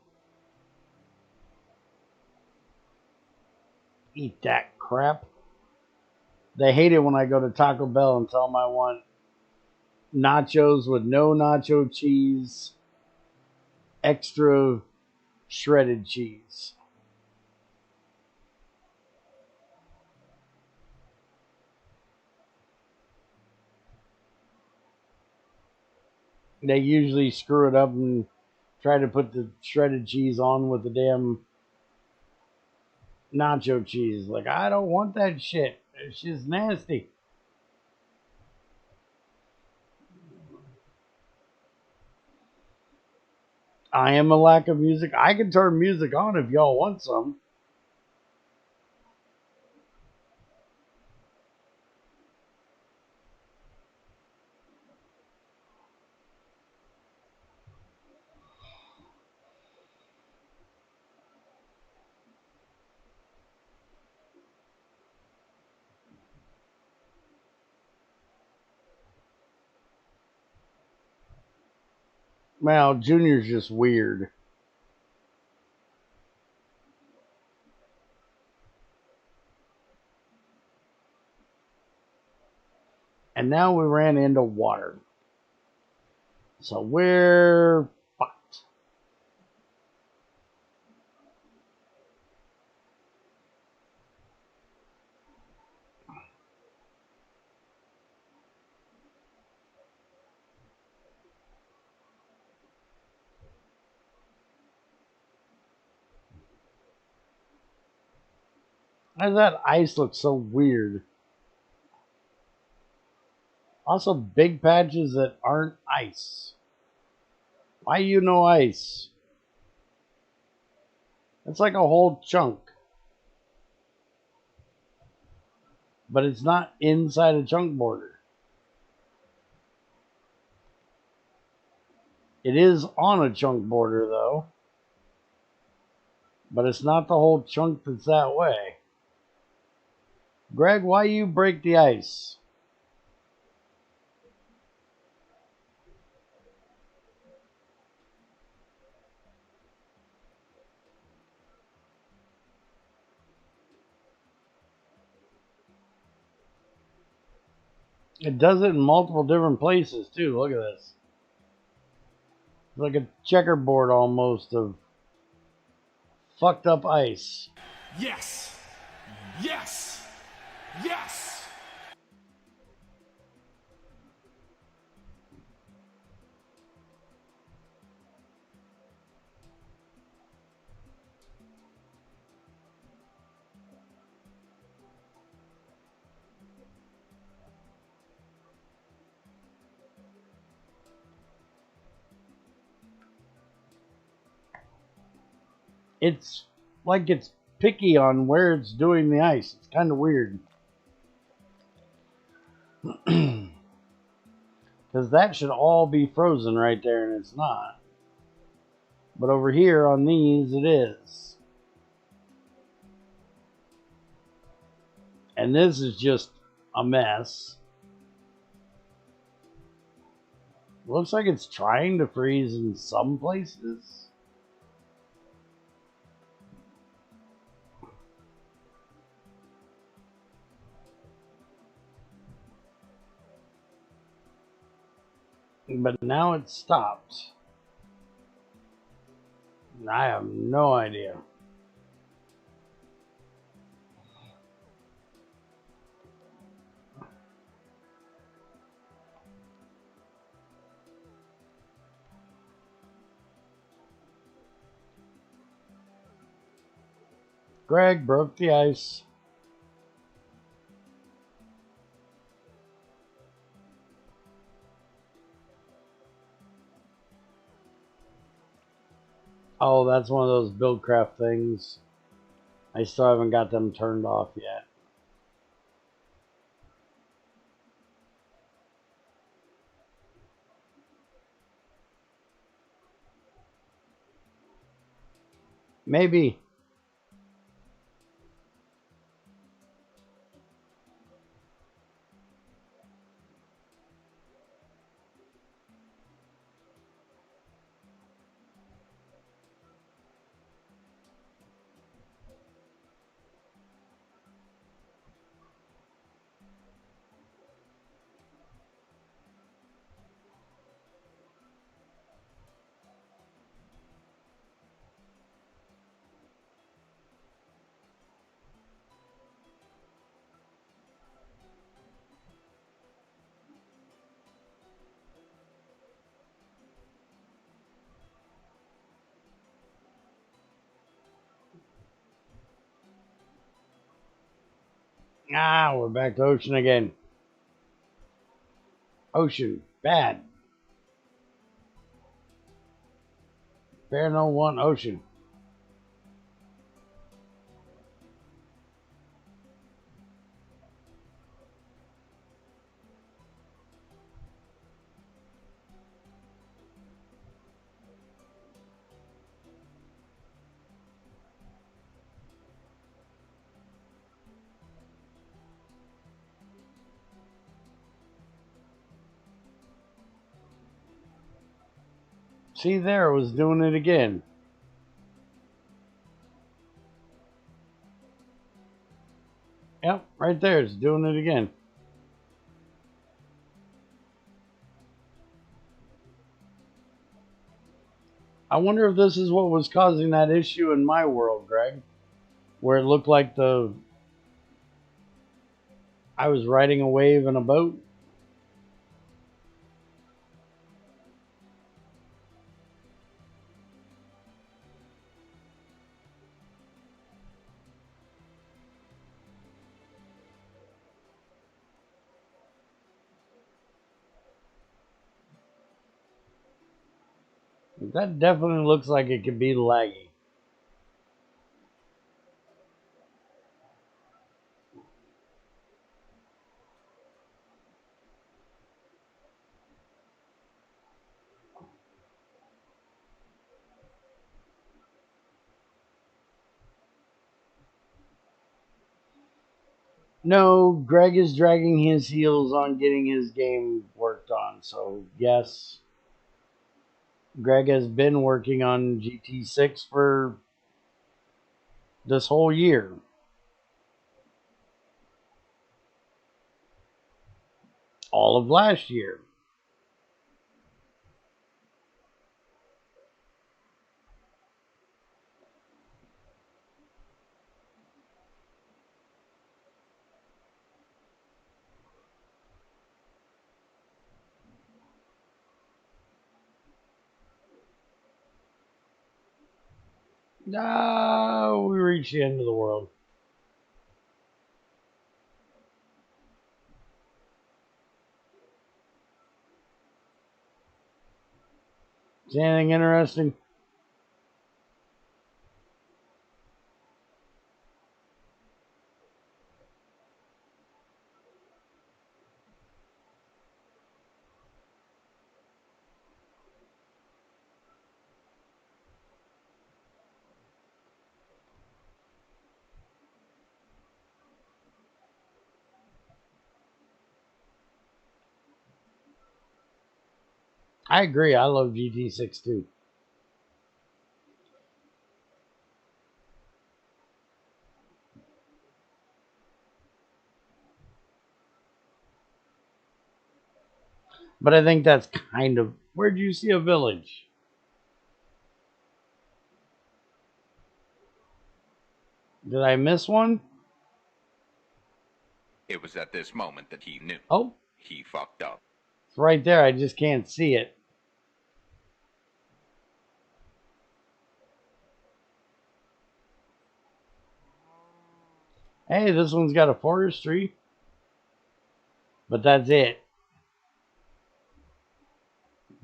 Eat that crap. They hate it when I go to Taco Bell and tell them I want nachos with no nacho cheese, extra shredded cheese. They usually screw it up and try to put the shredded cheese on with the damn nacho cheese. Like, I don't want that shit. It's just nasty. I am a lack of music. I can turn music on if y'all want some. Well, Junior's just weird. And now we ran into water. So we're fucked. Why does that ice look so weird? Also, big patches that aren't ice. Why you no ice? It's like a whole chunk. But it's not inside a chunk border. It is on a chunk border, though. But it's not the whole chunk that's that way. Greg, why you break the ice? It does it in multiple different places, too. Look at this. It's like a checkerboard almost of fucked up ice. Yes. Yes. Yes. It's like it's picky on where it's doing the ice. It's kind of weird. Because that should all be frozen right there, and it's not. But over here on these, it is. And this is just a mess. Looks like it's trying to freeze in some places. But now it's stopped. I have no idea. Greg broke the ice. Oh, that's one of those Buildcraft things. I still haven't got them turned off yet. Maybe. Ah, we're back to ocean again. Ocean, bad. Bear no one ocean. See there, it was doing it again. Yep, right there, it's doing it again. I wonder if this is what was causing that issue in my world, Greg, where it looked like I was riding a wave in a boat. That definitely looks like it could be laggy. No, Greg is dragging his heels on getting his game worked on. So, yes, Greg has been working on GT6 for this whole year. All of last year. No, we reached the end of the world. Is anything interesting? I agree. I love GT6 too. But I think that's kind of... Where'd you see a village? Did I miss one? It was at this moment that he knew. Oh, He fucked up. it's right there. I just can't see it. Hey, this one's got a forestry. But that's it.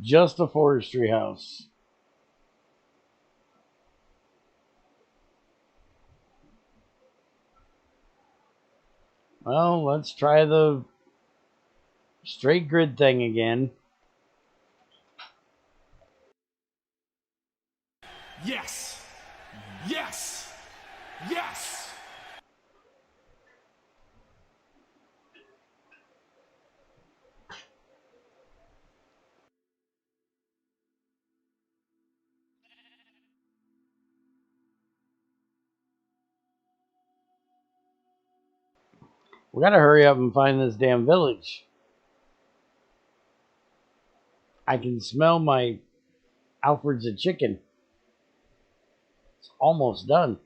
Just a forestry house. Well, let's try the straight grid thing again. Yes. Yes. Yes. We gotta hurry up and find this damn village. I can smell my Alfred's a chicken. It's almost done.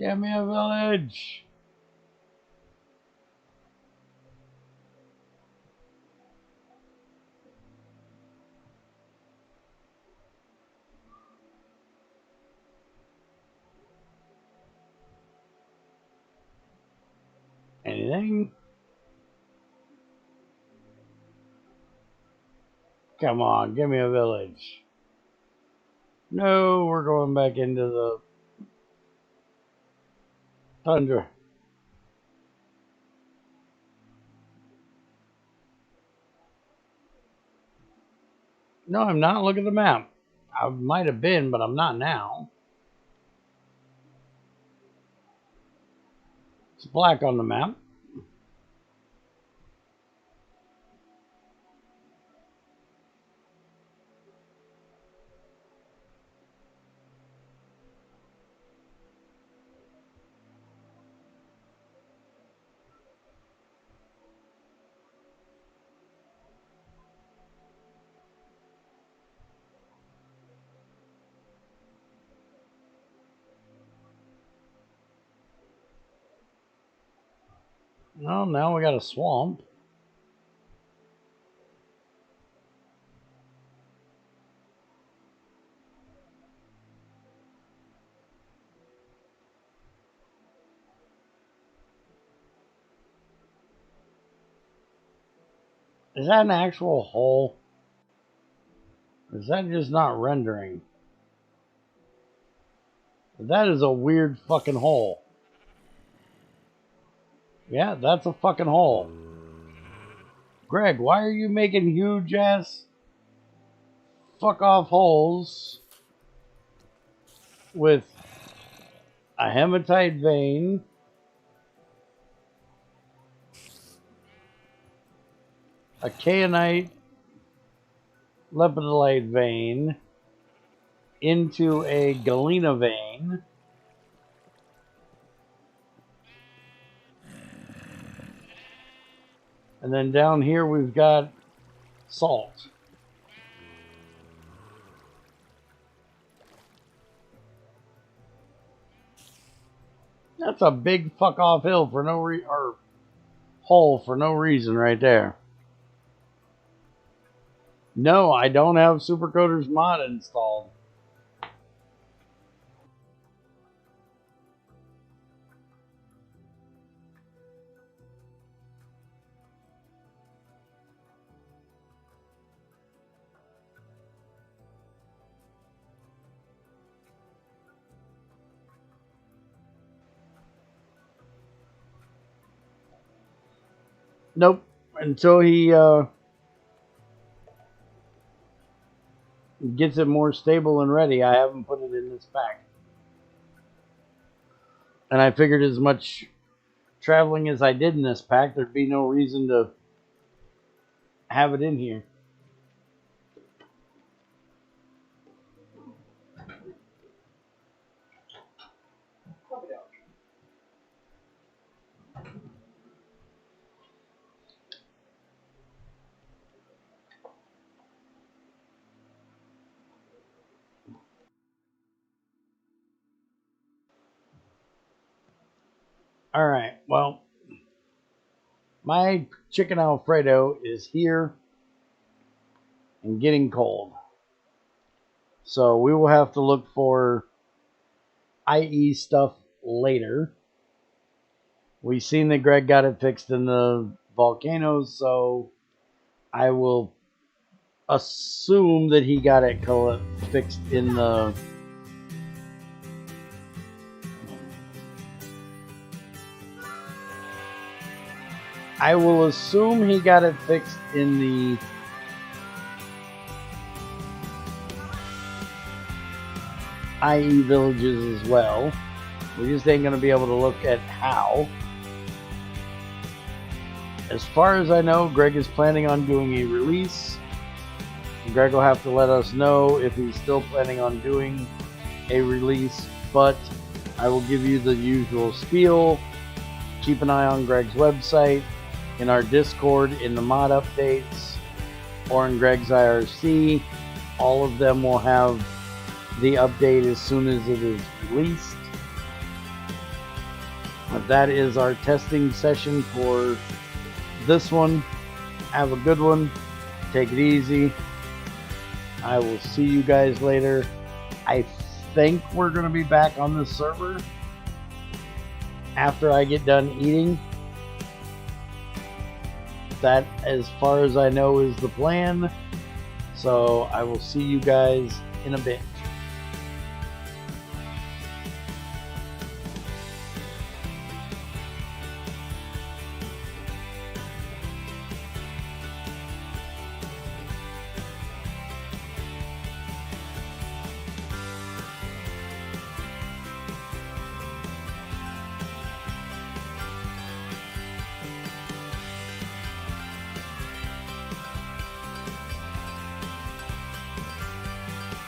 Give me a village. Anything? Come on, give me a village. No, we're going back into the tundra. No, I'm not. Look at the map. I might have been, but I'm not now. It's black on the map. Well, now we got a swamp. Is that an actual hole? Or is that just not rendering? That is a weird fucking hole. Yeah, that's a fucking hole. Greg, why are you making huge ass fuck off holes with a hematite vein, a kaonite lepidolite vein, into a galena vein, and then down here we've got salt. That's a big fuck off hill for no or hole for no reason right there. No, I don't have Supercoder's mod installed. Nope. Until he gets it more stable and ready, I haven't put it in this pack. And I figured as much traveling as I did in this pack, there'd be no reason to have it in here. Alright, well, my chicken Alfredo is here and getting cold. So we will have to look for IE stuff later. We've seen that Greg got it fixed in the volcanoes, so I will assume that he got it fixed in the IE villages as well. We just ain't going to be able to look at how. As far as I know, Greg is planning on doing a release. Greg will have to let us know if he's still planning on doing a release, but I will give you the usual spiel. Keep an eye on Greg's website, in our Discord, in the mod updates, or in Greg's IRC. All of them will have the update as soon as it is released. That is our testing session for this one. Have a good one. Take it easy. I will see you guys later. I think we're going to be back on this server after I get done eating. That, as far as I know, is the plan. So I will see you guys in a bit.